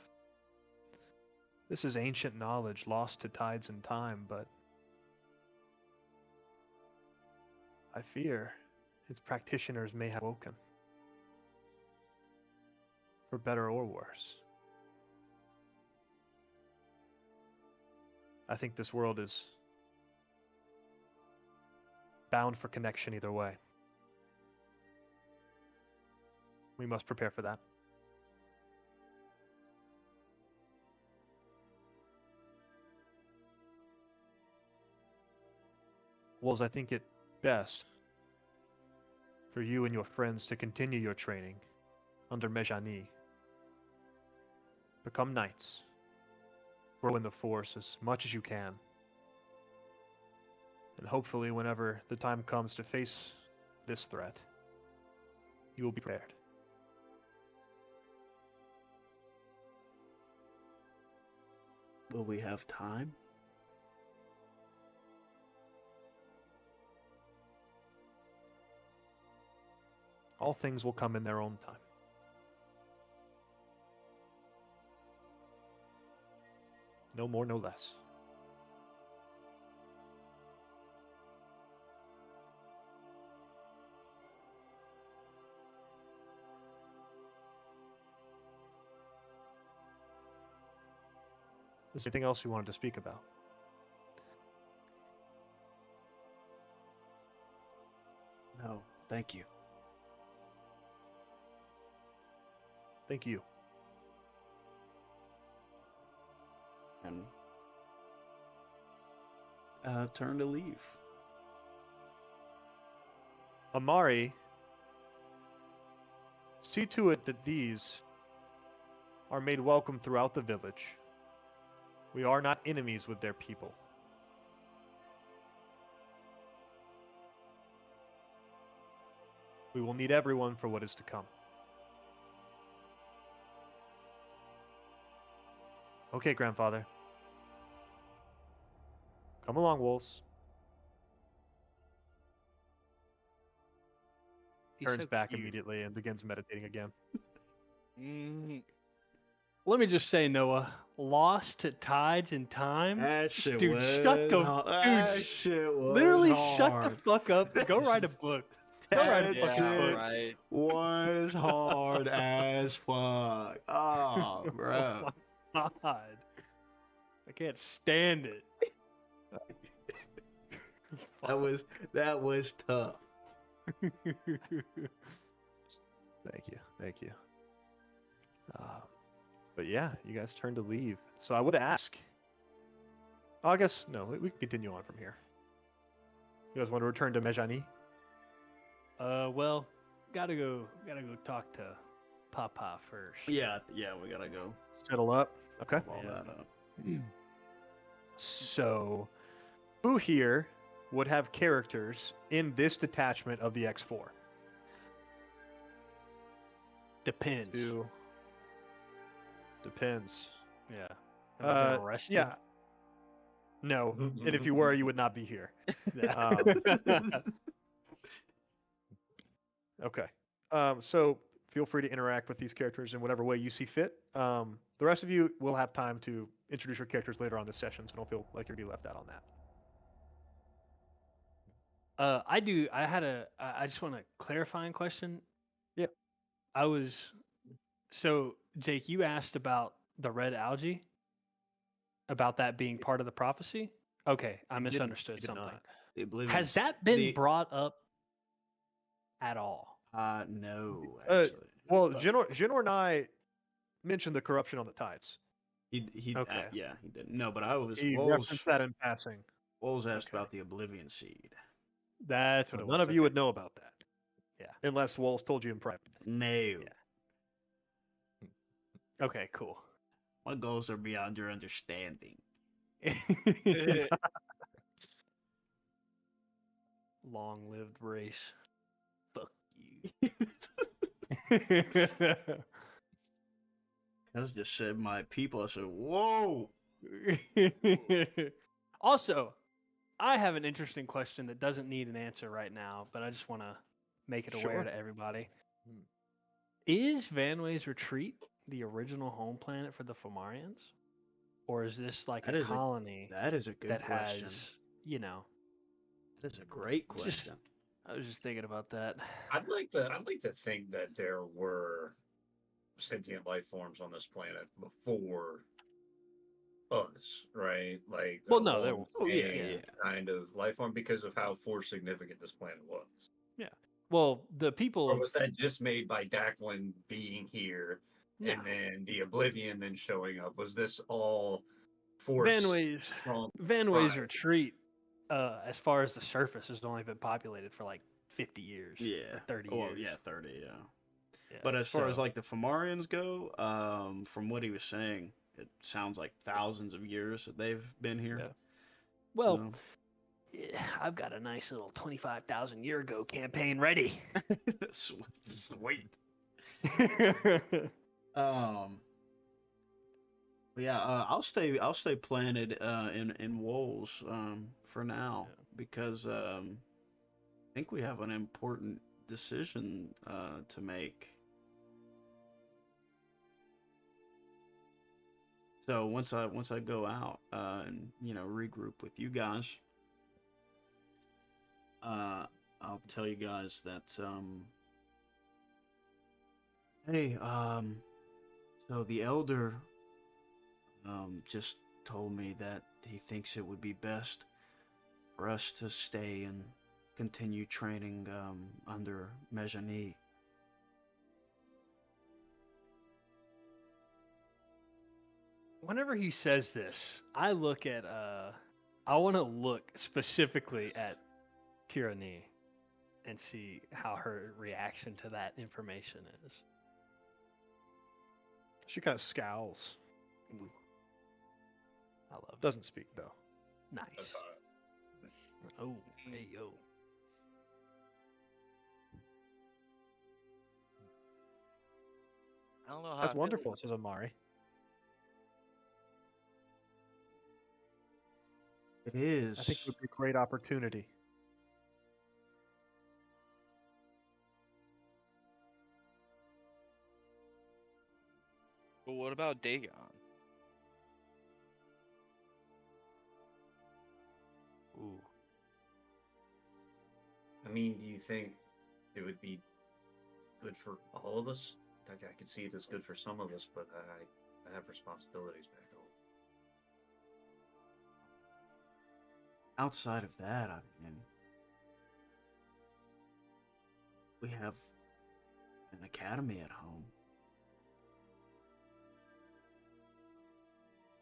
This is ancient knowledge lost to tides and time, but I fear its practitioners may have woken. For better or worse. I think this world is bound for connection either way. We must prepare for that. Wolves, I think it best for you and your friends to continue your training under Mejani. Become knights. Grow in the Force as much as you can. And hopefully, whenever the time comes to face this threat, you will be prepared.
Will we have time?
All things will come in their own time. No more, no less. Is there anything else you wanted to speak about?
No, thank you.
Thank you.
And turn to leave.
Amari, see to it that these are made welcome throughout the village. We are not enemies with their people. We will need everyone for what is to come. Okay, grandfather. Come along, wolves.
He's
Turns
so
back
cute.
immediately and begins meditating again.
Let me just say, Noah, lost to tides and time.
That shit
Dude,
was
shut the
hard.
dude,
That shit was
literally
hard.
shut the fuck up. Go write a book. Go write a
That
fucking
Yeah,
shit
book.
right.
was hard as fuck. Oh, bro.
Oh my God. I can't stand it.
That was tough.
Thank you. But yeah, you guys turn to leave. So I would ask. Oh, I guess no. We can continue on from here. You guys want to return to Mejani?
Well, gotta go talk to Papa first.
Yeah, we gotta go.
Settle up. Okay.
All
Yeah.
that up.
So, who here would have characters in this detachment of the X4?
Depends.
Two. Depends.
Yeah. Have I been arrested?
Yeah. No, and if you were, you would not be here.
Yeah.
Okay. So feel free to interact with these characters in whatever way you see fit. The rest of you will have time to introduce your characters later on this session, so don't feel like you're going to be left out on that.
I do. I just want a clarifying question.
Yeah.
So Jake, you asked about the red algae, about that being part of the prophecy. Okay, I
didn't-
misunderstood
you did
something.
not.
The Oblivion
Has
Sea-
that been
the-
brought up at all?
No, actually.
Well, Jinor and I mentioned the corruption on the tides.
He
Okay.
yeah, he didn't. No, but I was
He referenced that in passing.
Wolves asked
Okay.
about the Oblivion Seed.
That's what
Well,
it was.
none of you
okay.
would know about that.
Yeah.
Unless Walls told you in private.
No.
Okay, cool.
My goals are beyond your understanding.
Long-lived race. Fuck you.
Cuz just said my people. I said, whoa.
Also, I have an interesting question that doesn't need an answer right now, but I just want to make it aware
Sure.
to everybody.
Hmm.
Is Vanway's Retreat the original home planet for the Fomarians? Or is this like
That
a
is
colony
That is a good
that
question.
has, you know,
That is a great
Just-
question.
I was just thinking about that.
I'd like to think that there were sentient life forms on this planet before us, right? Like
Well,
a
no, there
long
Oh, yeah,
chain
yeah.
kind of life form because of how force significant this planet was.
Well, the people
Or
of
was that just made by Daklin being here
no,
and then the Oblivion then showing up? Was this all force
Vanway's
from
Vanway's
prior?
Retreat, as far as the surface, has only been populated for like 50 years.
Yeah.
Or 30
Well,
years.
yeah, 30, yeah.
Yeah,
But as far as
so-
like the Fomarians go, from what he was saying, it sounds like thousands of years that they've been here.
Yeah. Well,
So-
yeah, I've got a nice little 25,000 year ago campaign ready.
Sweet. But yeah, I'll stay planted in Wolves for now because I think we have an important decision to make. So once I go out and regroup with you guys, I'll tell you guys that hey, so the elder just told me that he thinks it would be best for us to stay and continue training under Mejani.
Whenever he says this, I look at I want to look specifically at Tyranny and see how her reaction to that information is.
She kind of scowls.
Ooh. I love it.
Doesn't speak though.
Nice.
That's hot.
Oh, hey yo.
I don't know how. I
That's
feel
wonderful,
about
says Amari.
It is.
I think it would be a great opportunity.
But what about Dagon?
Ooh.
I mean, do you think it would be good for all of us? Like, I could see it as good for some of us, but I have responsibilities back home.
Outside of that, I mean, we have an academy at home.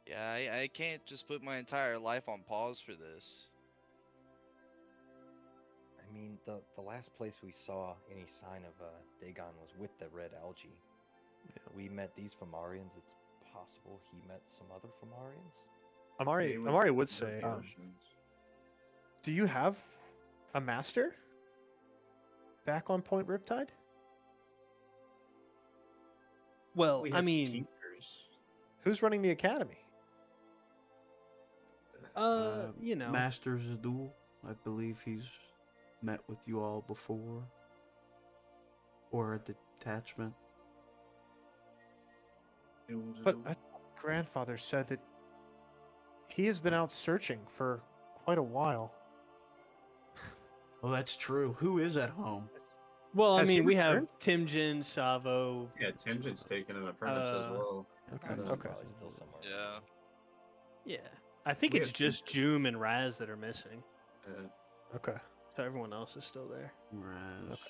Yeah, I can't just put my entire life on pause for this.
I mean, the last place we saw any sign of Dagon was with the red algae. We met these Fomarians. It's possible he met some other Fomarians.
Amari would say,
Notions.
do you have a master back on Point Riptide?
Well,
We
I
have
mean,
teachers.
Who's running the academy?
Master Zadul, I believe he's met with you all before. Or a detachment.
But grandfather said that he has been out searching for quite a while.
Oh, that's true. Who is at home?
well, I
Has he
mean, we have
returned?
Timjin, Savo.
Yeah, Timjin's taken an apprentice as well.
Okay.
He's
Okay.
probably still somewhere.
Yeah.
Yeah, I think
We
it's
have
just
teachers.
Joom and Raz that are missing.
Okay.
So everyone else is still there.
Raz.
Okay.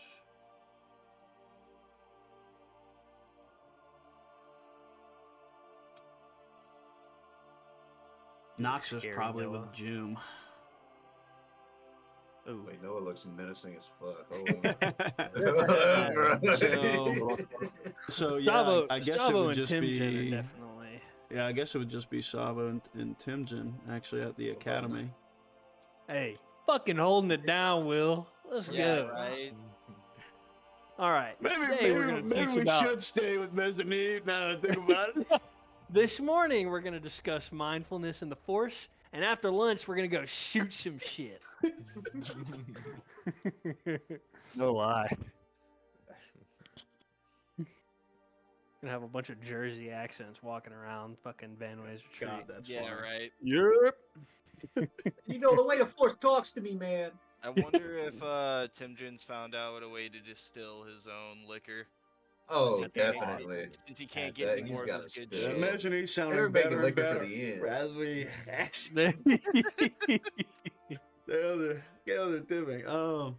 Nox is
Scary
probably
Noah.
with Joom.
Ooh.
Wait, Noah looks menacing as fuck. Hold on.
So yeah,
Savo,
I guess
Savo
it would
and
just
Timjin are
be
definitely.
Yeah, I guess it would just be Sava and Timjin actually at the academy.
Hey, fucking holding it down, Will. Let's
Yeah,
go.
right.
All right. Today we're gonna teach
we
about.
should stay with Mezzanine now that I think about it.
This morning we're gonna discuss mindfulness and the Force, and after lunch we're gonna go shoot some shit.
No lie.
Gonna have a bunch of Jersey accents walking around fucking Van Ways Retreat.
God, that's
Yeah,
fun.
right.
Yep.
You know the way the Force talks to me, man.
I wonder if Timjin's found out a way to distill his own liquor.
Oh,
Since he can't-
definitely.
Since he can't
Yeah,
get
that-
any
he's
more of
gotta
his good
still-
shit.
Imagine he's sounding
They're making
better and
liquor for
better
the end.
as we the other dipping. Oh,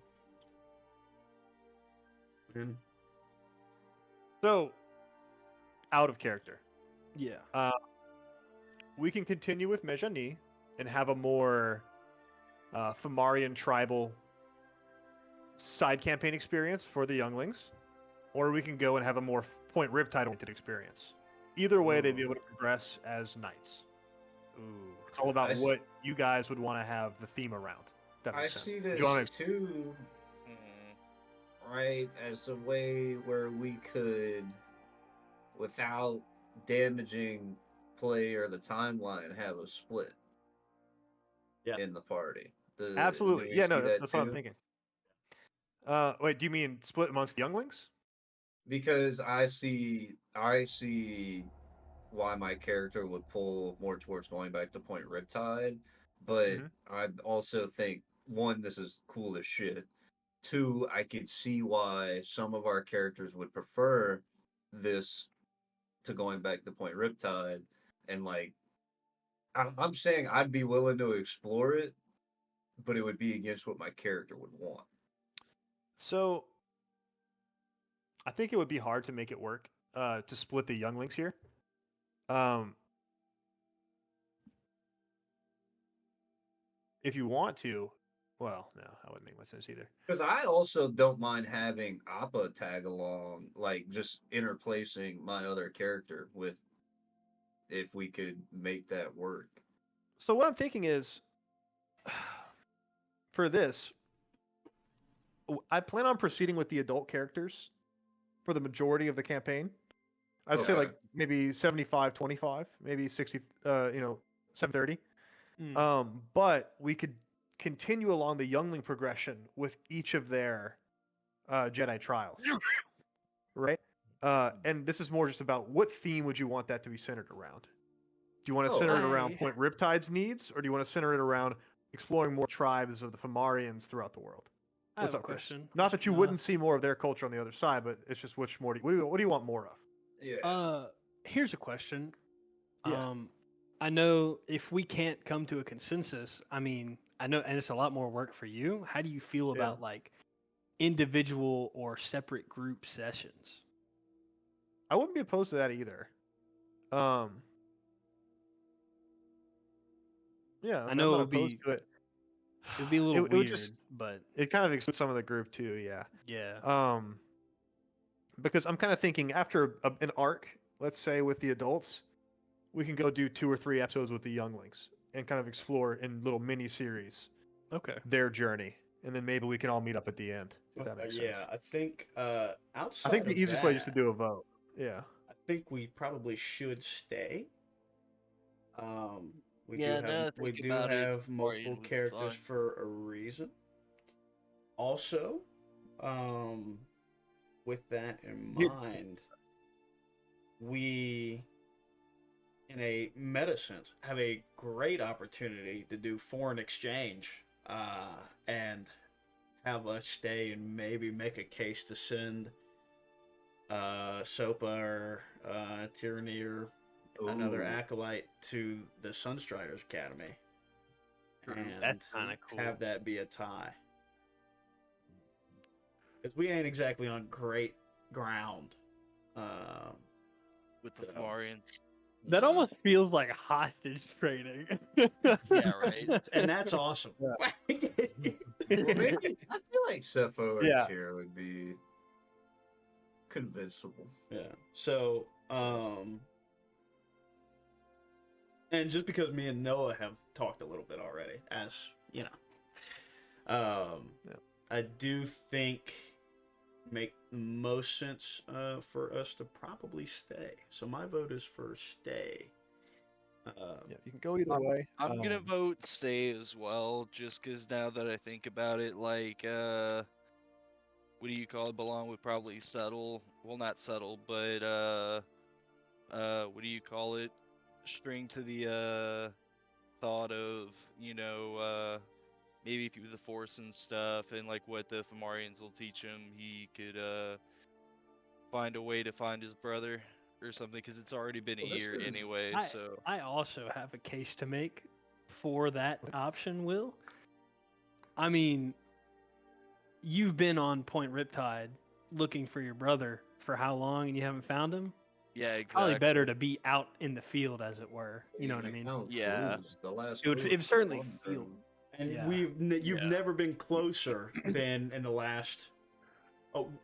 man.
So, out of character.
Yeah.
We can continue with Mejani and have a more Fomarian tribal side campaign experience for the younglings, or we can go and have a more Point Riptide oriented experience. Either way, they'd be able to progress as knights.
Ooh.
It's all about
I s-
what you guys would want to have the theme around. if that
I
makes sense.
see
Do
this
you wanna-
too,
Mhm.
right, as a way where we could, without damaging play or the timeline, have a split.
Yeah.
In the party.
Absolutely.
do we
Yeah, no,
see
that's
that
what I'm
too?
thinking. Wait, do you mean split amongst the younglings?
Because I see why my character would pull more towards going back to Point Riptide, but
Mhm.
I also think one, this is cool as shit. Two, I could see why some of our characters would prefer this to going back to Point Riptide, and like I'm saying I'd be willing to explore it, but it would be against what my character would want.
So, I think it would be hard to make it work to split the younglings here. If you want to, well, no, that wouldn't make much sense either.
Because I also don't mind having Appa tag along, like just interplacing my other character with, if we could make that work.
So what I'm thinking is, for this, I plan on proceeding with the adult characters for the majority of the campaign. I'd say
Okay.
like maybe 75-25, maybe 60, 730.
Mm.
But we could continue along the youngling progression with each of their Jedi trials, right? And this is more just about what theme would you want that to be centered around? Do you want to
Oh,
center it around
I-
Point Riptide's needs, or do you want to center it around exploring more tribes of the Fomarians throughout the world?
I
What's
have a
up, Chris?
question.
Not that you wouldn't see more of their culture on the other side, but it's just which more what do you want more of?
Yeah.
Here's a question.
Yeah.
I know if we can't come to a consensus, I mean, I know, and it's a lot more work for you. How do you feel
Yeah.
about like individual or separate group sessions?
I wouldn't be opposed to that either. Yeah,
I know
I'm
it
not
would
opposed
be
to it.
it would be a little
It would
weird,
just
but
it kind of excludes some of the group too. Yeah.
yeah.
Because I'm kind of thinking after an arc, let's say with the adults, we can go do 2 or 3 episodes with the younglings and kind of explore in little mini series
Okay.
their journey, and then maybe we can all meet up at the end. If that makes sense.
Yeah, I think outside
I think the
of
easiest way is just to
that,
do a vote. Yeah.
I think we probably should stay. We
Yeah, now
do
that I
have
think about it,
multiple
Fomarian would be
characters
fun.
for a reason. Also, with that in
Yeah.
mind, we, in a meta sense, have a great opportunity to do foreign exchange and have us stay and maybe make a case to send Sopa or Tyranny or another
Ooh.
acolyte to the Sunstriders Academy. And
That's kinda cool.
have that be a tie. Because we ain't exactly on great ground.
With the Fomarians.
That almost feels like hostage trading.
Yeah, right.
And that's awesome.
Well, maybe I feel like Cepho or
Yeah.
Tira would be convincible.
Yeah. So, And just because me and Noah have talked a little bit already, as you know, I do think make the most sense for us to probably stay. So my vote is for stay.
Yeah, you can go either way.
I'm gonna vote stay as well, just because now that I think about it, like, what do you call it? Belong would probably settle. Well, not settle, but what do you call it? String to the thought of, maybe through the Force and stuff, and like what the Fomorians will teach him, he could find a way to find his brother or something, because it's already been a
Well, this
year
is-
anyway. So
I also have a case to make for that option, Will. I mean, you've been on Point Riptide looking for your brother for how long, and you haven't found him?
yeah, exactly.
Probably better to be out in the field, as it were. You know what I mean?
Yeah.
The last
It would
clue
certainly
was
feel-
from-
And
Yeah.
you've
Yeah.
never been closer than in the last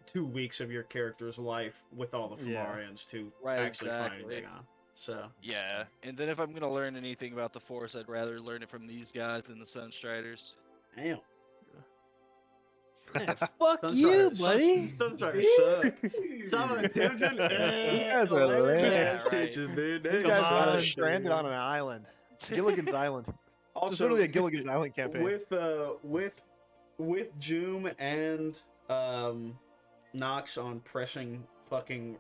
2 weeks of your character's life with all the
Yeah.
Fomorians to
Right,
actually find
exactly.
anything on. So
Yeah, and then if I'm gonna learn anything about the Force, I'd rather learn it from these guys than the Sunstriders.
damn.
Man, fuck you, buddy.
Sunstriders suck. Some of Timgen,
guys are lame.
ass
Yeah, right.
teachers, dude.
These
They
guys got us
suck,
stranded
dude.
on an island. Gilligan's Island. It's
Also,
literally a Gilligan's Island campaign.
with Joom and Nox on pressing fucking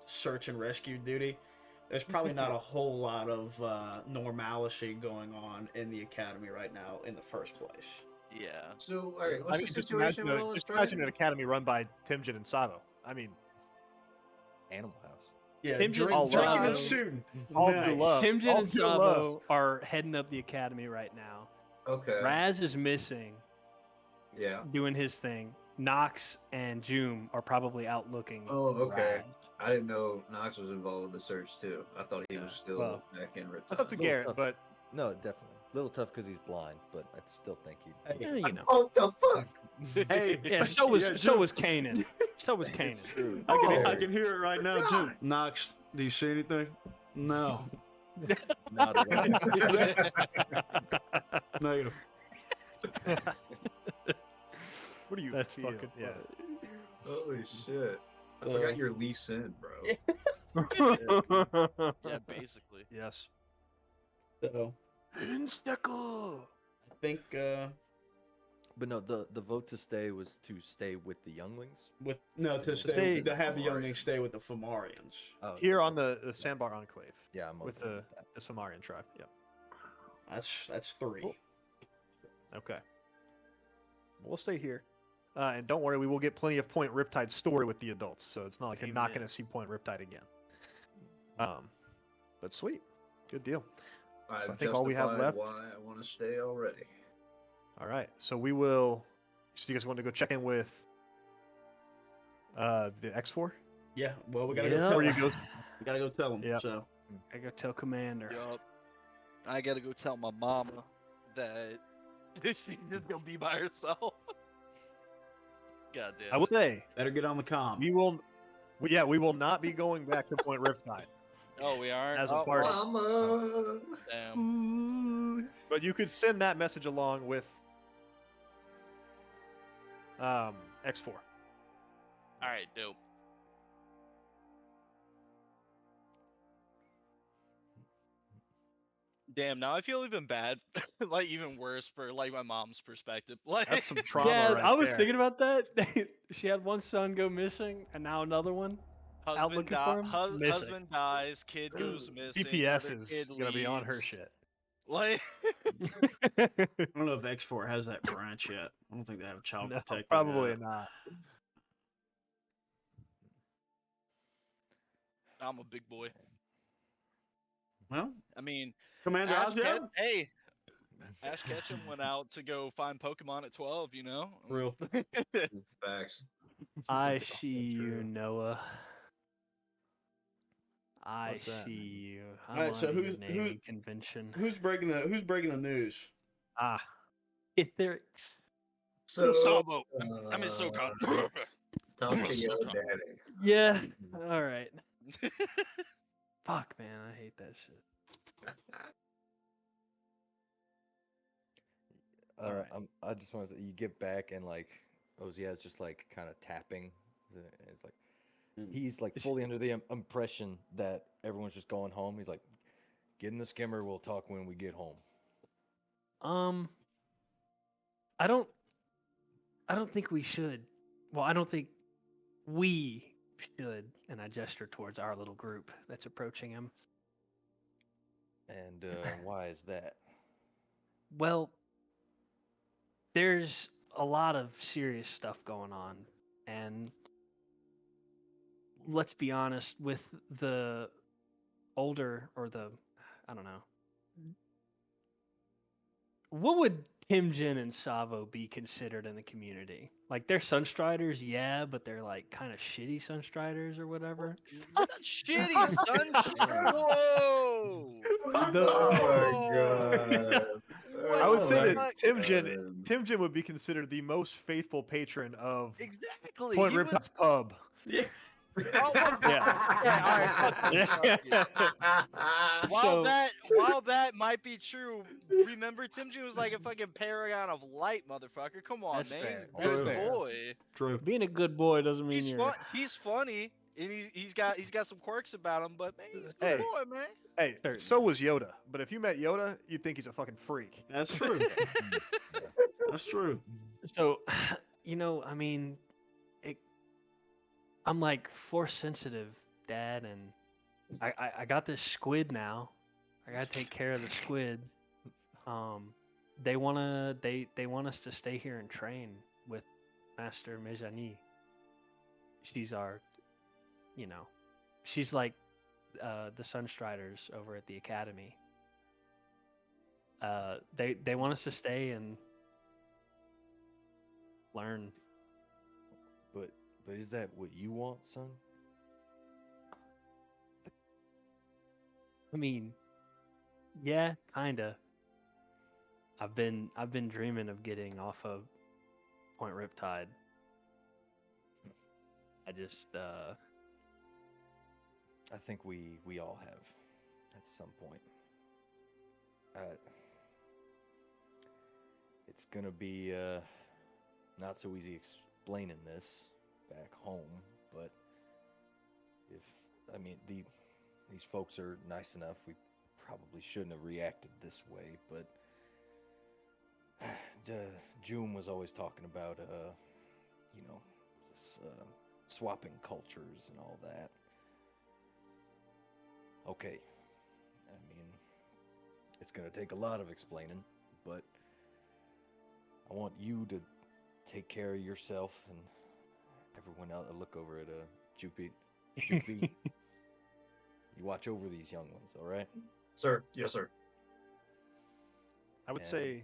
search and rescue duty, there's probably not a whole lot of normalcy going on in the academy right now in the first place.
Yeah.
So, all right,
I
what's
mean,
the
just
situation
imagine,
with all this
just imagine an
driving?
academy run by Timjin and Sabo. I mean,
Animal House.
Yeah,
Timgen
and
drinking
Sabo.
and shooting.
All
Nice.
good love.
Timjin
all
and
good love.
Sabo are heading up the academy right now.
Okay.
Raz is missing,
Yeah.
doing his thing. Nox and Joom are probably out looking.
Oh, okay.
Raz.
I didn't know Knox was involved with the search too. I thought he was still
Well,
back in Riptide.
That's up to
Little
Garrett,
tough.
but
No, definitely. A little tough because he's blind, but I still think he'd.
Yeah, you know.
Oh, the fuck!
Hey,
Yeah, so was
yeah,
so
Joom.
was Kanan. So was Kanan.
It's true.
I can hear it right now, Jim. Knox, do you see anything? No.
Not at all.
Negative.
what do you
That's
feel?
fucking
Yeah.
Holy shit! I forgot your Lee Sin, bro.
Yeah, basically.
Yes.
So
Instacle.
I think
But no, the vote to stay was to stay with the younglings.
to
Stay-
have the younglings stay with the Fomorians.
Oh,
Here
okay.
on the Sandbar Enclave
Yeah, I'm
with
okay
the
that.
Samarian tribe. Yeah.
That's 3.
Cool. Okay. We'll stay here. And don't worry, we will get plenty of Point Riptide story with the adults, so it's not like you're not
Amen.
going to see Point Riptide again. But sweet. Good deal.
I've
I think all we have
justified
left-
why I want to stay already.
All right. So we will. So you guys want to go check in with the X4?
Yeah. Well, we gotta
Yeah.
go. Tell
Where you
them.
go?
We gotta go tell them.
Yep.
So
I go tell Commander.
Yup. I gotta go tell my mama that she's just gonna be by herself. God damn.
I will say
better get on the comm.
we will. We will not be going back to Point Riptide.
Oh, we aren't.
As a
Oh,
party.
well,
Mama.
damn.
But you could send that message along with X4.
All right, dope. Damn, now I feel even bad, like even worse for like my mom's perspective. Like,
That's some trauma.
Yeah,
right
I was
there.
thinking about that. She had one son go missing, and now another one.
husband,
looking for him? Missing.
husband dies, kid goes missing.
DPS
other
is
kid
gonna be on her
leaves.
shit.
Like,
I don't know if X4 has that branch yet. I don't think they have child
No,
protective.
probably
yet.
not.
I'm a big boy.
Well,
I mean,
Commander
Ash
Azio?
hey, Ash Ketchum went out to go find Pokemon at 12. You know.
Real.
Facts.
I see you, Noah. I
What's that?
see you. I'm
Alright, so
on your
who's-
naming convention.
Who's breaking the news?
Ah,
If there,
So,
Sabo. I'm in SoCon.
talk to your daddy.
yeah. All right. Fuck, man, I hate that shit. Alright.
I just want to say, you get back and like Oziad's just like kind of tapping. It's like he's like fully under the impression that everyone's just going home. He's like, "Get in the skimmer. We'll talk when we get home."
I don't think we should. Well, I don't think we should. And I gesture towards our little group that's approaching him.
And why is that?
Well, there's a lot of serious stuff going on, and let's be honest, with the older or the, I don't know, what would Timjin and Savo be considered in the community? Like, they're Sunstriders, yeah, but they're like kind of shitty Sunstriders or whatever.
Not shitty, son. Whoa!
Oh
What
I would
the
say
fuck?
that Timjin would be considered the most faithful patron of
Exactly.
Point
he was-
Riptide's pub.
Yeah.
Oh, well, yeah, all right, fuck you, fuck you. While that might be true, remember Timjin was like a fucking paragon of light, motherfucker. Come on,
That's
man.
fair.
He's a
That's
good
fair.
boy.
True.
Being a good boy doesn't mean you're.
He's funny, and he's got some quirks about him, but man, he's a good
Hey.
boy, man.
Hey,
Certainly.
so was Yoda. But if you met Yoda, you'd think he's a fucking freak.
That's true. That's true.
So, I mean, I'm like force sensitive, Dad, and I got this squid now. I gotta take care of the squid. They want us to stay here and train with Master Mejani. She's our, she's like the Sunstriders over at the academy. They want us to stay and learn.
But is that what you want, son?
I mean, yeah, kinda. I've been dreaming of getting off of Point Riptide. I just
I think we all have at some point. It's gonna be not so easy explaining this back home, but these folks are nice enough. We probably shouldn't have reacted this way, but June was always talking about this swapping cultures and all that. Okay, I mean, it's gonna take a lot of explaining, but I want you to take care of yourself and everyone else. I look over at Jupy. Jupy, you watch over these young ones, all right?
Sir, yes, sir.
I would
And-
say.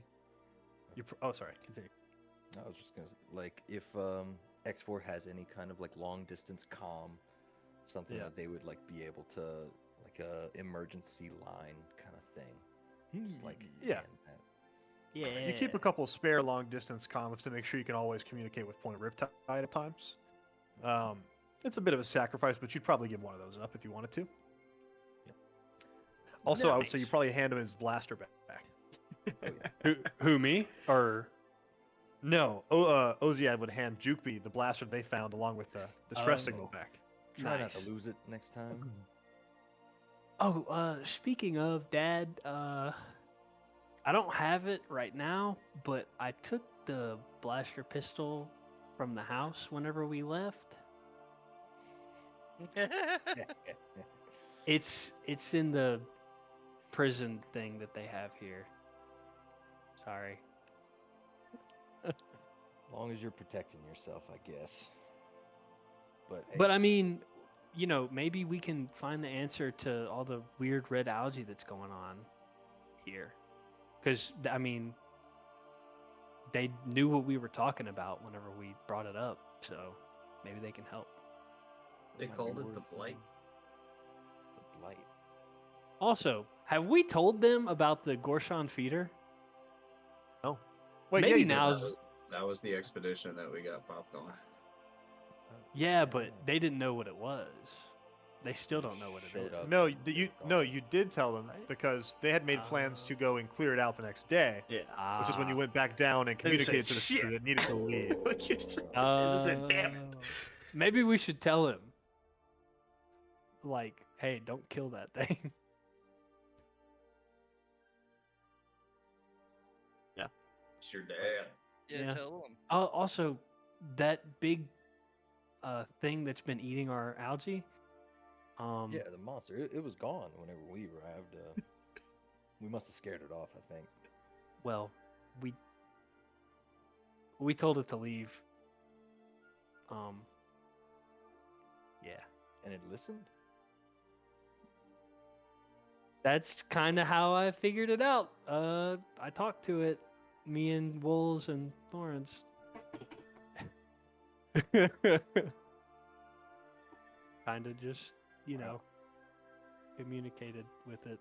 Oh, sorry. Continue.
I was just gonna say, like, if X4 has any kind of like long distance comm, something
Yeah.
that they would like be able to, like a emergency line kind of thing. Just like
Yeah.
hand that.
yeah.
You keep a couple spare long distance comms to make sure you can always communicate with Point Riptide at times. It's a bit of a sacrifice, but you'd probably give one of those up if you wanted to.
Yep.
Also, I would say
Nice.
you probably hand him his blaster back.
Oh yeah.
Who me or
No, Oziad would hand Jukeby the blaster they found along with the stress signal back.
Try not to
Nice.
lose it next time.
Oh, speaking of, Dad, I don't have it right now, but I took the blaster pistol from the house whenever we left. It's in the prison thing that they have here. Sorry.
As long as you're protecting yourself, I guess. But hey,
But I mean, maybe we can find the answer to all the weird red algae that's going on here. Because, I mean, they knew what we were talking about whenever we brought it up, so maybe they can help.
They
might
called
be
it the
worth,
blight.
The blight.
Also, have we told them about the Gorshon feeder?
Wait,
Maybe
yeah, you did.
now's
That was the expedition that we got popped on.
yeah, but they didn't know what it was. They still don't know what it
Showed
is.
up.
No,
and they
you
were
no,
gone.
you did tell them
Right?
because they had made plans to go and clear it out the next day,
Yeah.
which is when you
Ah.
went back down and
Then you say,
communicated to the city
"Shit."
that needed to leave.
What you said? I just said, "Damn it."
Oh. Maybe we should tell him. Like, hey, don't kill that thing.
It's your dad.
Yeah,
Yeah.
tell them.
Also, that big thing that's been eating our algae.
Yeah, the monster. It was gone whenever we arrived. We must have scared it off, I think.
Well, we told it to leave. Yeah.
And it listened?
That's kind of how I figured it out. I talked to it, me and Wolves and Thorns. Kind of just, communicated with it.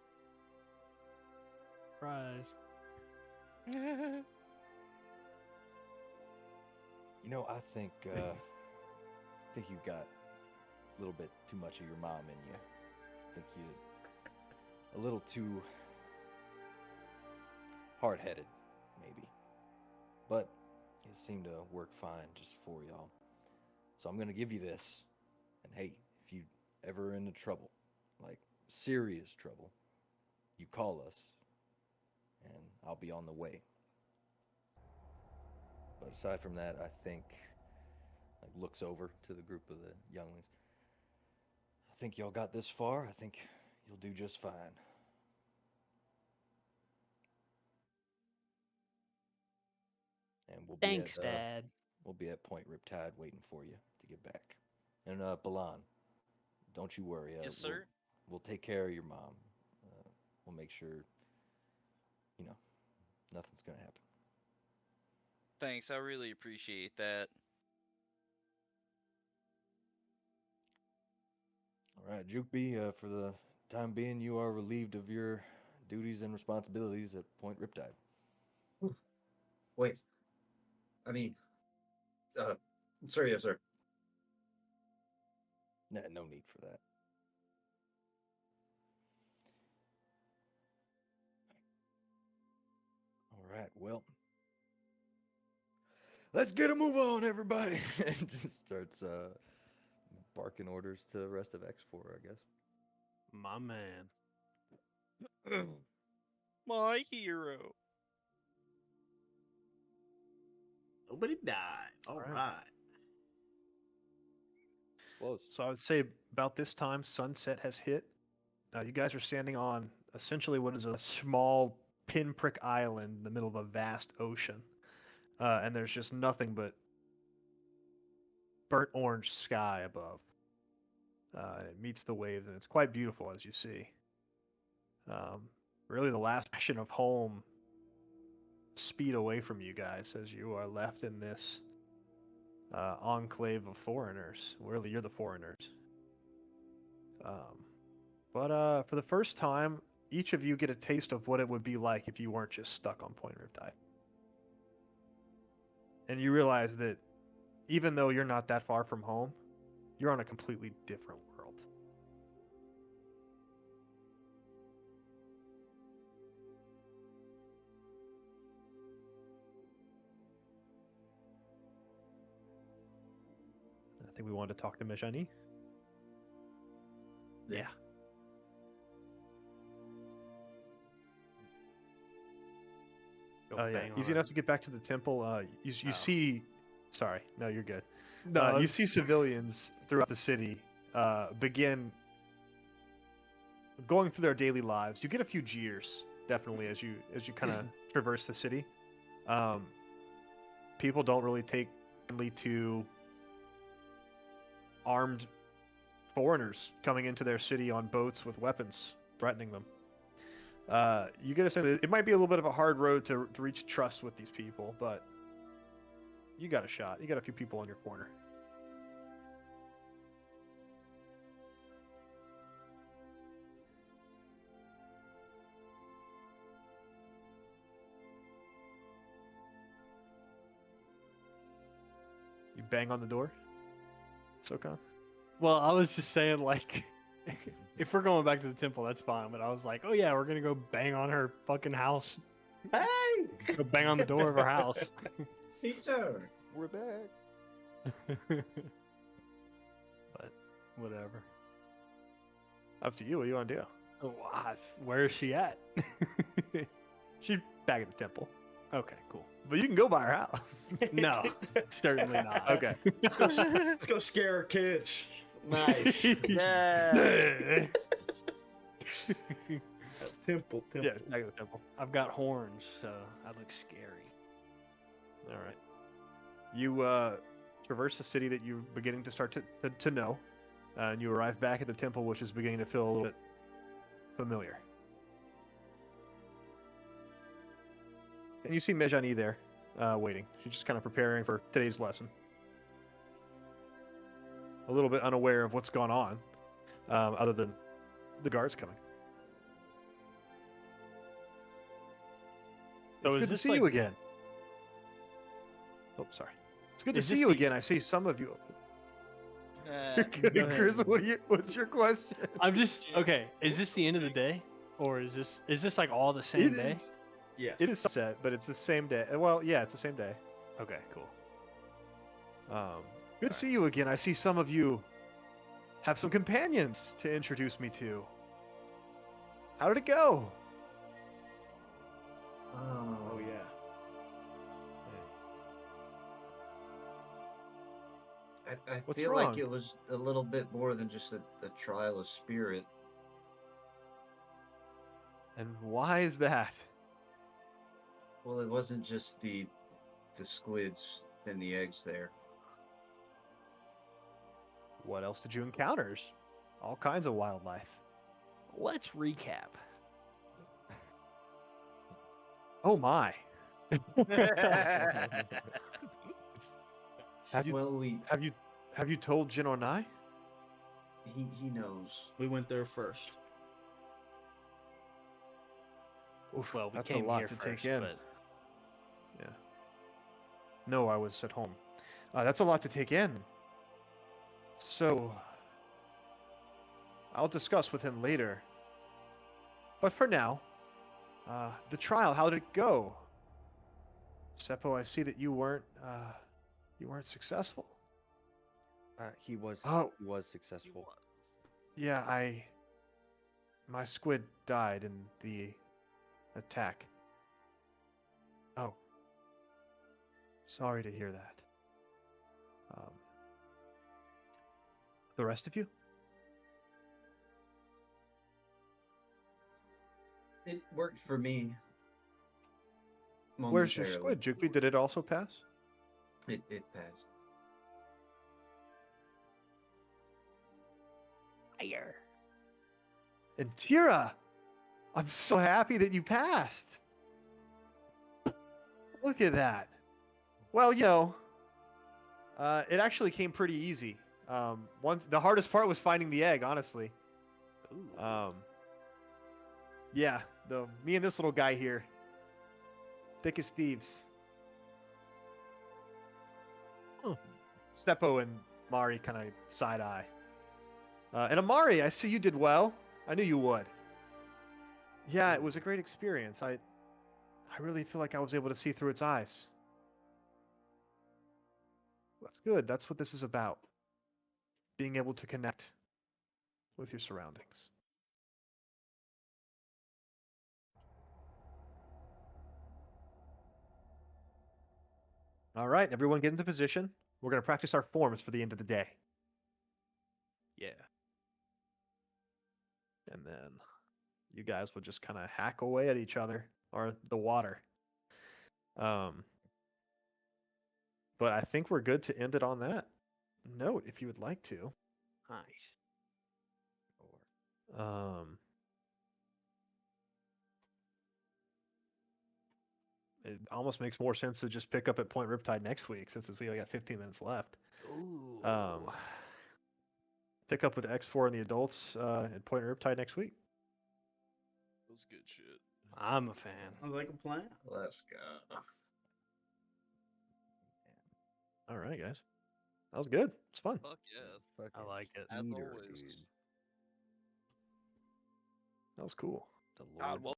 Surprise.
You know, I think you got a little bit too much of your mom in you. I think you a little too hard-headed, maybe. But it seemed to work fine just for y'all. So I'm gonna give you this. And hey, if you ever in trouble, like serious trouble, you call us, and I'll be on the way. But aside from that, I think, like, looks over to the group of the younglings. I think y'all got this far. I think you'll do just fine. And
Thanks, Dad.
we'll be at Point Riptide waiting for you to get back. And Balan, don't you worry.
Yes, sir.
We'll take care of your mom. We'll make sure, nothing's gonna happen.
Thanks, I really appreciate that.
All right, Jukeby, for the time being, you are relieved of your duties and responsibilities at Point Riptide.
Wait. I mean, sorry, yes, sir.
Nah, no need for that. All right, well, let's get a move on, everybody. And just starts barking orders to the rest of X4, I guess.
My man.
My hero.
Nobody died. All
Alright.
right.
It's close.
So I would say about this time, sunset has hit. You guys are standing on essentially what is a small pinprick island in the middle of a vast ocean. And there's just nothing but burnt orange sky above. And it meets the waves, and it's quite beautiful, as you see. Really, the last passion of home speed away from you guys as you are left in this enclave of foreigners. Really, you're the foreigners. But for the first time, each of you get a taste of what it would be like if you weren't just stuck on Point Riptide. And you realize that even though you're not that far from home, you're on a completely different world. I think we wanted to talk to Mejani.
Yeah. Go
Oh yeah,
bang on
easy
her.
enough to get back to the temple. You
Oh.
see, sorry, no, you're good.
No,
You see civilians throughout the city begin going through their daily lives. You get a few jeers, definitely, as you kind of traverse the city. People don't really take kindly to armed foreigners coming into their city on boats with weapons, threatening them. You get a sense that it might be a little bit of a hard road to reach trust with these people, but you got a shot. You got a few people on your corner. You bang on the door, Sokan?
Well, I was just saying, like, If we're going back to the temple, that's fine. But I was like, oh yeah, we're gonna go bang on her fucking house.
Hey!
Go bang on the door of her house.
Peter.
We're back.
But whatever.
Up to you. What do you want to do?
Oh, where is she at?
She's back at the temple,
Okay, cool.
but you can go by her house.
No, certainly not.
Okay.
Let's go scare her kids. Nice.
Yeah.
Temple.
Yeah, back at the temple.
I've got horns, so I look scary.
All right. You traverse the city that you're beginning to start to know, and you arrive back at the temple, which is beginning to feel a little bit familiar. And you see Mejani there, waiting. She's just kind of preparing for today's lesson. A little bit unaware of what's gone on, other than the guards coming.
So
It's
is
good to
this
see
like-
you again. Oh, sorry. It's good to
Is
see
this
you
the-
again. I see some of you.
Go ahead.
Chris, what's your question?
I'm just okay. Is this the end of the day, or is this like all the same day?
Yeah.
It is set, but it's the same day. Well, yeah, it's the same day.
Okay, cool.
Good to see you again. I see some of you have some companions to introduce me to. How did it go?
Oh yeah.
I
What's
feel
wrong?
like it was a little bit more than just a trial of spirit.
And why is that?
Well, it wasn't just the squids and the eggs there.
What else did you encounter? All kinds of wildlife.
Let's recap.
Oh my. Have you
Well,
have you told Jin or Nai?
he knows.
We went there first.
Oof,
Well, we
that's
came
a lot
here
to
first,
take in.
but
Yeah. No, I was at home. That's a lot to take in. So, I'll discuss with him later. But for now, the trial, how did it go? Seppo, I see that you weren't successful.
He was
Oh.
he was successful.
Yeah, my squid died in the attack. Oh. Sorry to hear that. The rest of you?
It worked for me.
Where's your
momentarily.
squid, Jukby? Did it also pass?
It passed.
fire.
And Tira, I'm so happy that you passed. Look at that. Well, it actually came pretty easy. The hardest part was finding the egg, honestly. Yeah, me and this little guy here, thick as thieves. Seppo and Mari kind of side eye. And Amari, I see you did well. I knew you would. Yeah, it was a great experience. I really feel like I was able to see through its eyes. That's good. That's what this is about. Being able to connect with your surroundings. All right, everyone get into position. We're going to practice our forms for the end of the day.
Yeah.
And then you guys will just kind of hack away at each other or the water. But I think we're good to end it on that note if you would like to.
Nice.
It almost makes more sense to just pick up at Point Riptide next week since we only got 15 minutes left.
Ooh.
Pick up with X4 and the adults at Point Riptide next week.
That was good shit.
I'm a fan.
Sounds like a plan.
Let's go.
All right, guys. That was good. It's fun.
Fuck yeah.
Fucking
I like it.
As
heater,
always.
dude.
That was cool.
The
God,
Lord
well,